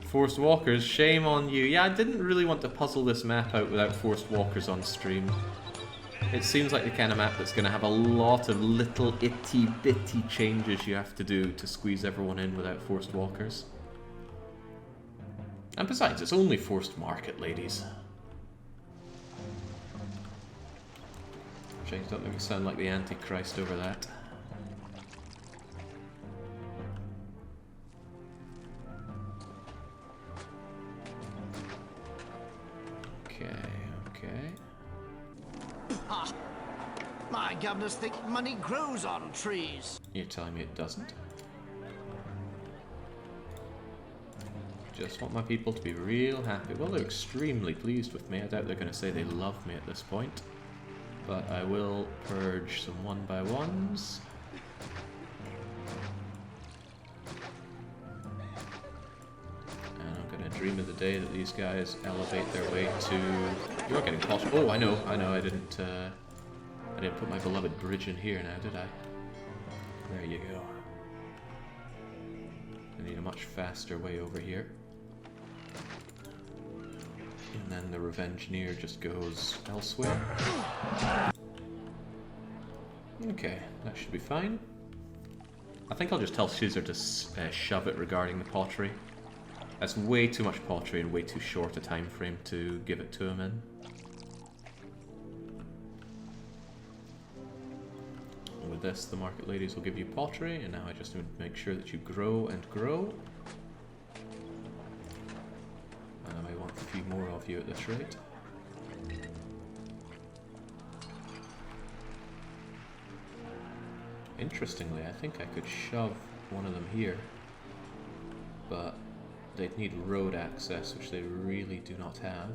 Forced walkers, shame on you. Yeah, I didn't really want to puzzle this map out without forced walkers on stream. It seems like the kind of map that's going to have a lot of little itty-bitty changes you have to do to squeeze everyone in without forced walkers. And besides, it's only forced market, ladies. James, don't make me sound like the Antichrist over that. Okay. My governors think money grows on trees. You're telling me it doesn't? Just want my people to be real happy. Well, they're extremely pleased with me. I doubt they're going to say they love me at this point. But I will purge some 1x1s. And I'm going to dream of the day that these guys elevate their way to... You're getting posh. Oh, I know. I didn't put my beloved bridge in here now, did I? There you go. I need a much faster way over here. And then the Revengeneer just goes elsewhere. Okay, that should be fine. I think I'll just tell Caesar to shove it regarding the pottery. That's way too much pottery and way too short a time frame to give it to him in. With this, the market ladies will give you pottery, and now I just need to make sure that you grow and grow. And I may want a few more of you at this rate. Interestingly, I think I could shove one of them here, but they'd need road access, which they really do not have.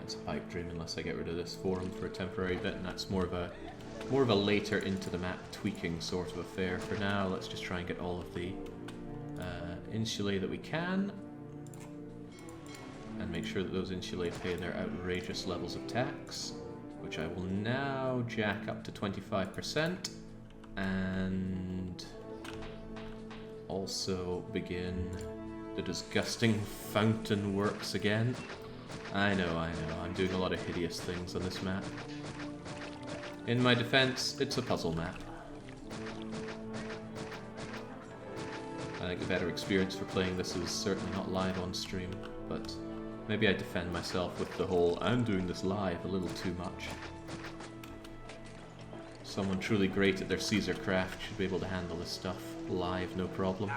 It's a pipe dream unless I get rid of this forum for a temporary bit, and that's more of a later into the map tweaking sort of affair. For now, let's just try and get all of the insulae that we can, and make sure that those insulae pay their outrageous levels of tax, which I will now jack up to 25%. And also begin the disgusting fountain works again. I know, I'm doing a lot of hideous things on this map. In my defense, it's a puzzle map. I think a better experience for playing this is certainly not live on stream, but maybe I defend myself with the whole I'm doing this live a little too much. Someone truly great at their Caesar craft should be able to handle this stuff live, no problem.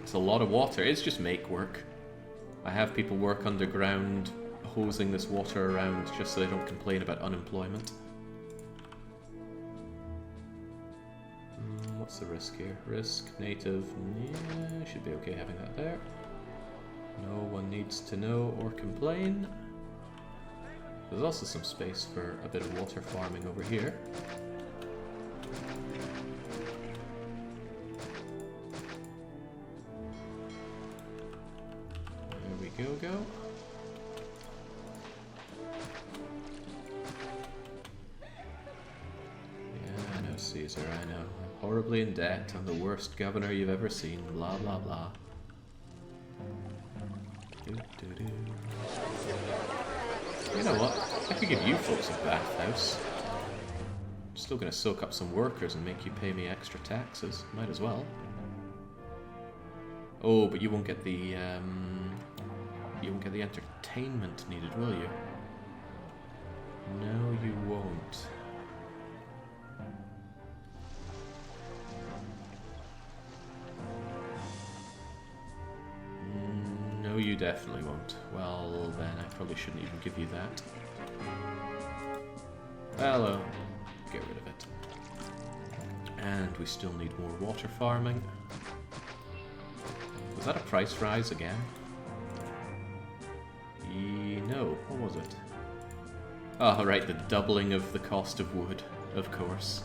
It's a lot of water, it's just make work. I have people work underground hosing this water around just so they don't complain about unemployment. What's the risk here? Risk, native, yeah, should be okay having that there. No one needs to know or complain. There's also some space for a bit of water farming over here. There we go. Yeah, I know, Caesar, I know. I'm horribly in debt. I'm the worst governor you've ever seen. Blah, blah, blah. You know what? I could give you folks a bathhouse. I'm still gonna soak up some workers and make you pay me extra taxes. Might as well. Oh, but you won't get the entertainment needed, will you? No, you won't. No, you definitely won't. Well, then I probably shouldn't even give you that. Well, get rid of it. And we still need more water farming. Was that a price rise again? No, what was it? Oh, right, the doubling of the cost of wood, of course.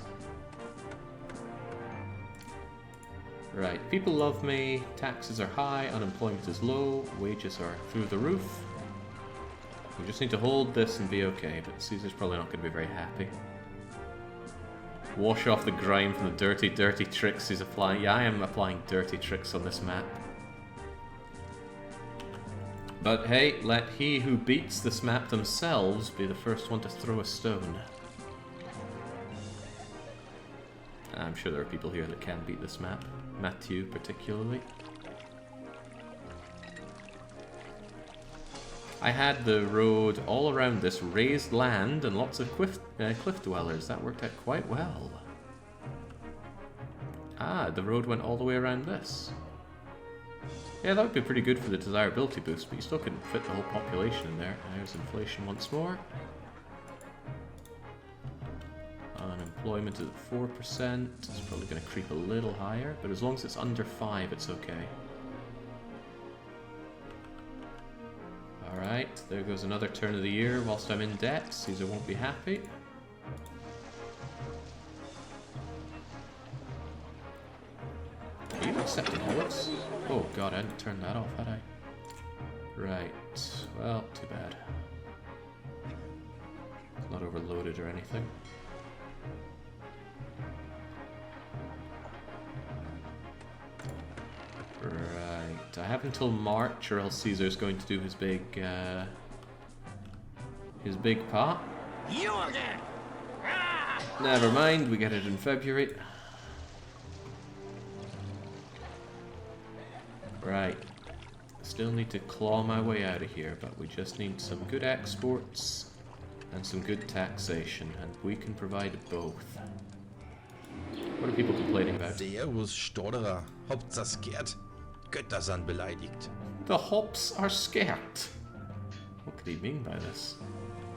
Right, people love me, taxes are high, unemployment is low, wages are through the roof. We just need to hold this and be okay, but Caesar's probably not going to be very happy. Wash off the grime from the dirty, dirty tricks he's applying. Yeah, I am applying dirty tricks on this map. But hey, let he who beats this map themselves be the first one to throw a stone. I'm sure there are people here that can beat this map. Matthew, particularly. I had the road all around this raised land and lots of cliff dwellers. That worked out quite well. Ah, the road went all the way around this. Yeah, that would be pretty good for the desirability boost, but you still couldn't fit the whole population in there. There's inflation once more. Unemployment is at 4%. It's probably going to creep a little higher, but as long as it's under 5, it's okay. Alright, there goes another turn of the year whilst I'm in debt. Caesar won't be happy. Are you accepting bullets? Oh god, I hadn't turned that off, had I? Right, well, too bad. It's not overloaded or anything. Right, I have until March, or else Caesar's going to do his big part. You again! Never mind, we get it in February. Right, still need to claw my way out of here, but we just need some good exports and some good taxation, and we can provide both. What are people complaining about? Servus, Stotterer. Hauptsache scared. Götter sind beleidigt. The hops are scared. What could he mean by this?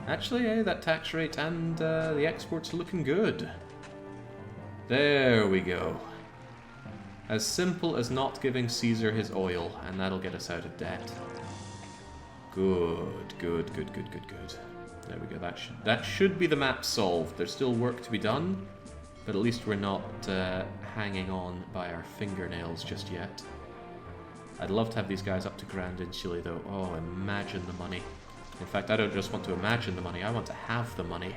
Actually, that tax rate and the exports are looking good. There we go. As simple as not giving Caesar his oil, and that'll get us out of debt. Good, good, good, good, good, good. There we go, that should be the map solved. There's still work to be done, but at least we're not hanging on by our fingernails just yet. I'd love to have these guys up to Grand Insulae though. Oh, imagine the money. In fact, I don't just want to imagine the money, I want to have the money.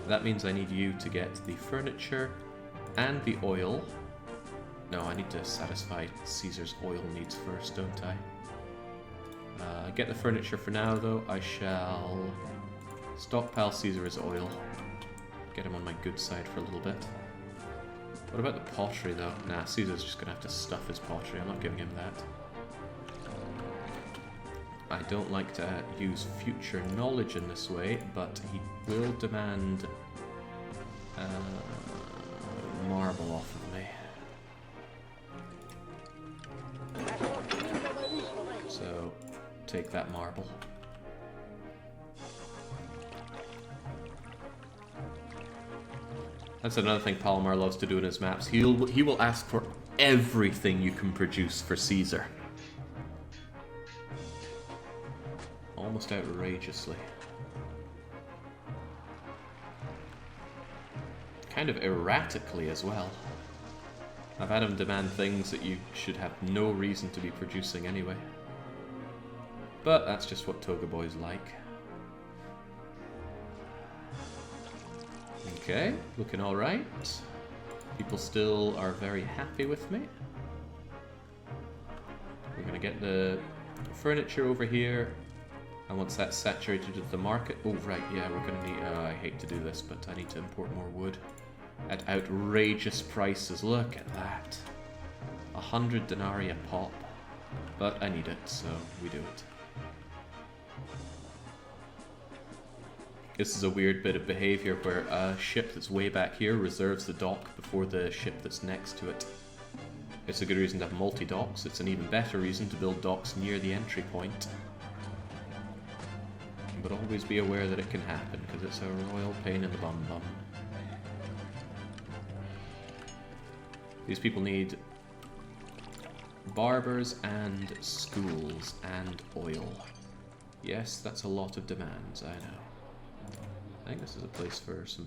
That means I need you to get the furniture and the oil. No, I need to satisfy Caesar's oil needs first, don't I? Get the furniture for now, though. I shall stockpile Caesar's oil. Get him on my good side for a little bit. What about the pottery, though? Nah, Caesar's just gonna have to stuff his pottery. I'm not giving him that. I don't like to use future knowledge in this way, but he will demand marble off of me. So, take that marble. That's another thing Palmar loves to do in his maps. He will ask for everything you can produce for Caesar. Almost outrageously. Kind of erratically as well. I've had him demand things that you should have no reason to be producing anyway. But that's just what Toga Boy's like. Okay, looking alright. People still are very happy with me. We're gonna get the furniture over here. And once that's saturated with the market... Oh, right, yeah, we're gonna need... I hate to do this, but I need to import more wood. At outrageous prices. Look at that. 100 denarii a pop. But I need it, so we do it. This is a weird bit of behavior where a ship that's way back here reserves the dock before the ship that's next to it. It's a good reason to have multi-docks. It's an even better reason to build docks near the entry point. But always be aware that it can happen, because it's a royal pain in the bum-bum. These people need barbers and schools and oil. Yes, that's a lot of demands, I know. I think this is a place for some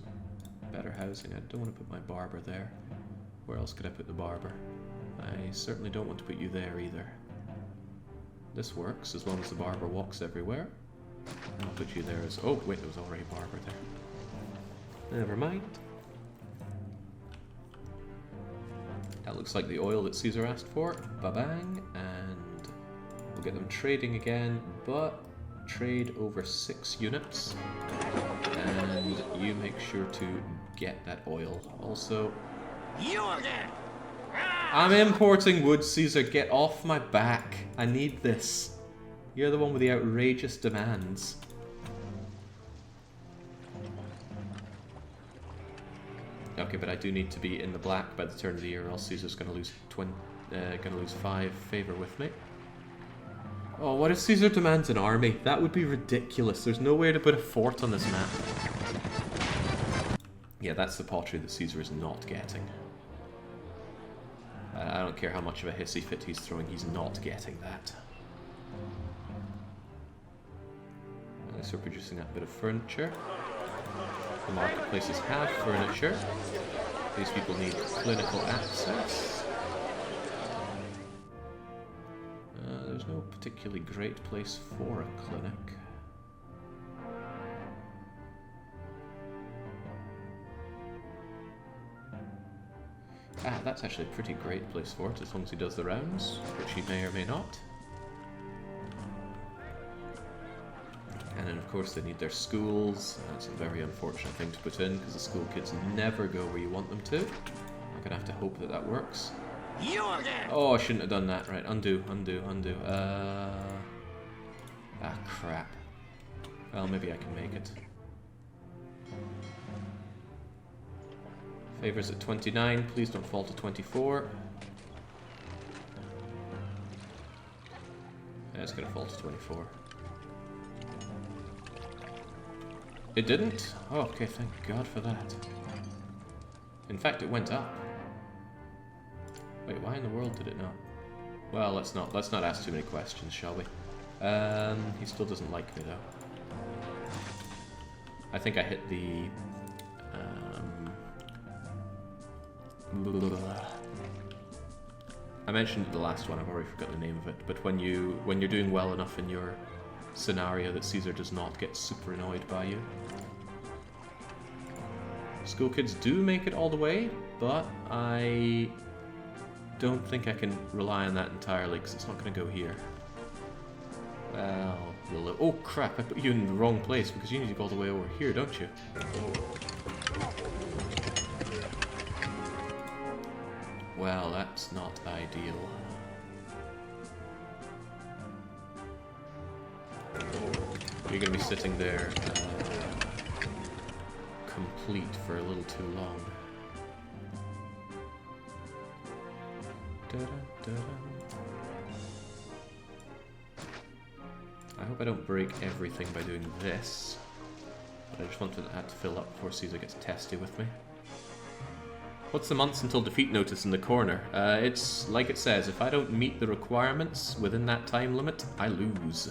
better housing. I don't want to put my barber there. Where else could I put the barber? I certainly don't want to put you there either. This works, as long as the barber walks everywhere. I'll put you there as... Oh, wait, there was already a barber there. Never mind. That looks like the oil that Caesar asked for. Ba-bang. And we'll get them trading again, but trade over 6 units. And you make sure to get that oil. Also... You again! I'm importing wood, Caesar. Get off my back. I need this. You're the one with the outrageous demands. Okay, but I do need to be in the black by the turn of the year, or else Caesar's gonna lose 5 favor with me. Oh, what if Caesar demands an army? That would be ridiculous. There's nowhere to put a fort on this map. Yeah, that's the pottery that Caesar is not getting. I don't care how much of a hissy fit he's throwing, he's not getting that. Unless we're producing that bit of furniture. The marketplaces have furniture. These people need clinical access. There's no particularly great place for a clinic. Ah, that's actually a pretty great place for it, as long as he does the rounds, which he may or may not. And then, of course, they need their schools. That's a very unfortunate thing to put in, because the school kids never go where you want them to. I'm gonna have to hope that that works. You again! Oh, I shouldn't have done that. Right, undo. Ah, crap. Well, maybe I can make it. Favors at 29. Please don't fall to 24. Yeah, it's gonna fall to 24. It didn't? Oh, okay, thank God for that. In fact, it went up. Wait, why in the world did it not? Well, let's not ask too many questions, shall we? He still doesn't like me though. I think I hit the I mentioned the last one, I've already forgotten the name of it, but when you're doing well enough in your scenario that Caesar does not get super annoyed by you. School kids do make it all the way, but I don't think I can rely on that entirely because it's not going to go here. Well, oh crap, I put you in the wrong place because you need to go all the way over here, don't you? Well, that's not ideal. You're going to be sitting there complete for a little too long. I hope I don't break everything by doing this, but I just want that to fill up before Caesar gets testy with me. What's the months until defeat notice in the corner? It's like it says, if I don't meet the requirements within that time limit, I lose.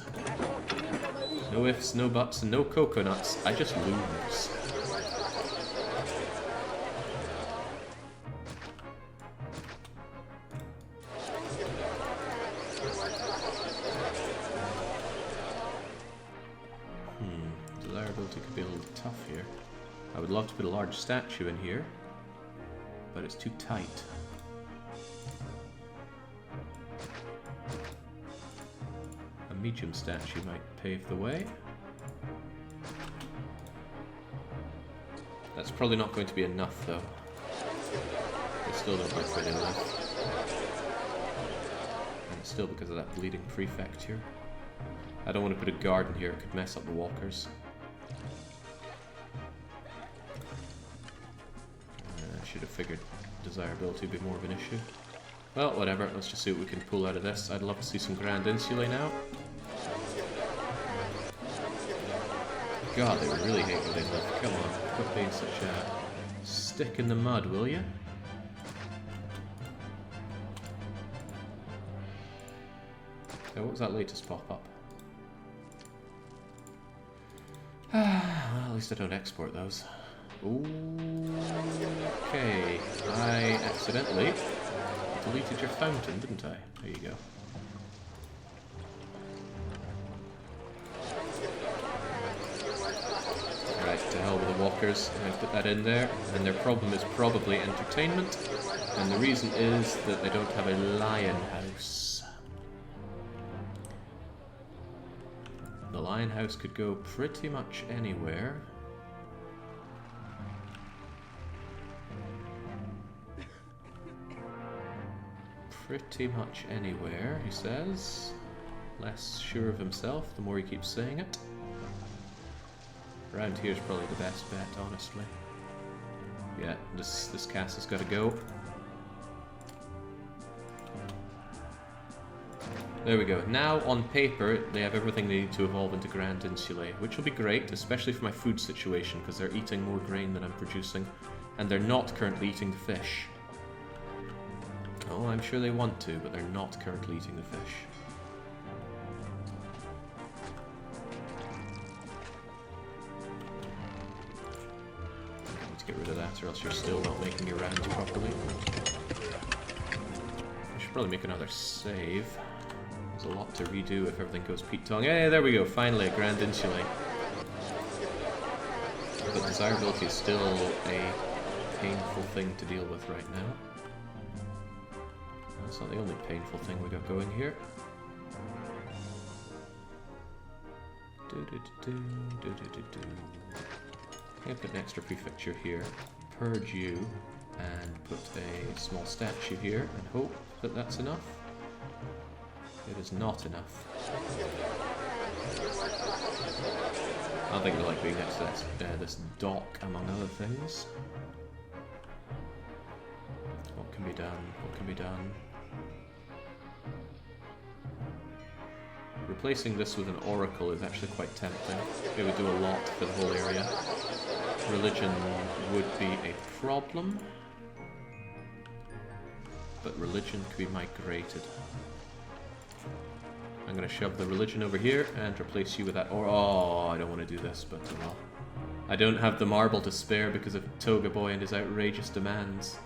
No ifs, no buts, and no coconuts. I just lose. Desirability could be a little tough here. I would love to put a large statue in here, but it's too tight. A medium statue might pave the way. That's probably not going to be enough, though. I still don't like where they live. And it's still because of that bleeding prefect here. I don't want to put a garden here, it could mess up the walkers. I should have figured desirability would be more of an issue. Well, whatever, let's just see what we can pull out of this. I'd love to see some Grand Insulae now. God, they really hate where they live. Come on, quit being such a stick in the mud, will you? What was that latest pop-up? Well, at least I don't export those. Okay, I accidentally deleted your fountain, didn't I? There you go. Right, to hell with the walkers. I put that in there, and their problem is probably entertainment, and the reason is that they don't have a lion house. The lion house could go pretty much anywhere. Pretty much anywhere, he says. Less sure of himself the more he keeps saying it. Around here is probably the best bet, honestly. Yeah, this castle's got to go. There we go. Now, on paper, they have everything they need to evolve into Grand Insulae, which will be great, especially for my food situation, because they're eating more grain than I'm producing, and they're not currently eating the fish. Oh, I'm sure they want to, but they're not currently eating the fish. I need to get rid of that, or else you're still not making your rounds properly. I should probably make another save. There's a lot to redo if everything goes Pete Tong. Hey, there we go, finally, a Grand Insulae. But desirability is still a painful thing to deal with right now. That's not the only painful thing we got going here. I'm put an extra prefecture here, purge you, and put a small statue here, and hope that that's enough. It is not enough. I think they like being next to this dock, among other things. What can be done? What can be done? Replacing this with an oracle is actually quite tempting. It would do a lot for the whole area. Religion would be a problem, but religion could be migrated. I'm going to shove the religion over here and replace you with that. Oh, I don't want to do this, but well. I don't have the marble to spare because of Toga Boy and his outrageous demands.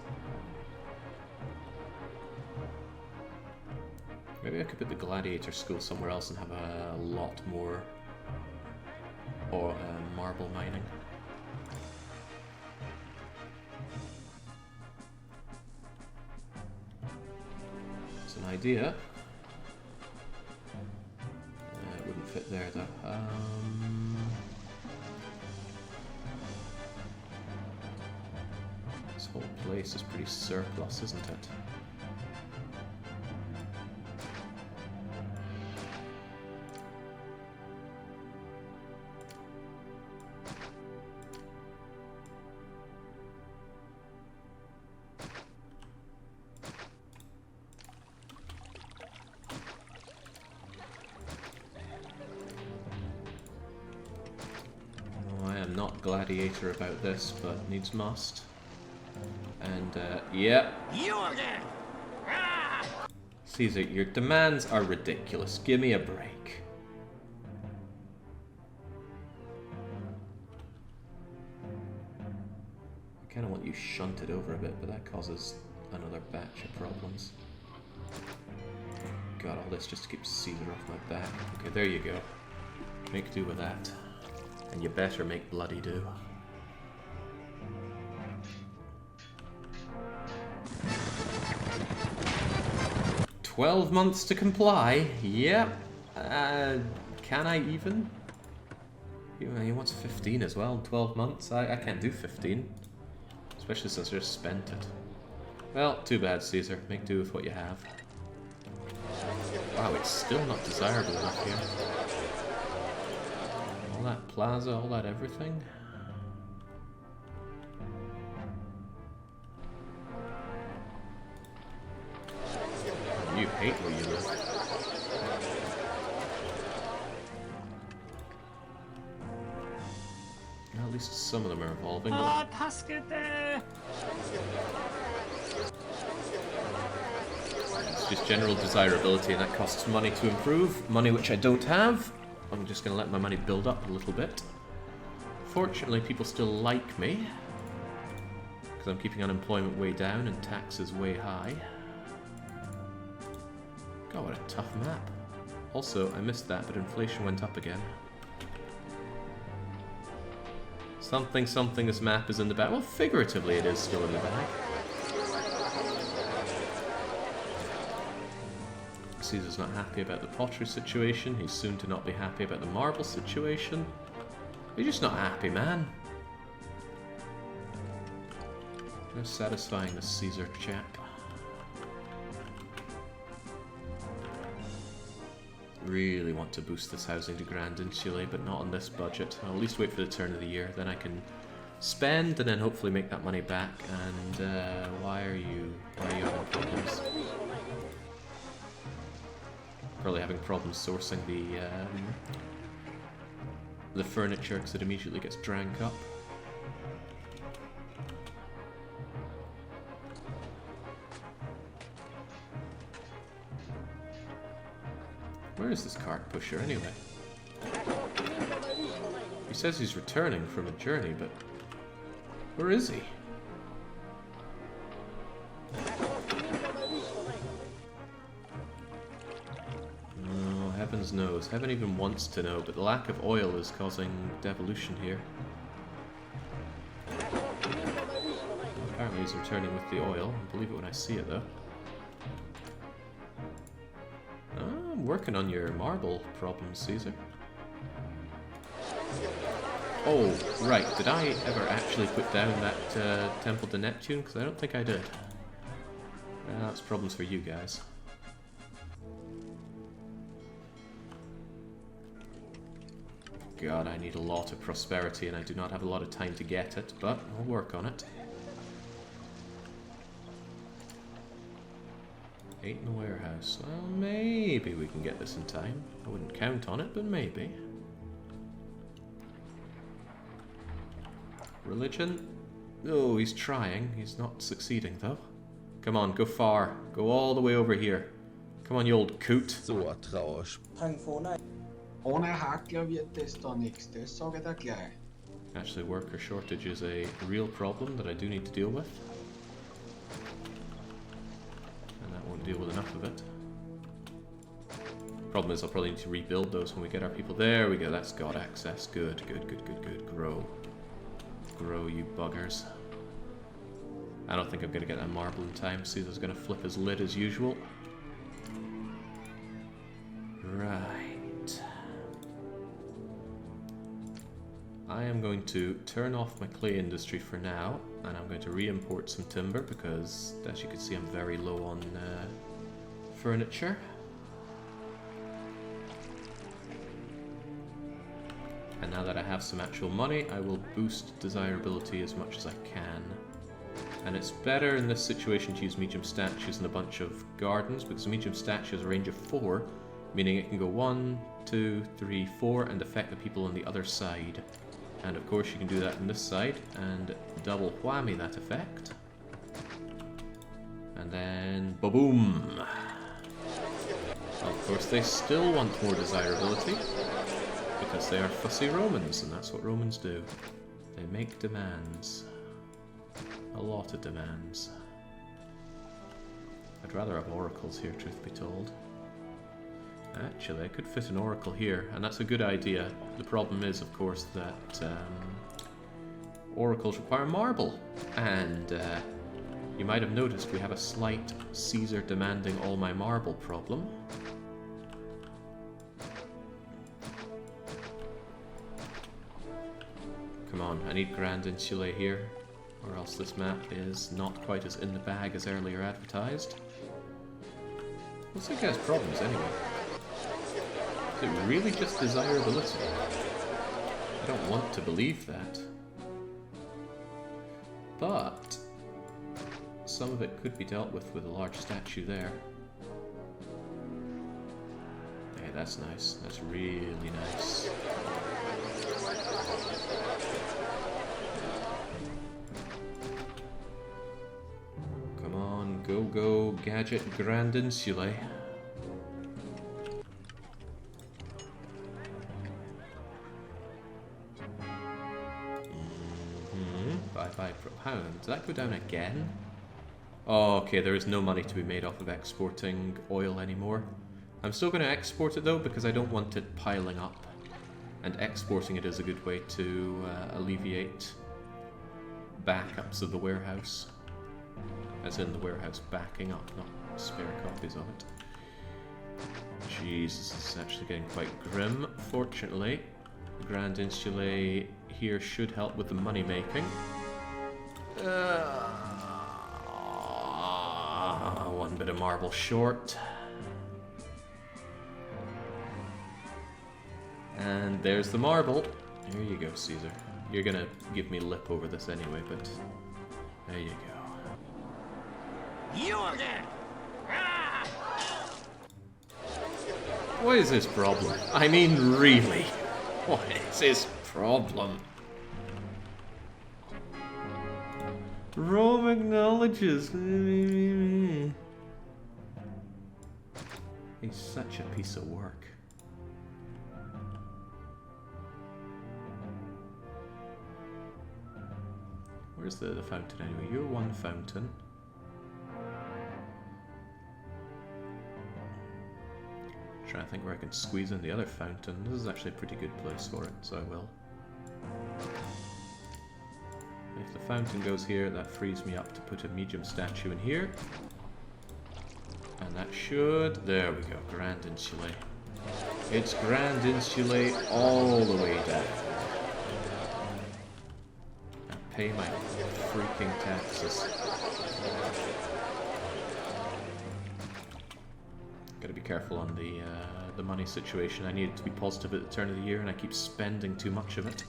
Maybe I could put the gladiator school somewhere else and have a lot more or marble mining. It's an idea. It wouldn't fit there though. This whole place is pretty surplus, isn't it? Gladiator about this, but needs must. And yeah. You again! Caesar, your demands are ridiculous. Give me a break. I kind of want you shunted over a bit, but that causes another batch of problems. God, all this just to keep Caesar off my back. Okay, there you go. Make do with that. And you better make bloody do. "12 months to comply." Yep. Can I even? He wants 15 as well in 12 months. I can't do 15. Especially since I just spent it. Well, too bad, Caesar. Make do with what you have. Wow, it's still not desirable enough here. All that plaza, all that everything. You hate where you live. Well, at least some of them are evolving. It's just general desirability, and that costs money to improve. Money which I don't have. I'm just going to let my money build up a little bit. Fortunately, people still like me, because I'm keeping unemployment way down and taxes way high. God, what a tough map. Also, I missed that, but inflation went up again. Something, this map is in the bag. Well, figuratively it is still in the bag. Caesar's not happy about the pottery situation. He's soon to not be happy about the marble situation. He's just not happy, man. No satisfying this Caesar chap. Really want to boost this housing to Grand Insulae, but not on this budget. I'll at least wait for the turn of the year, then I can spend and then hopefully make that money back. And why are you having problems? Probably having problems sourcing the furniture because it immediately gets drank up. Where is this cart pusher anyway? He says he's returning from a journey, but where is he? Oh, heavens knows. Heaven even wants to know, but the lack of oil is causing devolution here. Apparently he's returning with the oil. I'll believe it when I see it, though. I'm working on your marble problems, Caesar. Oh, right. Did I ever actually put down that Temple to Neptune? Because I don't think I did. That's problems for you guys. God, I need a lot of prosperity and I do not have a lot of time to get it, but I'll work on it. 8 in the warehouse. Well, maybe we can get this in time. I wouldn't count on it, but maybe. Religion? Oh, he's trying. He's not succeeding, though. Come on, go far. Go all the way over here. Come on, you old coot. So traurig. Actually, worker shortage is a real problem that I do need to deal with. And that won't deal with enough of it. Problem is I'll probably need to rebuild those when we get our people. There we go, that's got access. Good, good, good, good, good. Grow. Grow, you buggers. I don't think I'm going to get that marble in time. Caesar's going to flip his lid as usual. Right. I am going to turn off my clay industry for now, and I'm going to re-import some timber because, as you can see, I'm very low on furniture. And now that I have some actual money, I will boost desirability as much as I can. And it's better in this situation to use medium statues and a bunch of gardens, because medium statues has a range of 4, meaning it can go 1, 2, 3, 4, and affect the people on the other side. And of course you can do that on this side, and double whammy that effect. And then, ba-boom! Of course they still want more desirability, because they are fussy Romans, and that's what Romans do. They make demands. A lot of demands. I'd rather have oracles here, truth be told. Actually, I could fit an oracle here, and that's a good idea. The problem is, of course, that oracles require marble. And you might have noticed we have a slight Caesar demanding all my marble problem. Come on, I need Grand Insulae here, or else this map is not quite as in the bag as earlier advertised. What's that guy's problems anyway? Is it really just desirability? I don't want to believe that. But some of it could be dealt with a large statue there. Hey, that's nice. That's really nice. Come on, go, go, Gadget Grand Insulae. Bye-bye propound. Did that go down again? Oh, okay, there is no money to be made off of exporting oil anymore. I'm still going to export it though, because I don't want it piling up. And exporting it is a good way to alleviate backups of the warehouse. As in the warehouse backing up, not spare copies of it. Jesus, this is actually getting quite grim. Fortunately, Grand Insulae here should help with the money making. One bit of marble short. And there's the marble. There you go, Caesar. You're gonna give me lip over this anyway, but there you go. You again! What is his problem? I mean, really? What is his problem? Rome acknowledges. He's such a piece of work. Where's the fountain anyway? You're one fountain. Trying to think where I can squeeze in the other fountain. This is actually a pretty good place for it, so I will. If the fountain goes here, that frees me up to put a medium statue in here. And that should... There we go, Grand Insulae. It's Grand Insulae all the way down. And pay my freaking taxes. Gotta be careful on the money situation. I need it to be positive at the turn of the year, and I keep spending too much of it.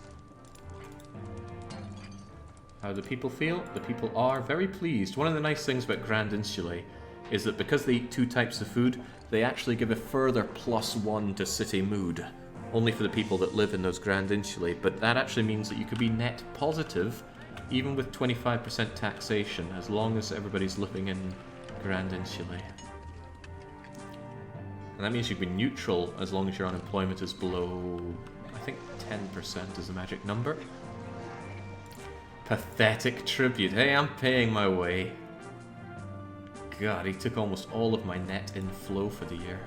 How do the people feel? The people are very pleased. One of the nice things about Grand Insulae is that because they eat 2 types of food, they actually give a further +1 to city mood. Only for the people that live in those Grand Insulae, but that actually means that you could be net positive, even with 25% taxation, as long as everybody's living in Grand Insulae. And that means you can be neutral as long as your unemployment is below, I think 10% is the magic number. Pathetic tribute. Hey, I'm paying my way. God, he took almost all of my net inflow for the year.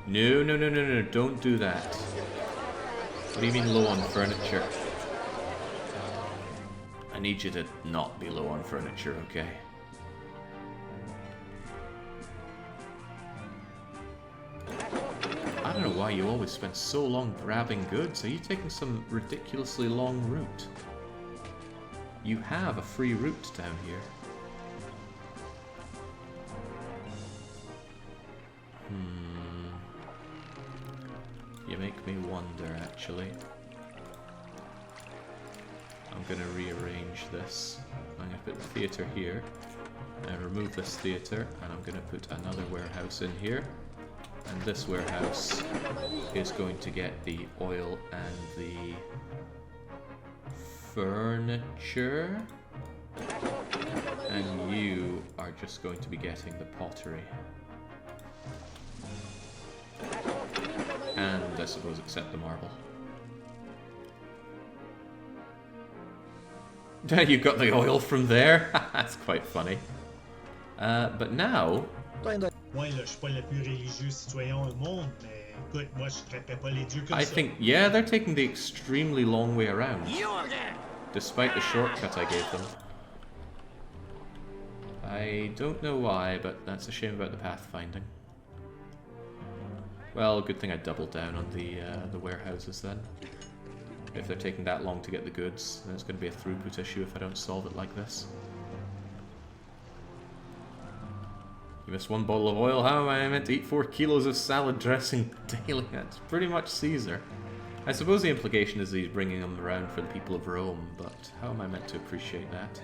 No, no, no, no, no, don't do that. What do you mean low on furniture? I need you to not be low on furniture, okay? I don't know why you always spend so long grabbing goods. Are you taking some ridiculously long route? You have a free route down here. You make me wonder, actually. I'm going to rearrange this. I'm going to put the theatre here, and remove this theatre, and I'm going to put another warehouse in here. And this warehouse is going to get the oil and the furniture. And you are just going to be getting the pottery. And I suppose accept the marble. You got the oil from there? That's quite funny. But now... Ouais, là, je suis pas le plus religieux citoyen au monde, mais écoute, moi, je traiterais pas les dieux comme I ça. think, yeah, they're taking the extremely long way around. Despite the shortcut I gave them. I don't know why, but that's a shame about the pathfinding. Well, good thing I doubled down on the warehouses then. If they're taking that long to get the goods, then it's going to be a throughput issue if I don't solve it like this. You missed one bottle of oil. How am I meant to eat 4 kilos of salad dressing daily? That's pretty much Caesar. I suppose the implication is that he's bringing them around for the people of Rome, but how am I meant to appreciate that?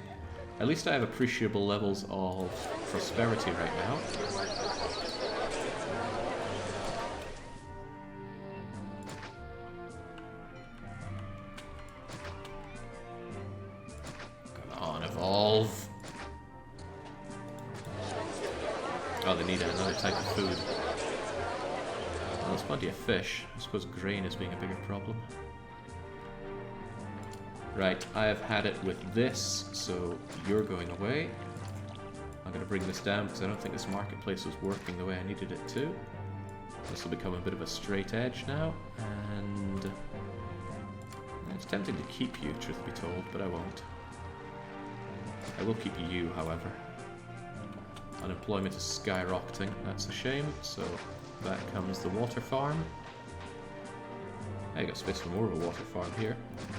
At least I have appreciable levels of prosperity right now. Come on, evolve. Oh, they need another type of food. Well, there's plenty of fish. I suppose grain is being a bigger problem. Right, I have had it with this, so you're going away. I'm going to bring this down because I don't think this marketplace was working the way I needed it to. This will become a bit of a straight edge now, and it's tempting to keep you, truth be told, but I won't. I will keep you, however. Unemployment is skyrocketing, that's a shame, so back comes the water farm. I got space for more of a water farm here.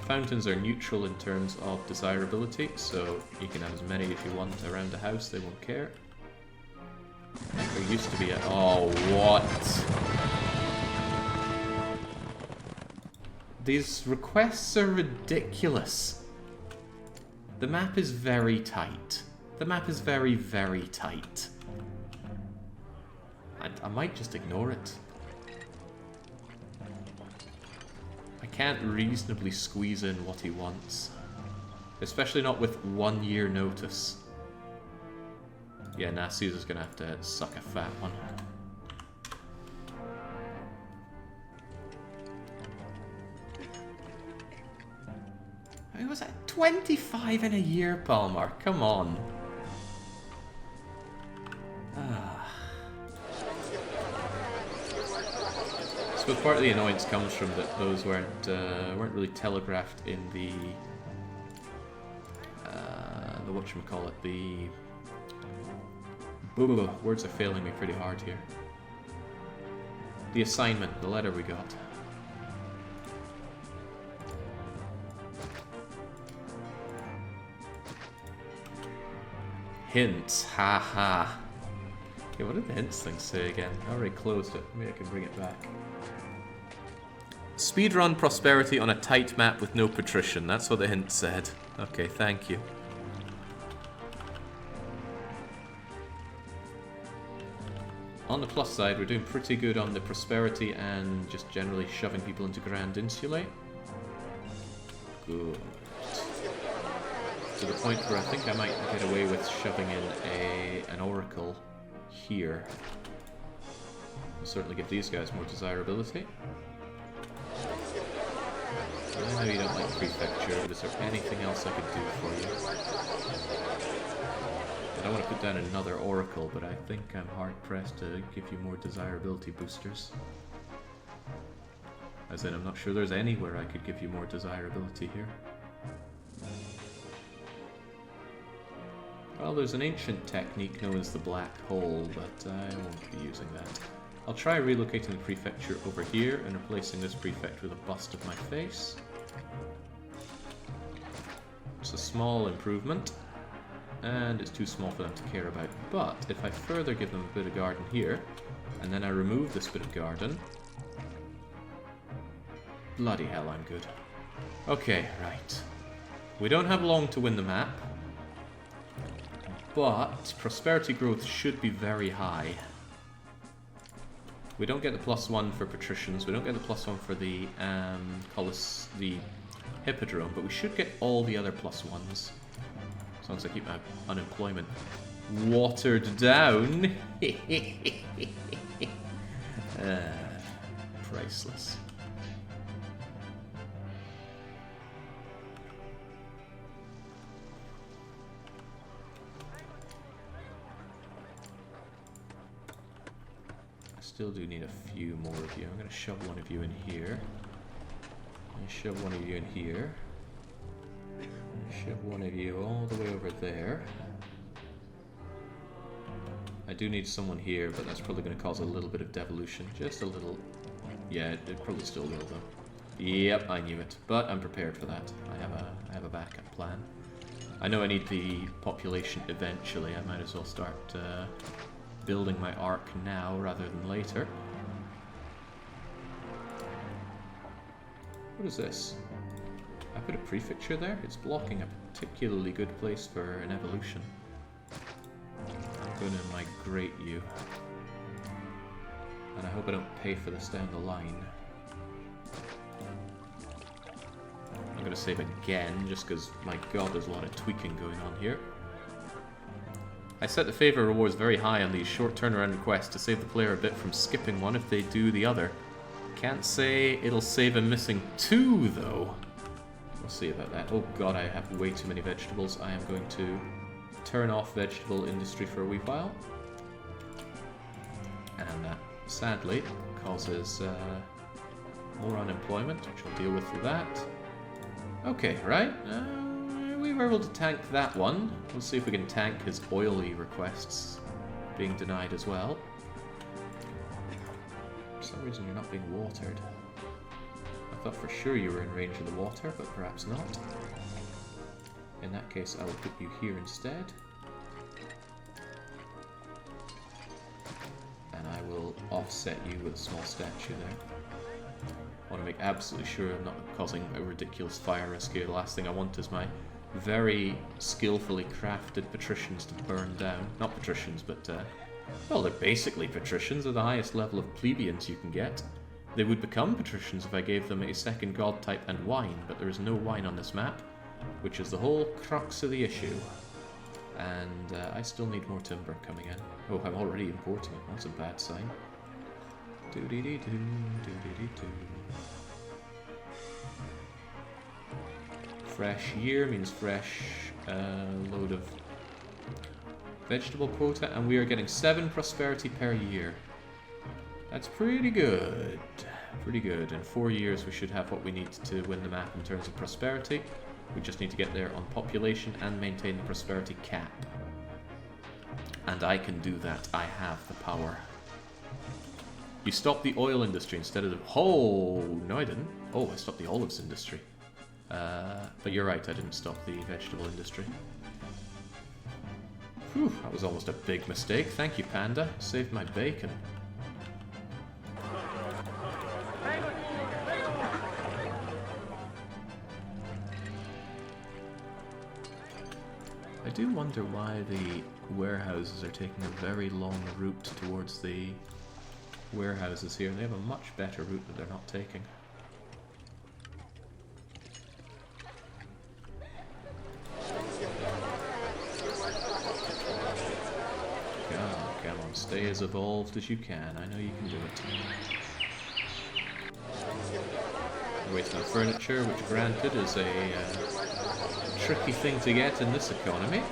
Fountains are neutral in terms of desirability, so you can have as many if you want around the house, they won't care. There used to be a... Oh, what? These requests are ridiculous. The map is very tight. The map is very, very tight. I might just ignore it. I can't reasonably squeeze in what he wants. Especially not with 1 year notice. Yeah, nah, Caesar's gonna have to suck a fat one. It was at 25 in a year, Palmar. Come on. So part of the annoyance comes from that those weren't really telegraphed in the whatchamacallit, the words are failing me pretty hard here. The assignment, the letter we got. Hints, haha. Okay, what did the hints thing say again? I already closed it. Maybe I can bring it back. Speedrun prosperity on a tight map with no patrician. That's what the hint said. Okay, thank you. On the plus side, we're doing pretty good on the prosperity and just generally shoving people into Grand Insulae. Good. To the point where I think I might get away with shoving in an oracle here. Will certainly give these guys more desirability. I know you don't like prefecture, but is there anything else I could do for you? don't want to put down another oracle, but I think I'm hard-pressed to give you more desirability boosters. As in, I'm not sure there's anywhere I could give you more desirability here. Well, there's an ancient technique known as the black hole, but I won't be using that. I'll try relocating the prefecture over here and replacing this prefect with a bust of my face. It's a small improvement, and it's too small for them to care about. But if I further give them a bit of garden here, and then I remove this bit of garden... Bloody hell, I'm good. Okay, right. We don't have long to win the map, but prosperity growth should be very high. We don't get the +1 for patricians, we don't get the +1 for the hippodrome, but we should get all the other +1s. As long as I keep my unemployment watered down. Priceless. Still do need a few more of you. I'm going to shove one of you in here. And shove one of you in here. And shove one of you all the way over there. I do need someone here, but that's probably going to cause a little bit of devolution. Just a little. Yeah, it probably still will though. Yep, I knew it. But I'm prepared for that. I have a backup plan. I know I need the population eventually. I might as well start building my arc now rather than later. What is this? I put a prefecture there? It's blocking a particularly good place for an evolution. I'm going to migrate you. And I hope I don't pay for this down the line. I'm going to save again, just because, my god, there's a lot of tweaking going on here. I set the favour rewards very high on these short turnaround requests to save the player a bit from skipping one if they do the other. Can't say it'll save a missing 2, though. We'll see about that. Oh god, I have way too many vegetables. I am going to turn off vegetable industry for a wee while. And that, sadly, causes more unemployment, which I'll deal with through that. Okay, right. We were able to tank that one. We'll see if we can tank his oily requests being denied as well. For some reason you're not being watered. I thought for sure you were in range of the water, but perhaps not. In that case, I will put you here instead. And I will offset you with a small statue there. I want to make absolutely sure I'm not causing a ridiculous fire risk here. The last thing I want is my very skillfully crafted patricians to burn down. Not patricians, but, well, they're basically patricians. They're the highest level of plebeians you can get. They would become patricians if I gave them a second god type and wine, but there is no wine on this map, which is the whole crux of the issue. And I still need more timber coming in. Oh, I'm already importing it. That's a bad sign. Doo-dee-dee-doo, doo-dee-dee-doo. Fresh year means fresh load of vegetable quota, and we are getting 7 prosperity per year. That's pretty good. Pretty good. In 4 years we should have what we need to win the map in terms of prosperity. We just need to get there on population and maintain the prosperity cap. And I can do that. I have the power. You stopped the oil industry instead of the... Oh, no I didn't. Oh, I stopped the olives industry. But you're right, I didn't stop the vegetable industry. Whew, that was almost a big mistake. Thank you, Panda. Saved my bacon. I do wonder why the warehouses are taking a very long route towards the warehouses here. They have a much better route that they're not taking. Come on, stay as evolved as you can. I know you can do it. We're wasting on furniture, which granted is a tricky thing to get in this economy.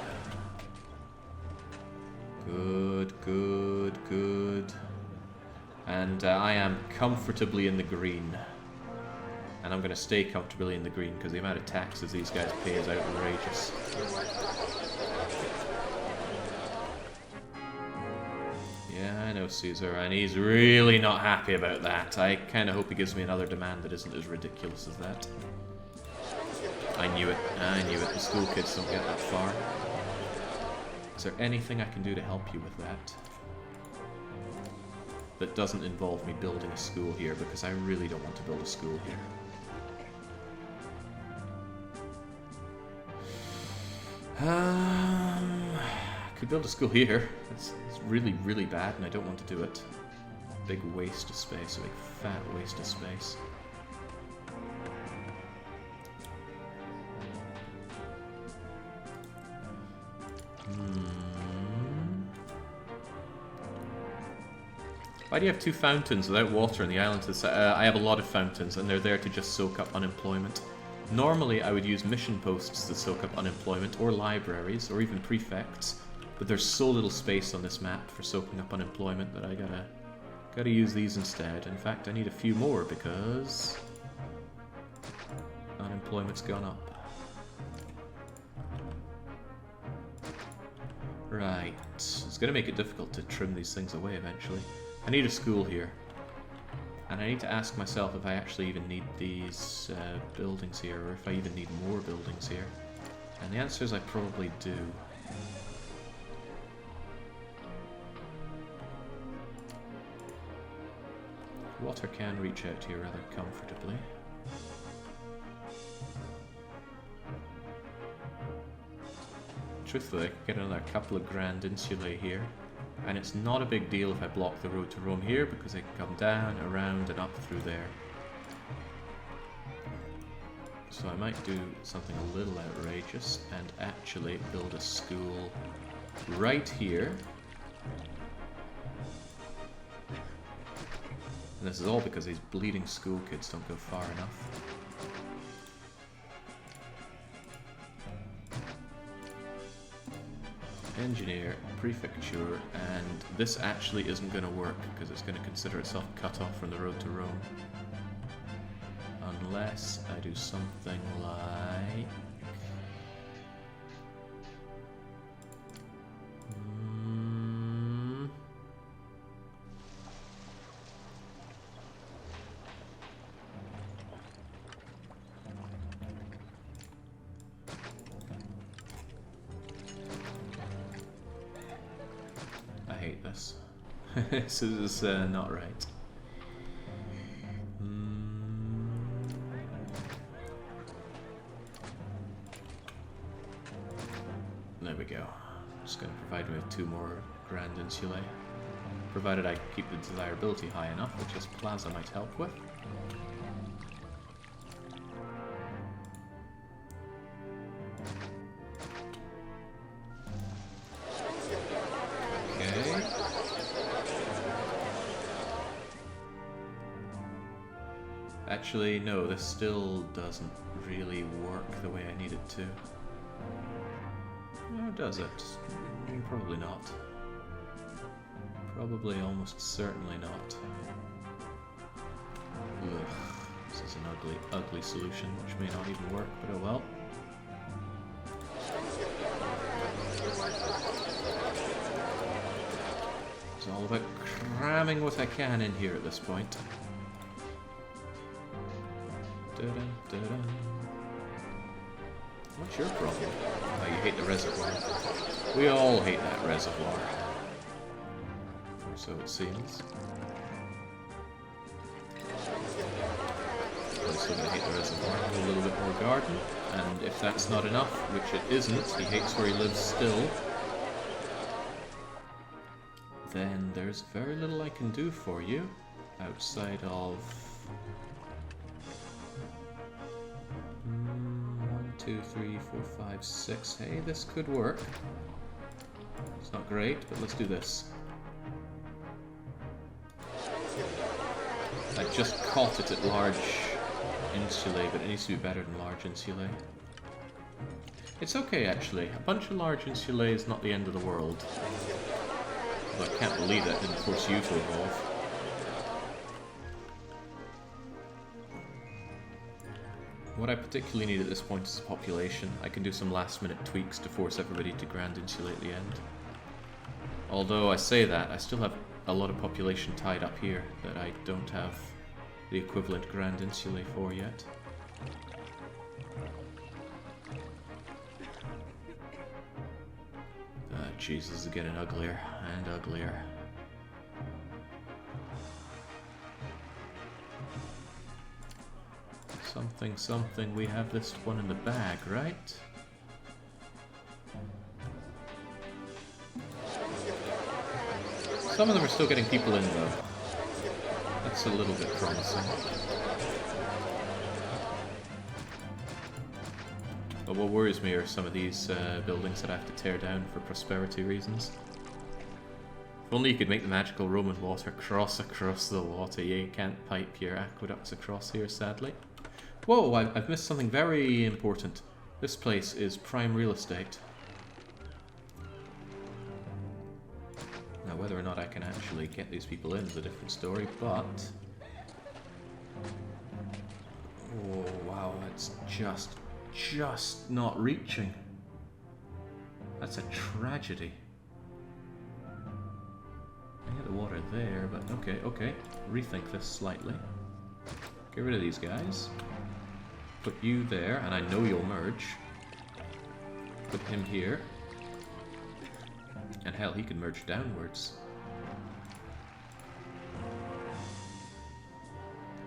Good, good, good. And I am comfortably in the green. And I'm going to stay comfortably in the green because the amount of taxes these guys pay is outrageous. Yeah, I know, Caesar, and he's really not happy about that. I kind of hope he gives me another demand that isn't as ridiculous as that. I knew it. I knew it. The school kids don't get that far. Is there anything I can do to help you with that? That doesn't involve me building a school here, because I really don't want to build a school here. Could build a school here. It's really, really bad, and I don't want to do it. Big waste of space, a big fat waste of space. Why do you have 2 fountains without water in the island? I have a lot of fountains, and they're there to just soak up unemployment. Normally, I would use mission posts to soak up unemployment, or libraries, or even prefects. But there's so little space on this map for soaking up unemployment that I gotta use these instead. In fact, I need a few more because unemployment's gone up. Right, it's gonna make it difficult to trim these things away eventually. I need a school here. And I need to ask myself if I actually even need these buildings here, or if I even need more buildings here. And the answer is I probably do. Water can reach out here rather comfortably. Truthfully, I could get another couple of grand insulae here. And it's not a big deal if I block the road to Rome here, because I can come down, around, and up through there. So I might do something a little outrageous and actually build a school right here. And this is all because these bleeding school kids don't go far enough. Engineer, prefecture, and this actually isn't going to work because it's going to consider itself cut off from the road to Rome. Unless I do something like... This is not right. There we go. Just going to provide me with 2 more grand insulae. Provided I keep the desirability high enough, which this plaza might help with. Actually, no, this still doesn't really work the way I need it to. Or does it? Probably not. Probably almost certainly not. Ugh, this is an ugly, ugly solution, which may not even work, but oh well. It's all about cramming what I can in here at this point. What's your problem? Oh, you hate the reservoir. We all hate that reservoir. Or so it seems. I'm still gonna hate the reservoir. A little bit more garden. And if that's not enough, which it isn't, he hates where he lives still, then there's very little I can do for you outside of 1, 2, 3, 4, 5, 6. Hey, this could work. It's not great, but let's do this. I just caught it at large insulae, but it needs to be better than large insulae. It's okay, actually. A bunch of large insulae is not the end of the world. Although I can't believe that didn't force you to evolve. What I particularly need at this point is population. I can do some last minute tweaks to force everybody to grand insulate the end. Although I say that, I still have a lot of population tied up here that I don't have the equivalent grand insulate for yet. Jeez, this is getting uglier and uglier. Something, we have this one in the bag, right? Some of them are still getting people in though. That's a little bit promising. But what worries me are some of these buildings that I have to tear down for prosperity reasons. If only you could make the magical Roman water cross across the water. Yeah, you can't pipe your aqueducts across here, sadly. Whoa, I've missed something very important. This place is prime real estate. Now, whether or not I can actually get these people in is a different story, but... Oh, wow, it's just not reaching. That's a tragedy. I get the water there, but okay. Rethink this slightly. Get rid of these guys. Put you there, and I know you'll merge. Put him here. And hell, he can merge downwards.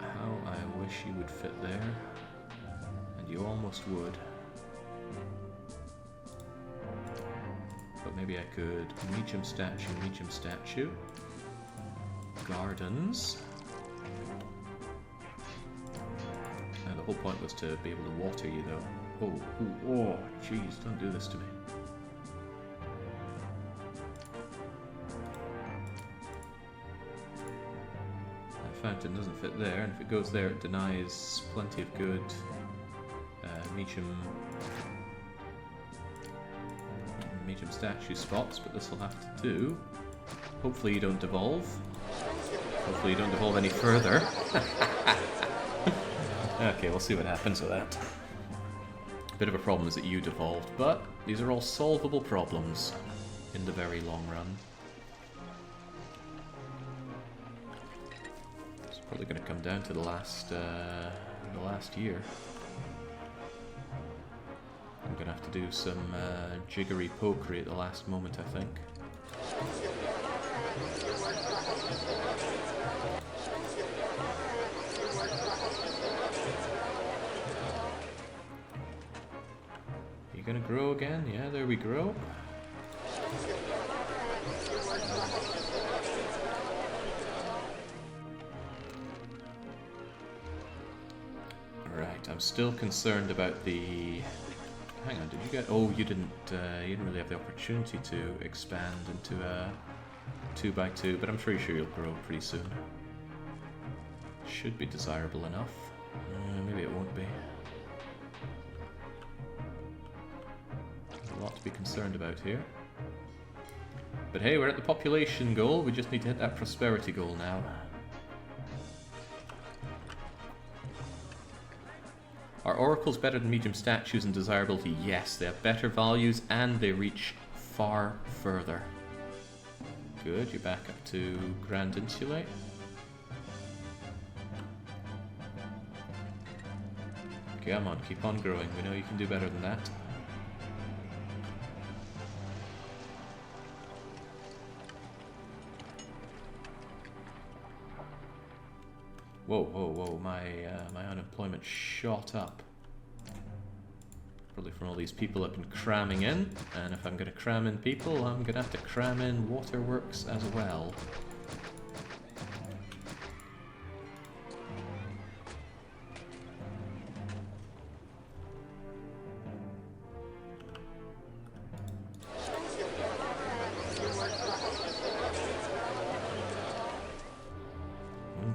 How I wish you would fit there. And you almost would. But maybe I could medium statue. Gardens. The whole point was to be able to water you, though. Oh, jeez, don't do this to me. That fountain doesn't fit there, and if it goes there, it denies plenty of good medium statue spots, but this will have to do. Hopefully you don't devolve. Hopefully you don't devolve any further. Okay, we'll see what happens with that. Bit of a problem is that you devolved, but these are all solvable problems in the very long run. It's probably going to come down to the last year. I'm going to have to do some jiggery pokery at the last moment, I think. You gonna grow again? Yeah, there we grow. Right, I'm still concerned about the... Hang on, did you get... Oh, you didn't really have the opportunity to expand into a 2x2, but I'm pretty sure you'll grow pretty soon. Should be desirable enough. Maybe it won't be. A lot to be concerned about here. But hey, we're at the population goal. We just need to hit that prosperity goal now. Are oracles better than medium statues in desirability? Yes, they have better values and they reach far further. Good, you're back up to Grand Insulate. Come on, keep on growing. We know you can do better than that. Whoa, my unemployment shot up. Probably from all these people I've been cramming in, and if I'm going to cram in people, I'm going to have to cram in waterworks as well.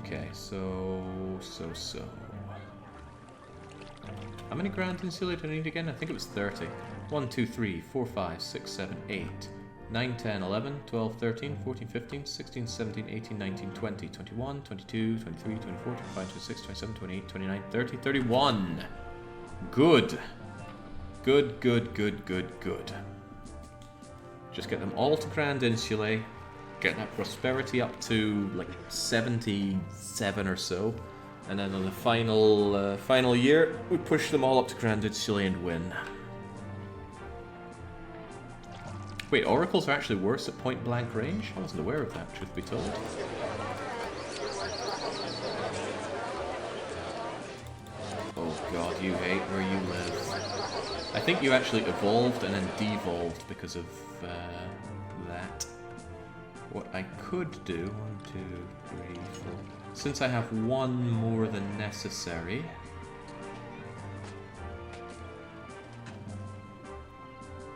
Okay, so... How many grand insulate do I need again? I think it was 30. 1, 2, 3, 4, 5, 6, 7, 8. 9, 10, 11, 12, 13, 14, 15, 16, 17, 18, 19, 20, 21, 22, 23, 24, 25, 26, 27, 28, 29, 30, 31. Good. Good, good, good, good, good. Just get them all to Grand Insulae. Get that prosperity up to like 77 or so. And then on the final year, we push them all up to Grand Insulae and win. Wait, oracles are actually worse at point blank range? I wasn't aware of that, truth be told. Oh god, you hate where you live. I think you actually evolved and then devolved because of that. What I could do, 1, 2, 3, 4. Since I have one more than necessary,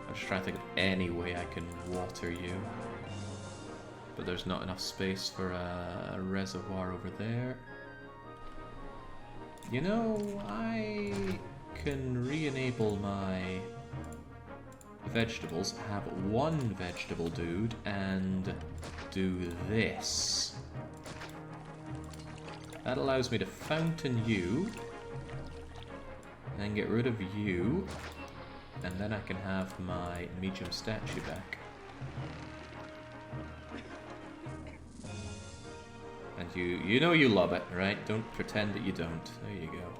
I'm just trying to think of any way I can water you. But there's not enough space for a reservoir over there. You know, I can re-enable my vegetables, have one vegetable dude, and do this. That allows me to fountain you, and then get rid of you, and then I can have my medium statue back. And you know you love it, right? Don't pretend that you don't. There you go.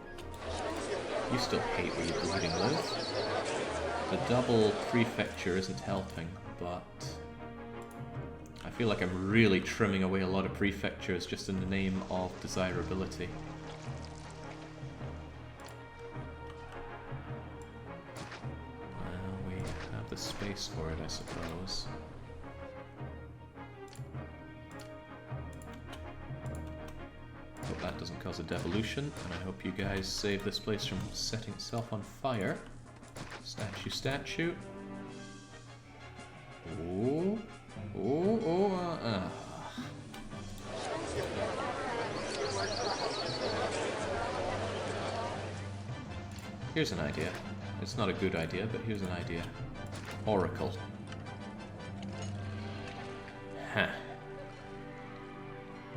You still hate where you bleeding live. The double prefecture isn't helping, but I feel like I'm really trimming away a lot of prefectures just in the name of desirability. Well, we have the space for it, I suppose. Hope that doesn't cause a devolution, and I hope you guys save this place from setting itself on fire. Statue, statue. Oh, oh, oh, Here's an idea. It's not a good idea, but here's an idea. Oracle. Huh.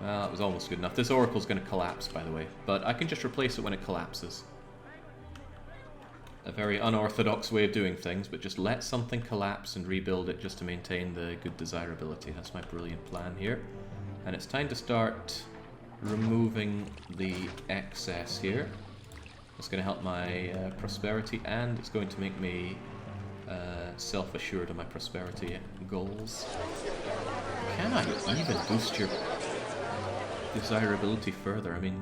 Well, that was almost good enough. This oracle's going to collapse, by the way, but I can just replace it when it collapses. A very unorthodox way of doing things, but just let something collapse and rebuild it just to maintain the good desirability. That's my brilliant plan here. And it's time to start removing the excess here. It's going to help my prosperity, and it's going to make me self-assured of my prosperity goals. Can I even boost your desirability further? I mean,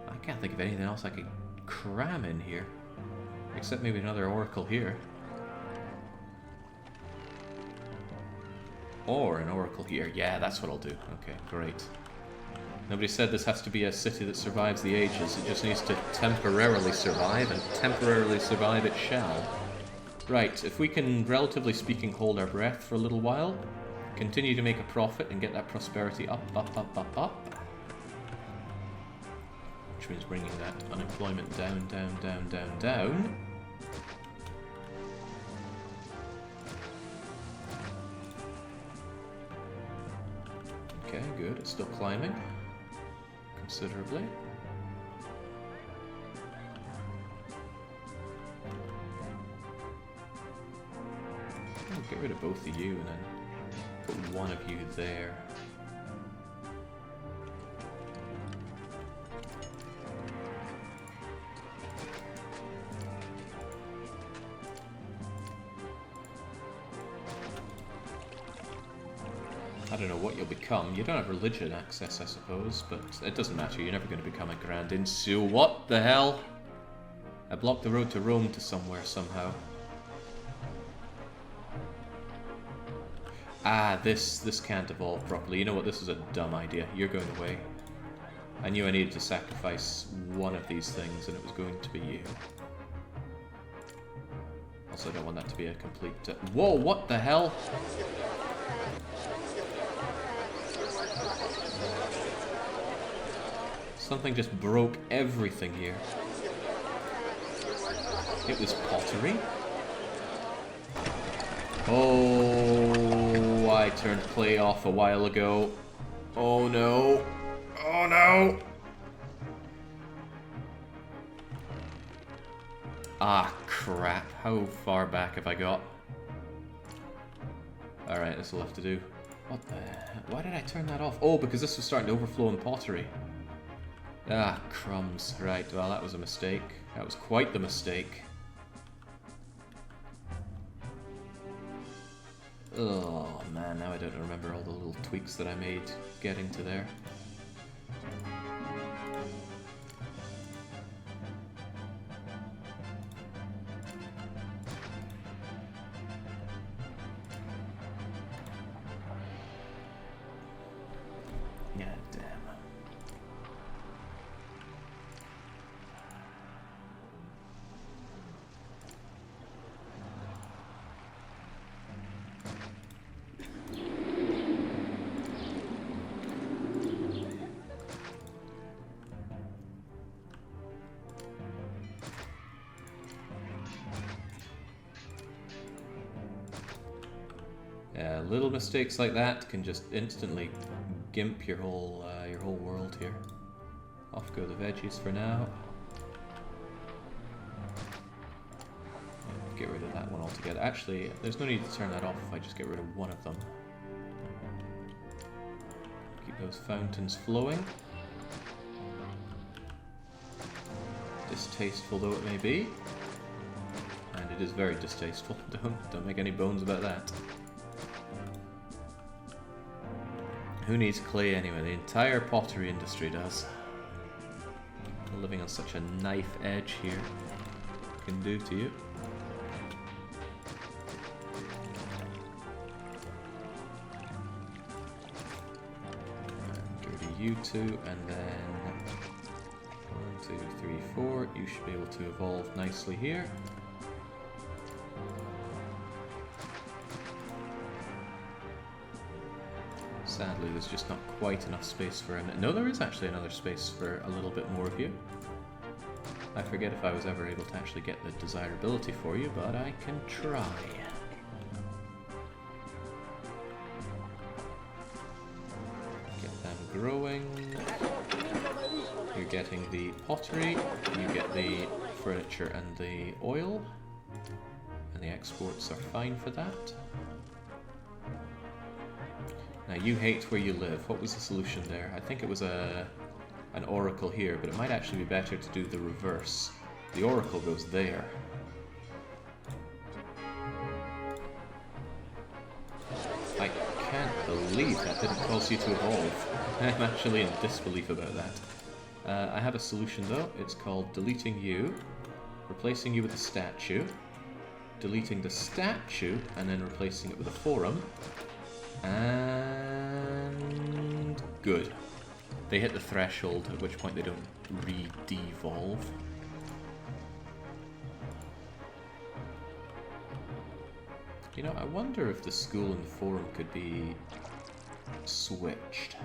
I can't think of anything else I could cram in here. Except maybe another oracle here. Or an oracle here. Yeah, that's what I'll do. Okay, great. Nobody said this has to be a city that survives the ages. It just needs to temporarily survive, and temporarily survive it shall. Right, if we can, relatively speaking, hold our breath for a little while, continue to make a profit and get that prosperity up, up, up, up, up. Which means bringing that unemployment down, down, down, down, down. Okay, good. It's still climbing considerably. I'll get rid of both of you and then put one of you there. I don't know what you'll become. You don't have religion access, I suppose, but it doesn't matter. You're never going to become a Grand Insu. What the hell? I blocked the road to Rome to somewhere somehow. Ah, this can't evolve properly. You know what? This is a dumb idea. You're going away. I knew I needed to sacrifice one of these things, and it was going to be you. Also, I don't want that to be a complete... Whoa, what the hell? Something just broke everything here. It was pottery? Oh I turned clay off a while ago. Oh no. Oh no. Ah, crap. How far back have I got? Alright, this will have to do. What the hell? Why did I turn that off? Oh, because this was starting to overflow in pottery. Ah, crumbs. Right, well, that was a mistake. That was quite the mistake. Oh, man, now I don't remember all the little tweaks that I made getting to there. God damn. Yeah, little mistakes like that can just instantly gimp your whole world here. Off go the veggies for now. Get rid of that one altogether. Actually, there's no need to turn that off if I just get rid of one of them. Keep those fountains flowing. Distasteful though it may be. And it is very distasteful. Don't make any bones about that. Who needs clay anyway? The entire pottery industry does. We're living on such a knife edge here. Can do to you. And dirty you two, and then 1, 2, 3, 4. You should be able to evolve nicely here. Sadly, there's just not quite enough space for him. No, there is actually another space for a little bit more of you. I forget if I was ever able to actually get the desirability for you, but I can try. Get them growing. You're getting the pottery, you get the furniture and the oil, and the exports are fine for that. Now you hate where you live. What was the solution there? I think it was an oracle here, but it might actually be better to do the reverse. The oracle goes there. I can't believe that didn't cause you to evolve. I'm actually in disbelief about that. I have a solution though. It's called deleting you, replacing you with a statue, deleting the statue, and then replacing it with a forum. And good. They hit the threshold, at which point they don't re-devolve. You know, I wonder if the school and the forum could be switched.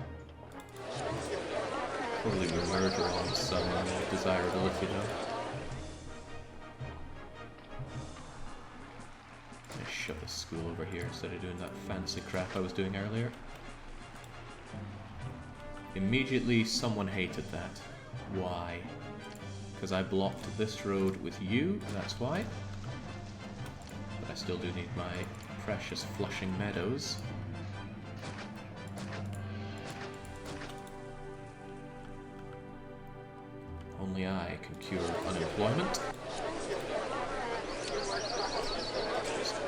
Probably will murder on some desirability though. Shove the school over here instead of doing that fancy crap I was doing earlier. Immediately someone hated that. Why? Because I blocked this road with you, that's why. But I still do need my precious Flushing Meadows. Only I can cure unemployment.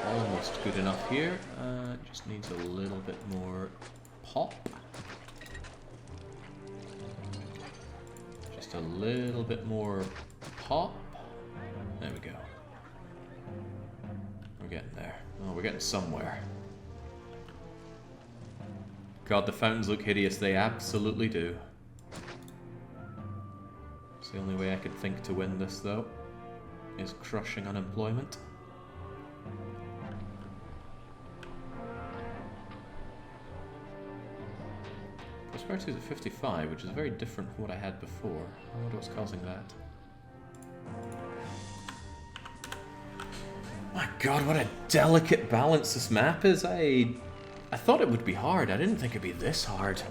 Almost good enough here. Just needs a little bit more pop. Just a little bit more pop. There we go. We're getting there. Oh, we're getting somewhere. God, the fountains look hideous. They absolutely do. It's the only way I could think to win this, though, is crushing unemployment. Prosperity is at 55, which is very different from what I had before. I wonder what's causing that. My god, what a delicate balance this map is. I I thought it would be hard. I didn't think it'd be this hard.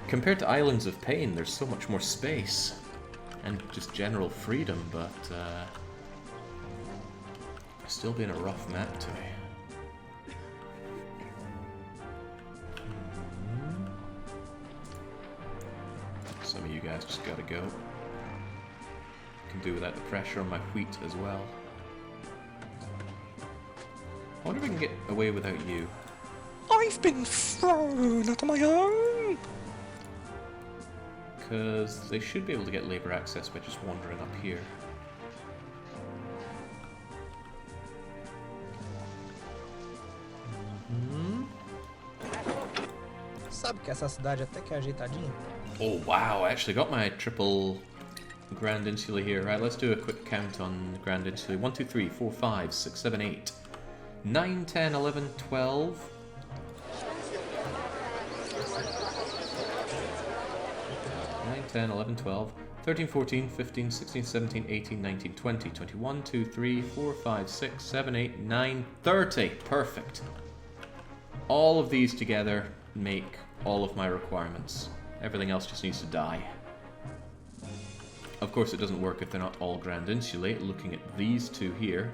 Compared to Islands of Pain, there's so much more space. And just general freedom, but still being a rough map to me. Some of you guys just gotta go. Can do without the pressure on my wheat as well. I wonder if we can get away without you. I've been thrown out on my own! Because they should be able to get labour access by just wandering up here. Sabe que essa cidade até que é ajeitadinha? Oh wow, I actually got my triple Grand Insula here. Right, let's do a quick count on Grand Insula. 1, 2, 3, 4, 5, 6, 7, 8, 9, 10, 11, 12. 9, 10, 11, 12, 13, 14, 15, 16, 17, 18, 19, 20, 21, 2, 3, 4, 5, 6, 7, 8, 9, 30. Perfect. All of these together make all of my requirements. Everything else just needs to die. Of course, it doesn't work if they're not all Grand Insulate, looking at these two here.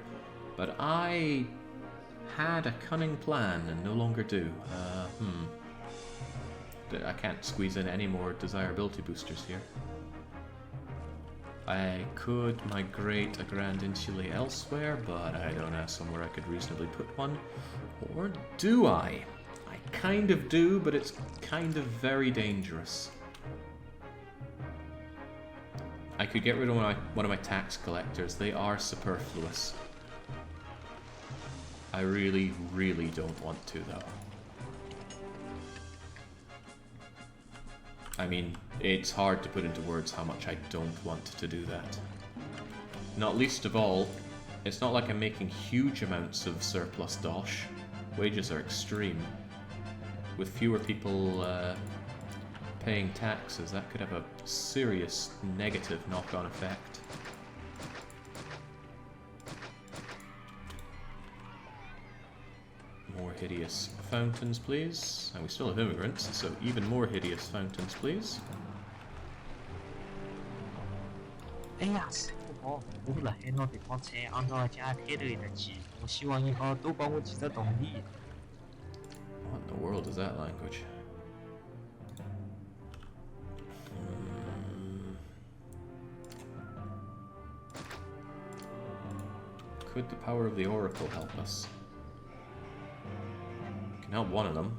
But I had a cunning plan and no longer do. I can't squeeze in any more desirability boosters here. I could migrate a Grand Insulae elsewhere, but I don't have somewhere I could reasonably put one. Or do I? I kind of do, but it's kind of very dangerous. I could get rid of one of my tax collectors. They are superfluous. I really, really don't want to, though. I mean, it's hard to put into words how much I don't want to do that. Not least of all, it's not like I'm making huge amounts of surplus dosh. Wages are extreme. With fewer people paying taxes, that could have a serious negative knock-on effect. More hideous fountains, please. And we still have immigrants, so even more hideous fountains, please. 哎呀，师傅，我辣海那地方菜按照家开头的记，我希望以后都帮我记得懂理。 What in the world is that language? Could the power of the Oracle help us? Can help one of them.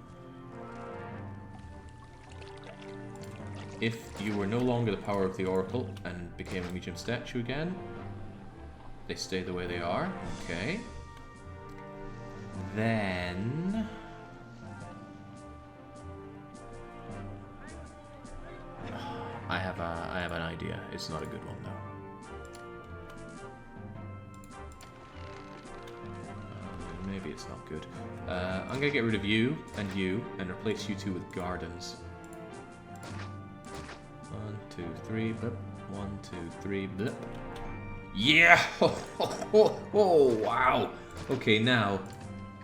If you were no longer the power of the Oracle and became a medium statue again, they stay the way they are. Okay. Then I have an idea. It's not a good one though. Maybe it's not good. I'm gonna get rid of you and replace you two with gardens. 1, 2, 3, blip. 1, 2, 3, blip. Yeah! Oh, wow! Okay, now,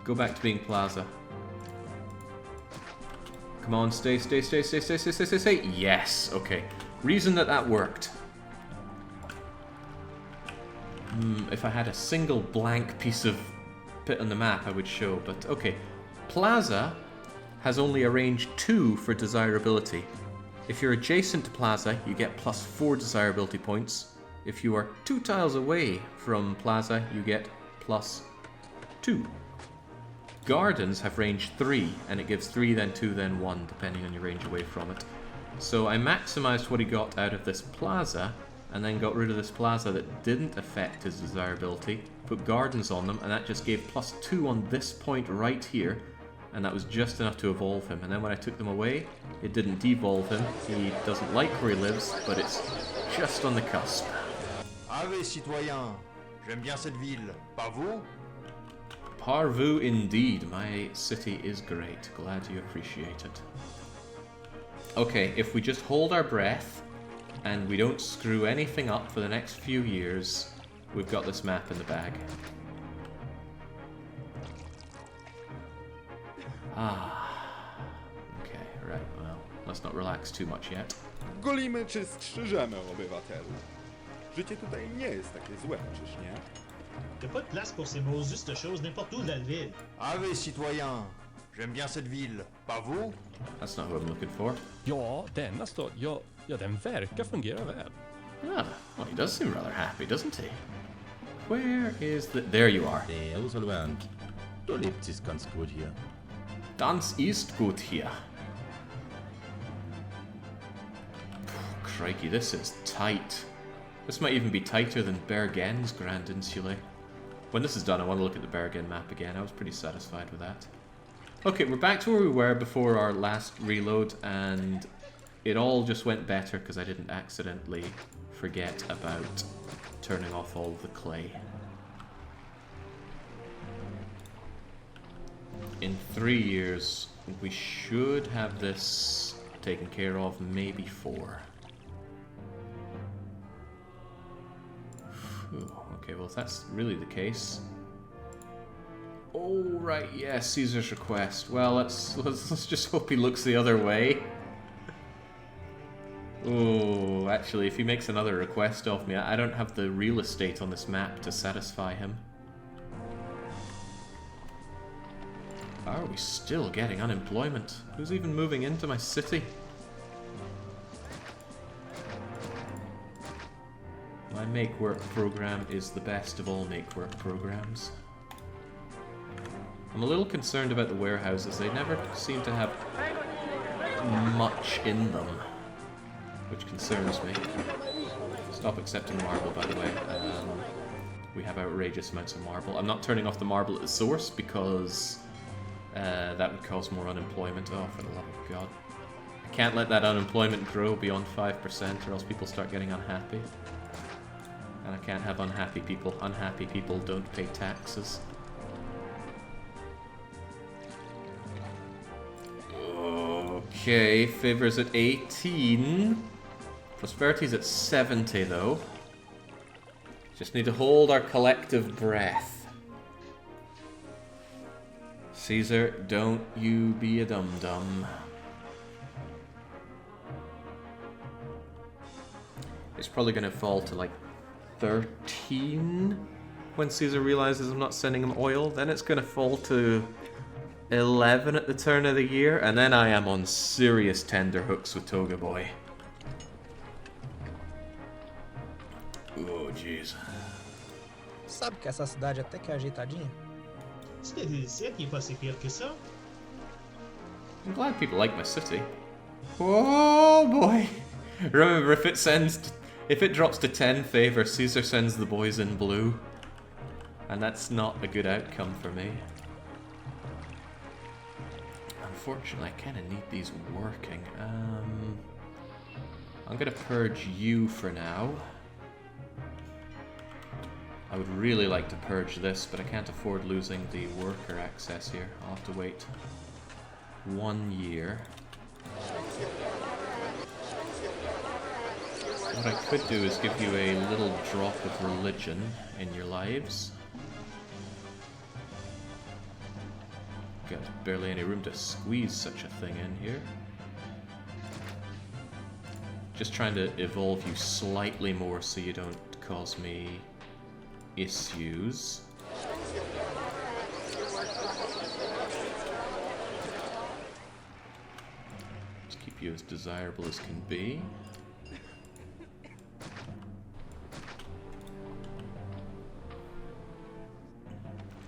go back to being plaza. Come on, stay. Yes, okay. Reason that worked. If I had a single blank piece of bit on the map, I would show, but okay. Plaza has only a range 2 for desirability. If you're adjacent to Plaza, you get +4 desirability points. If you are 2 tiles away from Plaza, you get +2. Gardens have range 3, and it gives 3, then 2, then 1, depending on your range away from it. So I maximized what he got out of this Plaza, and then got rid of this Plaza that didn't affect his desirability, put gardens on them, and that just gave +2 on this point right here, and that was just enough to evolve him. And then when I took them away, it didn't devolve him. He doesn't like where he lives, but it's just on the cusp. Ave, citoyen. J'aime bien cette ville. Pas vous? Parvu indeed. My city is great. Glad you appreciate it. Okay, if we just hold our breath and we don't screw anything up for the next few years, we've got this map in the bag. Ah. right, well, let's not relax too much yet. Golimy czy strzyżemy obywatelu? Życie tutaj nie jest takie złe, czyż nie? Y'a pas de place pour ces Moses de choses n'importe où dans la ville. Allez, citoyens, j'aime bien cette ville, pas vous? That's not who I'm looking for. Ja, denna stad, ja, den verkar fungera väl. Ah, well, he does seem rather happy, doesn't he? Where is the... There you are. Der Usolwand. Du lebst es ganz gut hier. Das ist gut hier. Crikey, this is tight. This might even be tighter than Bergen's Grand Insulae. When this is done, I want to look at the Bergen map again. I was pretty satisfied with that. Okay, we're back to where we were before our last reload, and it all just went better because I didn't accidentally forget about turning off all of the clay. In 3 years, we should have this taken care of, maybe 4. Okay, well, if that's really the case... Oh, right, yeah, Caesar's request. Well, let's just hope he looks the other way. Oh, actually, if he makes another request of me, I don't have the real estate on this map to satisfy him. Are we still getting unemployment? Who's even moving into my city? My make work program is the best of all make work programs. I'm a little concerned about the warehouses. They never seem to have much in them, which concerns me. Stop accepting marble, by the way. We have outrageous amounts of marble. I'm not turning off the marble at the source because that would cause more unemployment. Oh, for the love of God. I can't let that unemployment grow beyond 5% or else people start getting unhappy. And I can't have unhappy people. Unhappy people don't pay taxes. Okay, favors at 18. Prosperity's at 70 though. Just need to hold our collective breath. Caesar, don't you be a dum-dum. It's probably gonna fall to like 13 when Caesar realizes I'm not sending him oil. Then it's gonna fall to 11 at the turn of the year, and then I am on serious tenterhooks with Toga Boy. Oh, jeez. Sabe que essa cidade até que é ajeitadinha? Você quer dizer que pode ser pior que isso? I'm glad people like my city. Oh boy! Remember, if it drops to 10 favor, Caesar sends the boys in blue. And that's not a good outcome for me. Unfortunately, I kind of need these working. I'm gonna purge you for now. I would really like to purge this, but I can't afford losing the worker access here. I'll have to wait 1 year. What I could do is give you a little drop of religion in your lives. Got barely any room to squeeze such a thing in here. Just trying to evolve you slightly more so you don't cause me issues. Just keep you as desirable as can be.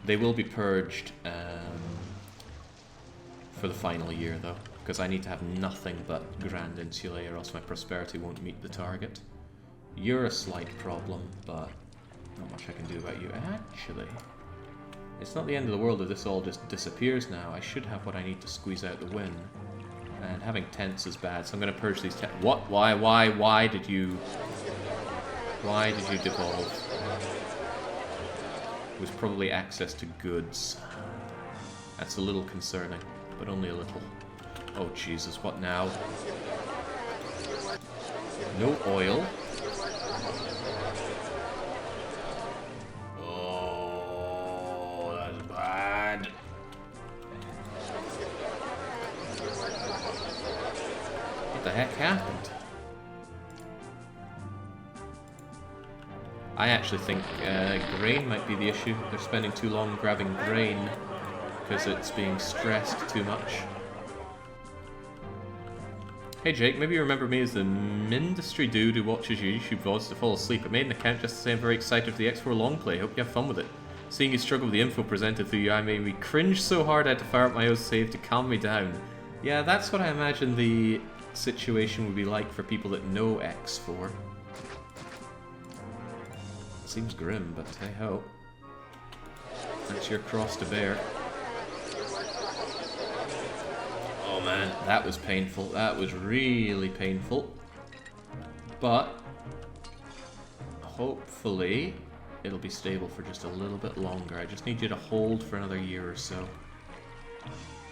They will be purged for the final year though, because I need to have nothing but Grand Insulae or else my prosperity won't meet the target. You're a slight problem, but not much I can do about you. Actually, it's not the end of the world if this all just disappears now. I should have what I need to squeeze out the win. And having tents is bad, so I'm going to purge these tents. What? Why did you devolve? It was probably access to goods. That's a little concerning, but only a little. Oh Jesus, what now? No oil. Oh, that's bad. the heck happened? I actually think grain might be the issue. They're spending too long grabbing grain because it's being stressed too much. Hey Jake, maybe you remember me as the Mindustry dude who watches your YouTube VODs to fall asleep. I made an account just to say I'm very excited for the X4 long play. Hope you have fun with it. Seeing you struggle with the info presented through you, I made me cringe so hard I had to fire up my own save to calm me down. Yeah, that's what I imagine the situation would be like for people that know X4. Seems grim, but hey ho. That's your cross to bear. Oh man, that was painful. That was really painful. But hopefully it'll be stable for just a little bit longer. I just need you to hold for another year or so.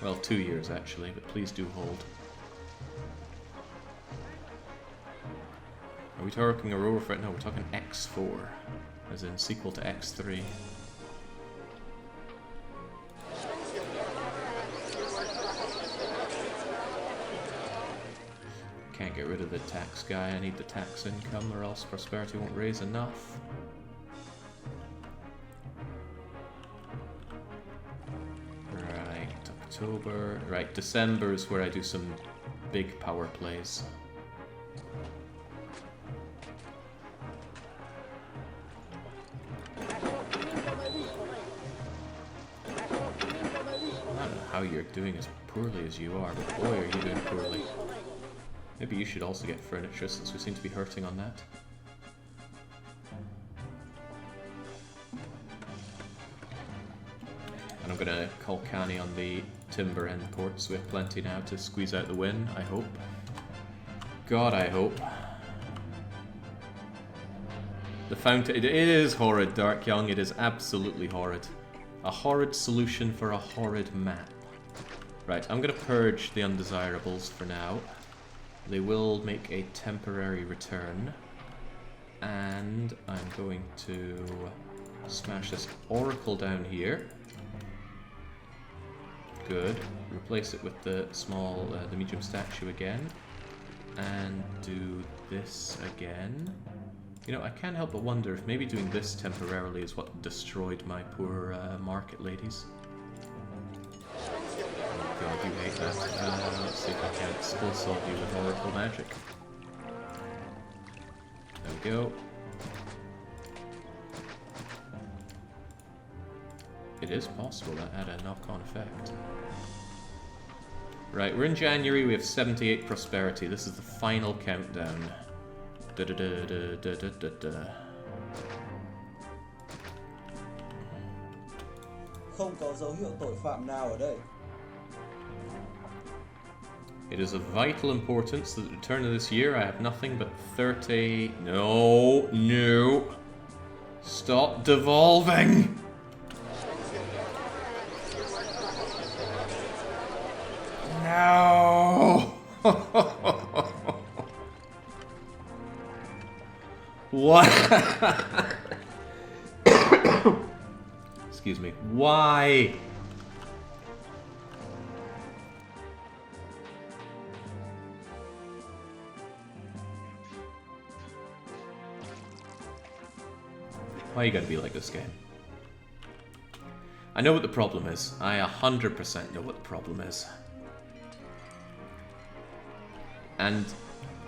Well, 2 years actually, but please do hold. Are we talking Aurora for it? No, we're talking X4, as in sequel to X3. Can't get rid of the tax guy. I need the tax income, or else prosperity won't raise enough. Right, October. Right, December is where I do some big power plays. I don't know how you're doing as poorly as you are, but boy are you doing poorly. Maybe you should also get furniture, since we seem to be hurting on that. And I'm gonna call Canny on the timber end port, so we have plenty now to squeeze out the win, I hope. God, I hope. The fountain, it is horrid, Dark Young, it is absolutely horrid. A horrid solution for a horrid map. Right, I'm gonna purge the undesirables for now. They will make a temporary return. And I'm going to smash this oracle down here. Good. Replace it with the small, the medium statue again. And do this again. You know, I can't help but wonder if maybe doing this temporarily is what destroyed my poor market ladies. Oh god, you hate that. Let's see if I can't still solve you with Oracle Magic. There we go. It is possible that had a knock-on effect. Right, we're in January, we have 78 prosperity. This is the final countdown. Da da da da da da da da. Không có dấu hiệu tội phạm nào ở đây. It is of vital importance that at the turn of this year I have nothing but 30... No, no. Stop devolving! No! What? Excuse me. Why? Why you gotta be like this game? I know what the problem is. I 100% know what the problem is. And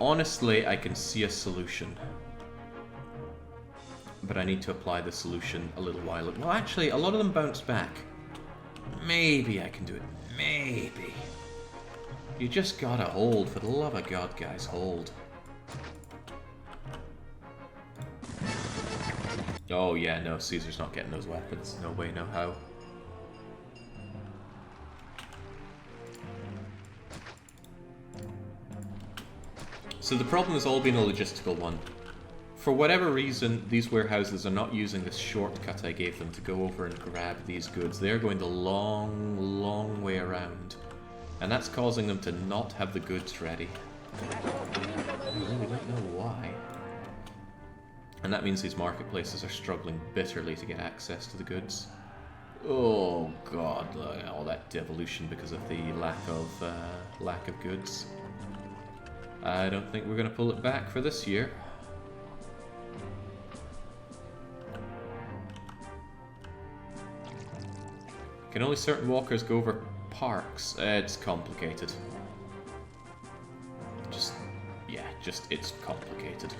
honestly, I can see a solution. But I need to apply the solution a little while. Well, actually, a lot of them bounced back. Maybe I can do it. Maybe. You just gotta hold. For the love of God, guys, hold. Oh, yeah, no, Caesar's not getting those weapons. No way, no how. So the problem has all been a logistical one. For whatever reason, these warehouses are not using this shortcut I gave them to go over and grab these goods. They're going the long, long way around. And that's causing them to not have the goods ready. I really don't know why. And that means these marketplaces are struggling bitterly to get access to the goods. Oh god, look at all that devolution because of the lack of goods. I don't think we're going to pull it back for this year. Can only certain walkers go over parks? It's complicated. It's complicated.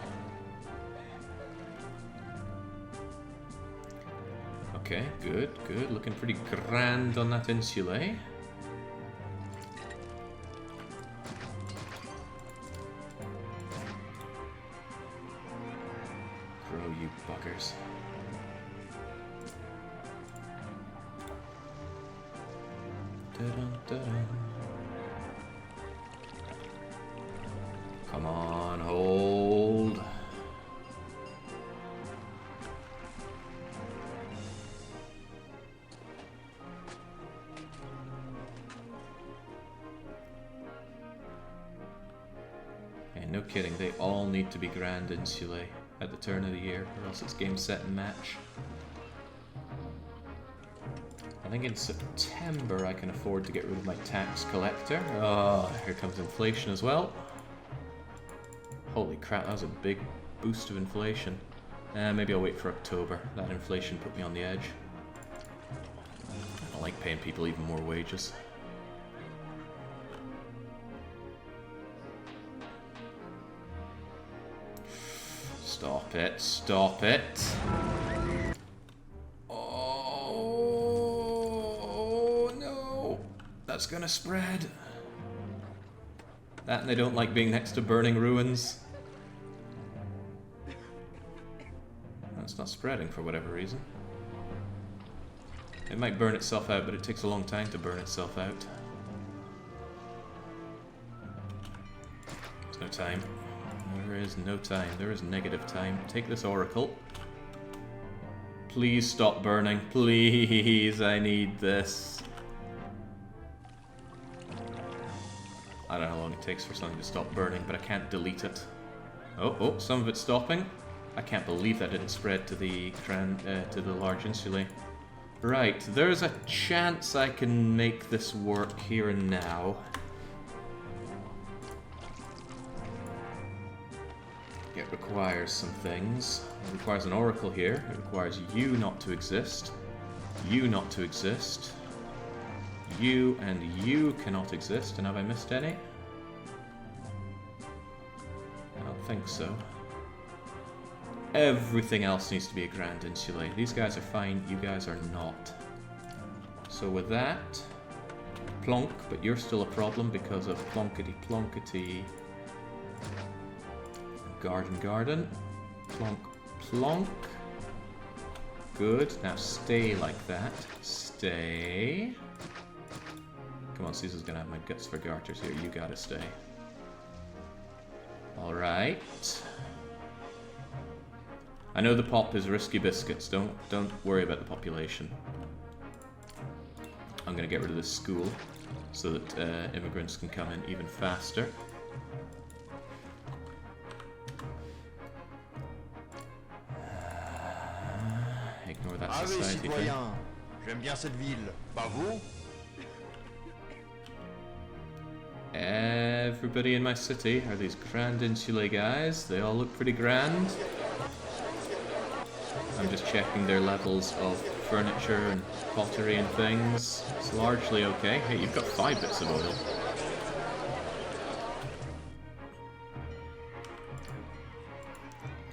Okay, good. Looking pretty grand on that insulae. Grow, you buggers. Dun-dun-dun. Come on, hold. Hey, no kidding, they all need to be grand insulae at the turn of the year, or else it's game, set, and match. I think in September I can afford to get rid of my tax collector. Oh, here comes inflation as well. Holy crap, that was a big boost of inflation. Maybe I'll wait for October. That inflation put me on the edge. I don't like paying people even more wages. Stop it, stop it. Oh no, that's gonna spread. That and they don't like being next to burning ruins. It's not spreading for whatever reason. It might burn itself out, but it takes a long time to burn itself out. There's no time. There is no time. There is negative time. Take this oracle. Please stop burning. Please, I need this. I don't know how long it takes for something to stop burning, but I can't delete it. Oh, some of it's stopping. I can't believe that didn't spread to the large insulae. Right, there's a chance I can make this work here and now. It requires some things. It requires an oracle here. It requires you not to exist. You not to exist. You and you cannot exist. And have I missed any? I don't think so. Everything else needs to be a grand insulae. These guys are fine, you guys are not. So with that, plonk, but you're still a problem because of plonkety plonkety. Garden. Plonk, plonk. Good, now stay like that. Stay. Come on, Caesar's gonna have my guts for garters here, you gotta stay. Alright. I know the pop is risky biscuits. Don't worry about the population. I'm gonna get rid of this school so that immigrants can come in even faster. Ignore that society thing. J'aime bien cette ville. Pas vous? Everybody in my city are these grand insulae guys. They all look pretty grand. I'm just checking their levels of furniture and pottery and things. It's largely okay. Hey, you've got 5 bits of oil.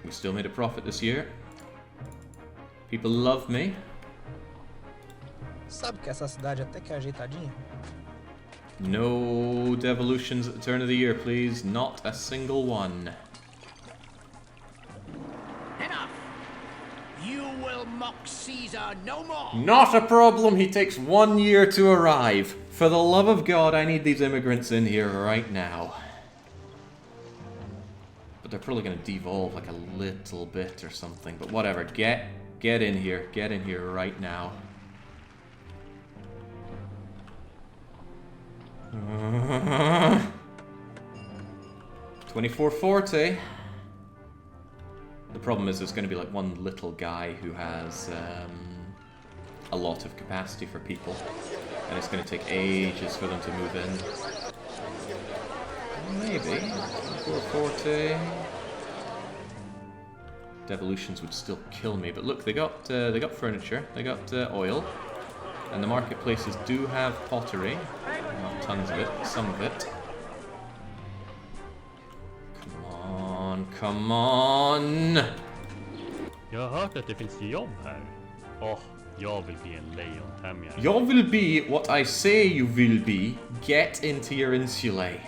We still made a profit this year. People love me. Sabe que essa cidade até que é ajeitadinha? No devolutions at the turn of the year, please. Not a single one. Enough! You will mock Caesar no more! Not a problem. He takes 1 year to arrive. For the love of God, I need these immigrants in here right now. But they're probably going to devolve like a little bit or something. But whatever. Get in here. Get in here right now. 2440. The problem is there's going to be like one little guy who has a lot of capacity for people, and it's going to take ages for them to move in. Maybe. 440. Devolutions would still kill me, but look, they got furniture, they got oil, and the marketplaces do have pottery. Not tons of it, but some of it. Come on! Jag har hört att det finns jobb här. Jag vill bli en lejontämjare. You will be what I say you will be. Get into your insulae.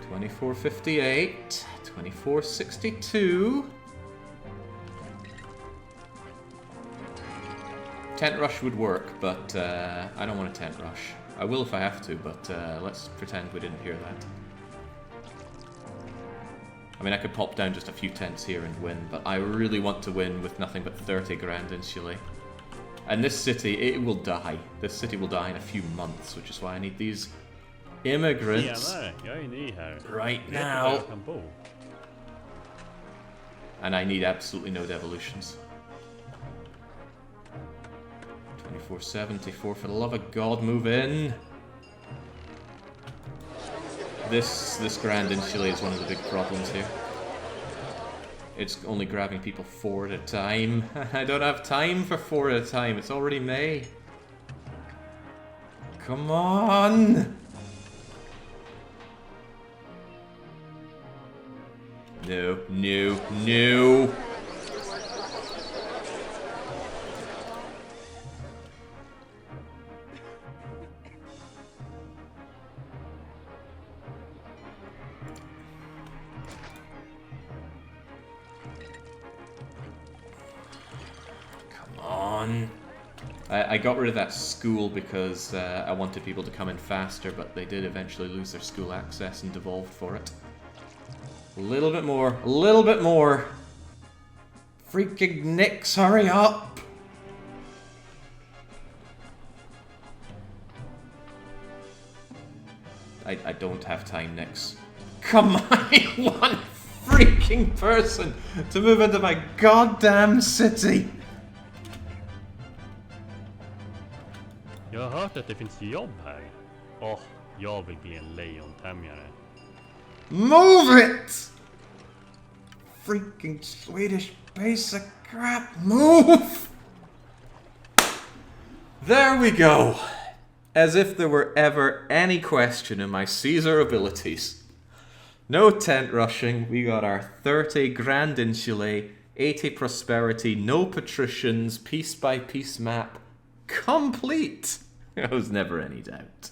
2458, 2462. Tent rush would work, but I don't want a tent rush. I will if I have to, but let's pretend we didn't hear that. I mean, I could pop down just a few tents here and win, but I really want to win with nothing but 30 grand insulae. And this city, it will die. This city will die in a few months, which is why I need these immigrants right now. And I need absolutely no devolutions. 2474, for the love of God, move in. This Grand Insulae is one of the big problems here. It's only grabbing people 4 at a time. I don't have time for 4 at a time. It's already May. Come on! No, no, no! I got rid of that school because I wanted people to come in faster, but they did eventually lose their school access and devolved for it. A little bit more, a little bit more. Freaking Nix, hurry up! I don't have time, Nix. Come on, one freaking person to move into my goddamn city! Jag har hört att det finns jobb här. Jag vill bli en lejontämjare. Move it! Freaking Swedish basic crap, move! There we go. As if there were ever any question in my Caesar abilities. No tent rushing, we got our 30 Grand Insulae, 80 Prosperity, no patricians, piece by piece map. Complete! There was never any doubt.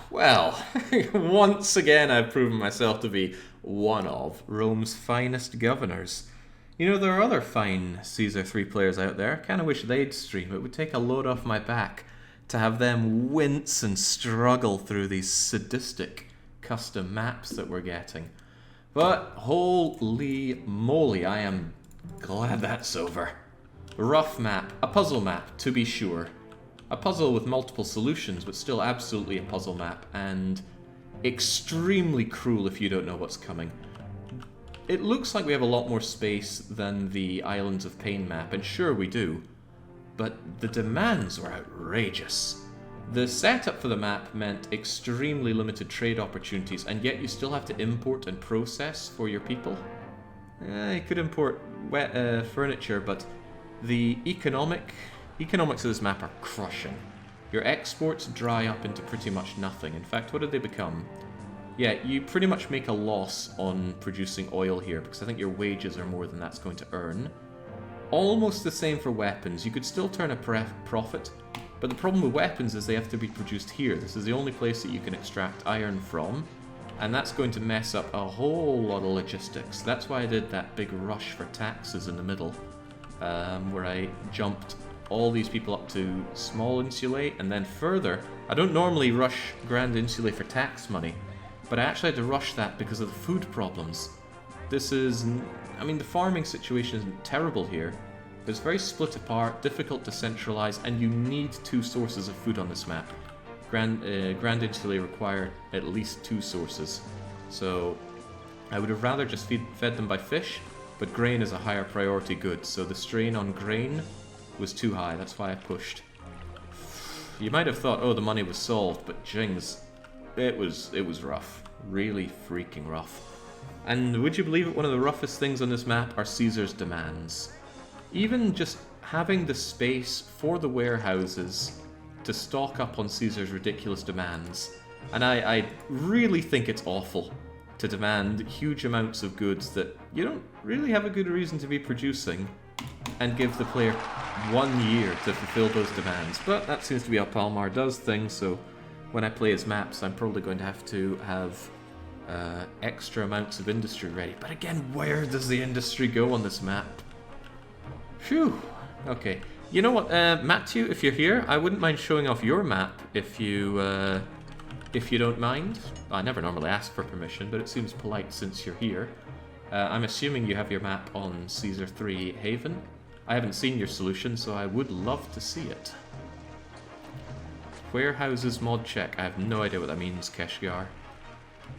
Well, once again I've proven myself to be one of Rome's finest governors. You know, there are other fine Caesar 3 players out there. I kind of wish they'd stream. It would take a load off my back to have them wince and struggle through these sadistic custom maps that we're getting. But holy moly, I am glad that's over. Rough map, a puzzle map to be sure. A puzzle with multiple solutions, but still absolutely a puzzle map, and extremely cruel if you don't know what's coming. It looks like we have a lot more space than the Islands of Pain map, and sure we do. But the demands were outrageous. The setup for the map meant extremely limited trade opportunities, and yet you still have to import and process for your people. You could import furniture, but the economics of this map are crushing. Your exports dry up into pretty much nothing. In fact, what did they become? Yeah, you pretty much make a loss on producing oil here, because I think your wages are more than that's going to earn. Almost the same for weapons. You could still turn a profit, but the problem with weapons is they have to be produced here. This is the only place that you can extract iron from, and that's going to mess up a whole lot of logistics. That's why I did that big rush for taxes in the middle, where I jumped all these people up to small insulae, and then further. I don't normally rush Grand Insulae for tax money, but I actually had to rush that because of the food problems. This is... I mean, the farming situation isn't terrible here, but it's very split apart, difficult to centralize, and you need 2 sources of food on this map. Grand Insulae require at least 2 sources, so I would have rather just fed them by fish, but grain is a higher priority good, so the strain on grain was too high. That's why I pushed. You might have thought, oh, the money was solved, but jings, it was rough. Really freaking rough. And would you believe it, one of the roughest things on this map are Caesar's demands. Even just having the space for the warehouses to stock up on Caesar's ridiculous demands. And I really think it's awful to demand huge amounts of goods that you don't really have a good reason to be producing and give the player 1 year to fulfill those demands. But that seems to be how Palmar does things, so when I play his maps, I'm probably going to have extra amounts of industry ready. But again, where does the industry go on this map? Phew. Okay. You know what, Matthew, if you're here, I wouldn't mind showing off your map if you don't mind. I never normally ask for permission, but it seems polite since you're here. I'm assuming you have your map on Caesar 3 Haven. I haven't seen your solution, so I would love to see it. Warehouses mod check. I have no idea what that means, Keshgar.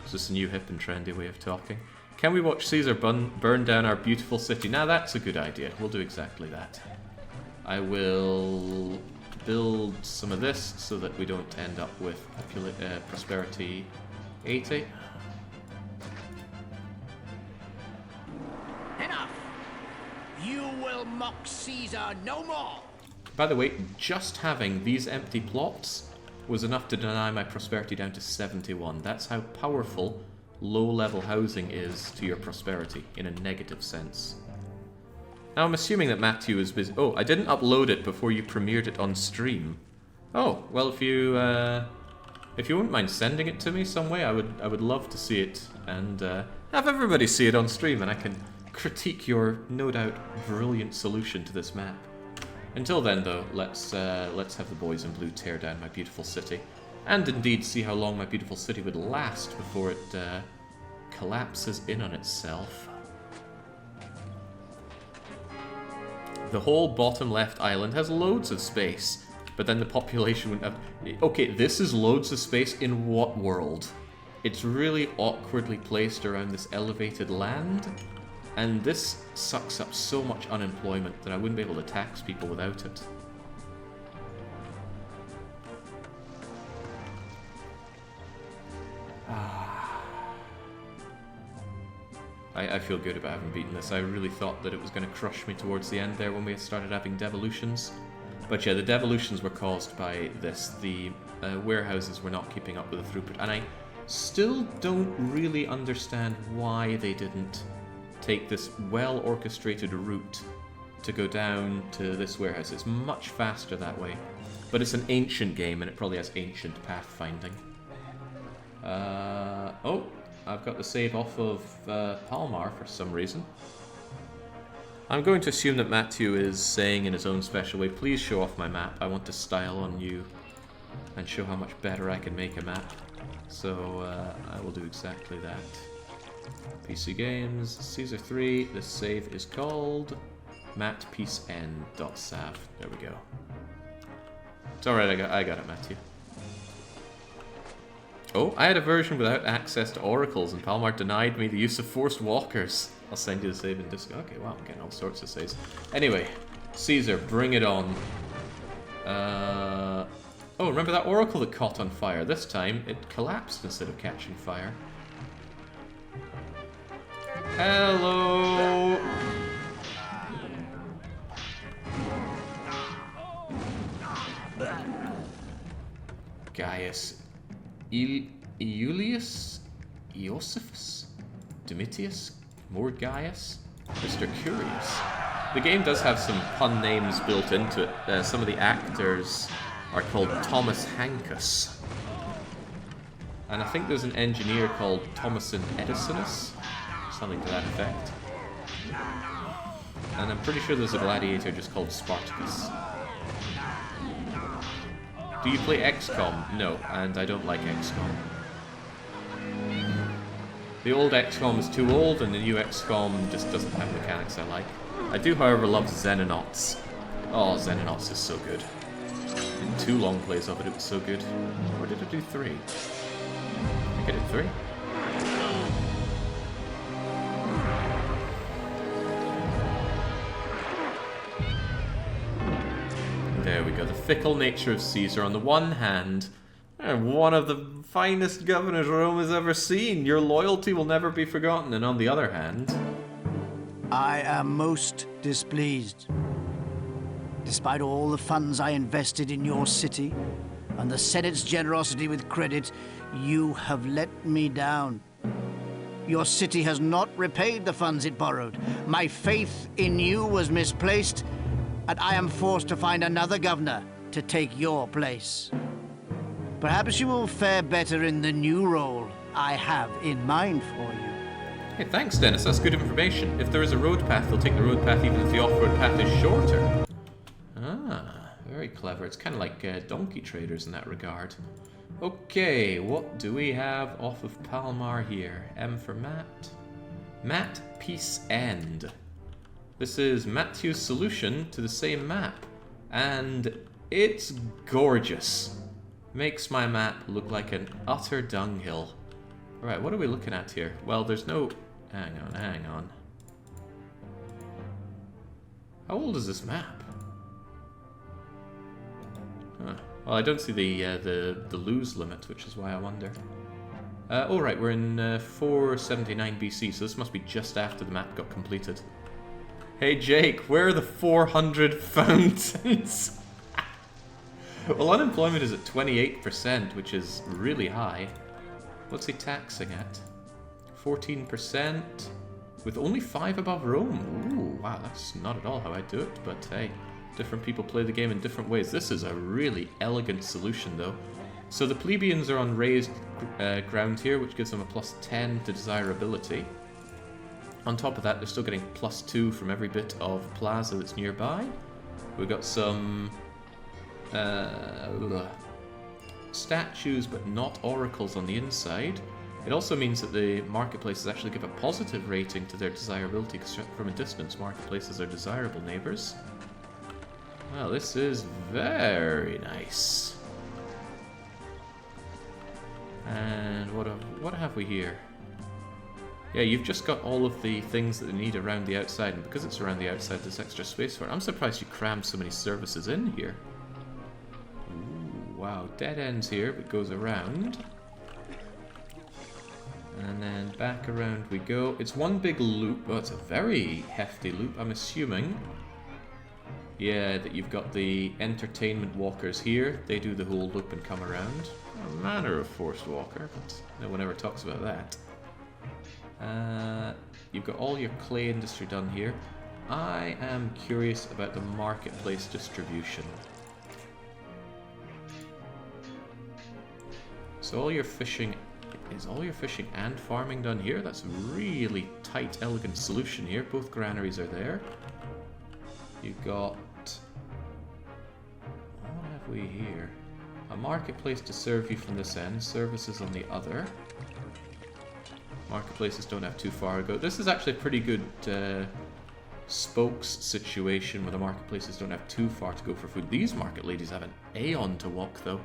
It's just a new hip and trendy way of talking. Can we watch Caesar burn down our beautiful city? Now that's a good idea. We'll do exactly that. I will build some of this so that we don't end up with prosperity 80. Enough! You will mock Caesar no more! By the way, just having these empty plots was enough to deny my prosperity down to 71. That's how powerful low-level housing is to your prosperity, in a negative sense. Now, I'm assuming that Matthew is busy. Oh, I didn't upload it before you premiered it on stream. Oh, well, if you wouldn't mind sending it to me some way, I would love to see it and have everybody see it on stream, and I can critique your no doubt brilliant solution to this map. Until then, though, let's have the boys in blue tear down my beautiful city, and indeed see how long my beautiful city would last before it collapses in on itself. The whole bottom left island has loads of space, but then the population wouldn't have... Okay, this is loads of space in what world? It's really awkwardly placed around this elevated land, and this sucks up so much unemployment that I wouldn't be able to tax people without it. I feel good about having beaten this. I really thought that it was going to crush me towards the end there when we started having devolutions. But yeah, the devolutions were caused by this. The warehouses were not keeping up with the throughput. And I still don't really understand why they didn't take this well-orchestrated route to go down to this warehouse. It's much faster that way. But it's an ancient game, and it probably has ancient pathfinding. Oh, I've got the save off of Palmar for some reason. I'm going to assume that Matthew is saying in his own special way, please show off my map. I want to style on you and show how much better I can make a map. So I will do exactly that. PC Games, Caesar 3, this save is called matpiecen.sav. There we go. It's alright, I got it, Matthew. Oh, I had a version without access to oracles, and Palmar denied me the use of forced walkers. I'll send you the save in Discord. Okay, wow, I'm getting all sorts of saves. Anyway, Caesar, bring it on. Oh, remember that oracle that caught on fire? This time, it collapsed instead of catching fire. Hello! Gaius... Iulius? Iosifus? Domitius? More Gaius? Mr. Curious? The game does have some pun names built into it. Some of the actors are called Thomas Hankus. And I think there's an engineer called Thomason Edisonus. Something to that effect. And I'm pretty sure there's a gladiator just called Spartacus. Do you play XCOM? No, and I don't like XCOM. The old XCOM is too old, and the new XCOM just doesn't have mechanics I like. I do, however, love Xenonauts. Oh, Xenonauts is so good. In 2 long plays of it, it was so good. Or did I do 3? I think I did 3. go, the fickle nature of Caesar. On the one hand, one of the finest governors Rome has ever seen. Your loyalty will never be forgotten. And on the other hand... I am most displeased. Despite all the funds I invested in your city, and the Senate's generosity with credit, you have let me down. Your city has not repaid the funds it borrowed. My faith in you was misplaced, and I am forced to find another governor to take your place. Perhaps you will fare better in the new role I have in mind for you. Hey, thanks, Dennis. That's good information. If there is a road path, they'll take the road path even if the off-road path is shorter. Ah, very clever. It's kind of like donkey traders in that regard. Okay, what do we have off of Palmar here? M for Matt. Matt Peace End. This is Matthew's solution to the same map. And it's gorgeous. Makes my map look like an utter dunghill. Alright, what are we looking at here? Well, there's no... Hang on. How old is this map? Huh. Well, I don't see the lose limit, which is why I wonder. Oh, right, we're in 479 BC, so this must be just after the map got completed. Hey, Jake, where are the 400 fountains? Well, unemployment is at 28%, which is really high. What's he taxing at? 14%, with only 5 above Rome. Ooh, wow, that's not at all how I do it, but hey, different people play the game in different ways. This is a really elegant solution, though. So the plebeians are on raised ground here, which gives them a +10 to desirability. On top of that, they're still getting +2 from every bit of plaza that's nearby. We've got some statues, but not oracles on the inside. It also means that the marketplaces actually give a positive rating to their desirability, because from a distance, marketplaces are desirable neighbors. Well, this is very nice. And what have we here? Yeah, you've just got all of the things that they need around the outside, and because it's around the outside, there's extra space for it. I'm surprised you crammed so many services in here. Ooh, wow, dead ends here, but goes around. And then back around we go. It's one big loop. Oh, it's a very hefty loop, I'm assuming. Yeah, that you've got the entertainment walkers here. They do the whole loop and come around. A manner of forced walker, but no one ever talks about that. You've got all your clay industry done here. I am curious about the marketplace distribution. So all your fishing... Is all your fishing and farming done here? That's a really tight, elegant solution here. Both granaries are there. You've got... What have we here? A marketplace to serve you from this end, services on the other. Marketplaces don't have too far to go. This is actually a pretty good spokes situation where the marketplaces don't have too far to go for food. These market ladies have an aeon to walk, though.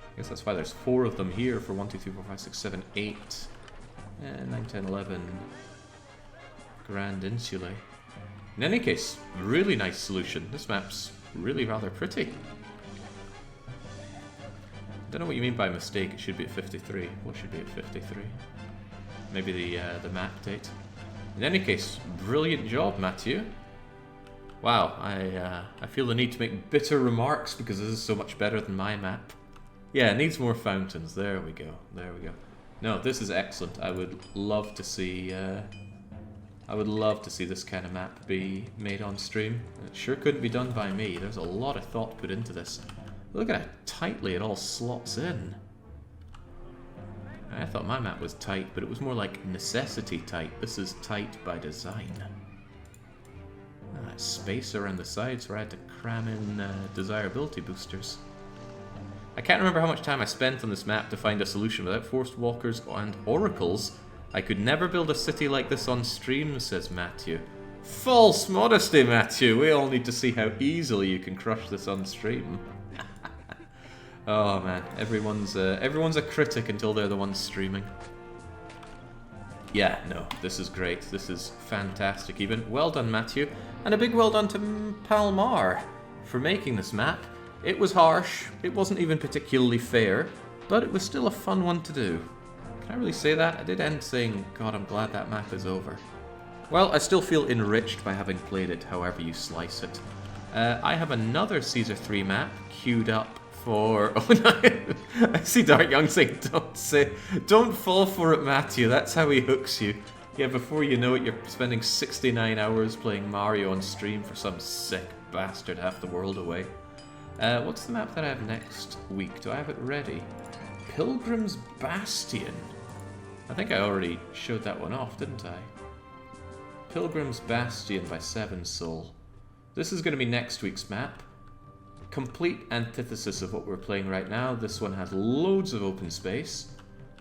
I guess that's why there's 4 of them here for 1, 2, 3, 4, 5, 6, 7, 8, 9, 10, 11 Grand Insulae. In any case, really nice solution. This map's really rather pretty. Don't know what you mean by mistake. It should be at 53. What should be at 53? Maybe the map date. In any case, brilliant job, Matthew. Wow, I feel the need to make bitter remarks because this is so much better than my map. Yeah, it needs more fountains. There we go. There we go. No, this is excellent. I would love to see. I would love to see this kind of map be made on stream. It sure couldn't be done by me. There's a lot of thought put into this. Look at how tightly it all slots in. I thought my map was tight, but it was more like necessity tight. This is tight by design. Space around the sides where I had to cram in desirability boosters. I can't remember how much time I spent on this map to find a solution. Without forced walkers and oracles, I could never build a city like this on stream, says Matthew. False modesty, Matthew. We all need to see how easily you can crush this on stream. Oh man, everyone's a critic until they're the ones streaming. Yeah, no, this is great. This is fantastic even. Well done, Matthew. And a big well done to Palmar. for making this map. It was harsh, it wasn't even particularly fair, but it was still a fun one to do. Can I really say that? I did end saying, God, I'm glad that map is over. Well, I still feel enriched by having played it, however you slice it. I have another Caesar 3 map queued up for... Oh, no. I see Dark Young saying, don't fall for it, Matthew. That's how he hooks you. Yeah, before you know it, you're spending 69 hours playing Mario on stream for some sick bastard half the world away. What's the map that I have next week? Do I have it ready? Pilgrim's Bastion. I think I already showed that one off, didn't I? Pilgrim's Bastion by Seven Soul. This is going to be next week's map. Complete antithesis of what we're playing right now. This one has loads of open space.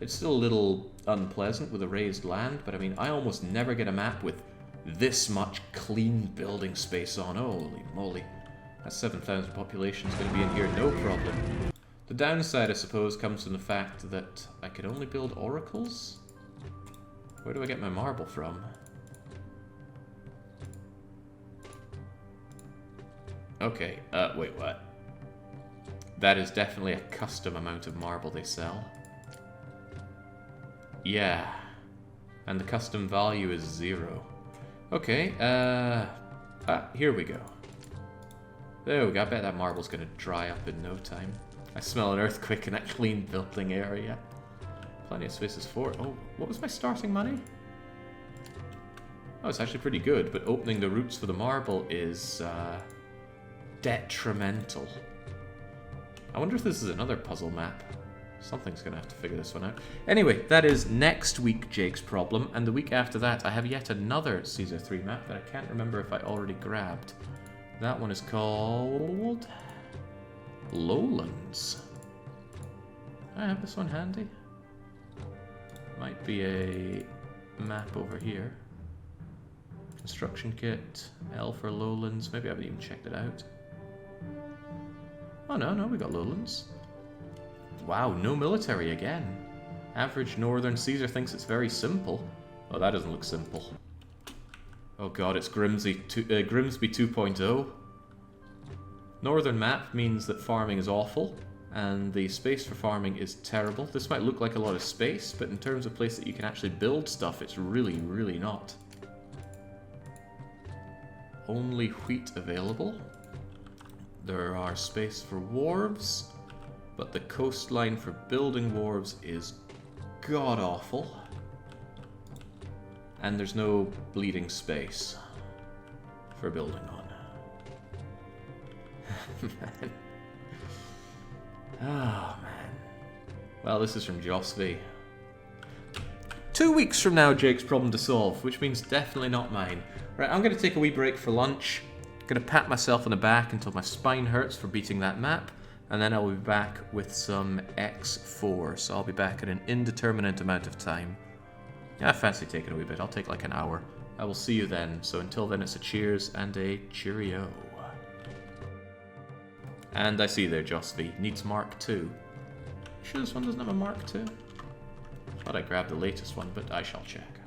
It's still a little unpleasant with a raised land, but I mean, I almost never get a map with this much clean building space on. Holy moly. That 7,000 population is going to be in here no problem. The downside, I suppose, comes from the fact that I can only build oracles? Where do I get my marble from? Okay, wait, what? That is definitely a custom amount of marble they sell. Yeah. And the custom value is 0. Okay, here we go. There we go, I bet that marble's gonna dry up in no time. I smell an earthquake in that clean building area. Plenty of spaces for it. Oh, what was my starting money? Oh, it's actually pretty good, but opening the routes for the marble is, detrimental. I wonder if this is another puzzle map. Something's gonna have to figure this one out. Anyway, that is next week Jake's problem, and the week after that I have yet another Caesar 3 map that I can't remember if I already grabbed. That one is called... Lowlands. I have this one handy. Might be a map over here. Construction kit, L for Lowlands. Maybe I haven't even checked it out. Oh no, we got Lowlands. Wow, no military again. Average Northern Caesar thinks it's very simple. Oh, that doesn't look simple. Oh god, it's Grimsby 2.0. Northern map means that farming is awful, and the space for farming is terrible. This might look like a lot of space, but in terms of place that you can actually build stuff, it's really, really not. Only wheat available. There are space for wharves, but the coastline for building wharves is god-awful. And there's no bleeding space for building on. Man. Oh, man. Well, this is from Joss V. 2 weeks from now, Jake's problem to solve, which means definitely not mine. Right, I'm going to take a wee break for lunch. Going to pat myself on the back until my spine hurts for beating that map, and then I'll be back with some X4, so I'll be back in an indeterminate amount of time. Yeah, I fancy taking a wee bit. I'll take like an hour. I will see you then, so until then it's a cheers and a cheerio. And I see there, Joss V. Needs Mark II. Sure this one doesn't have a Mark II? Thought I grabbed the latest one, but I shall check.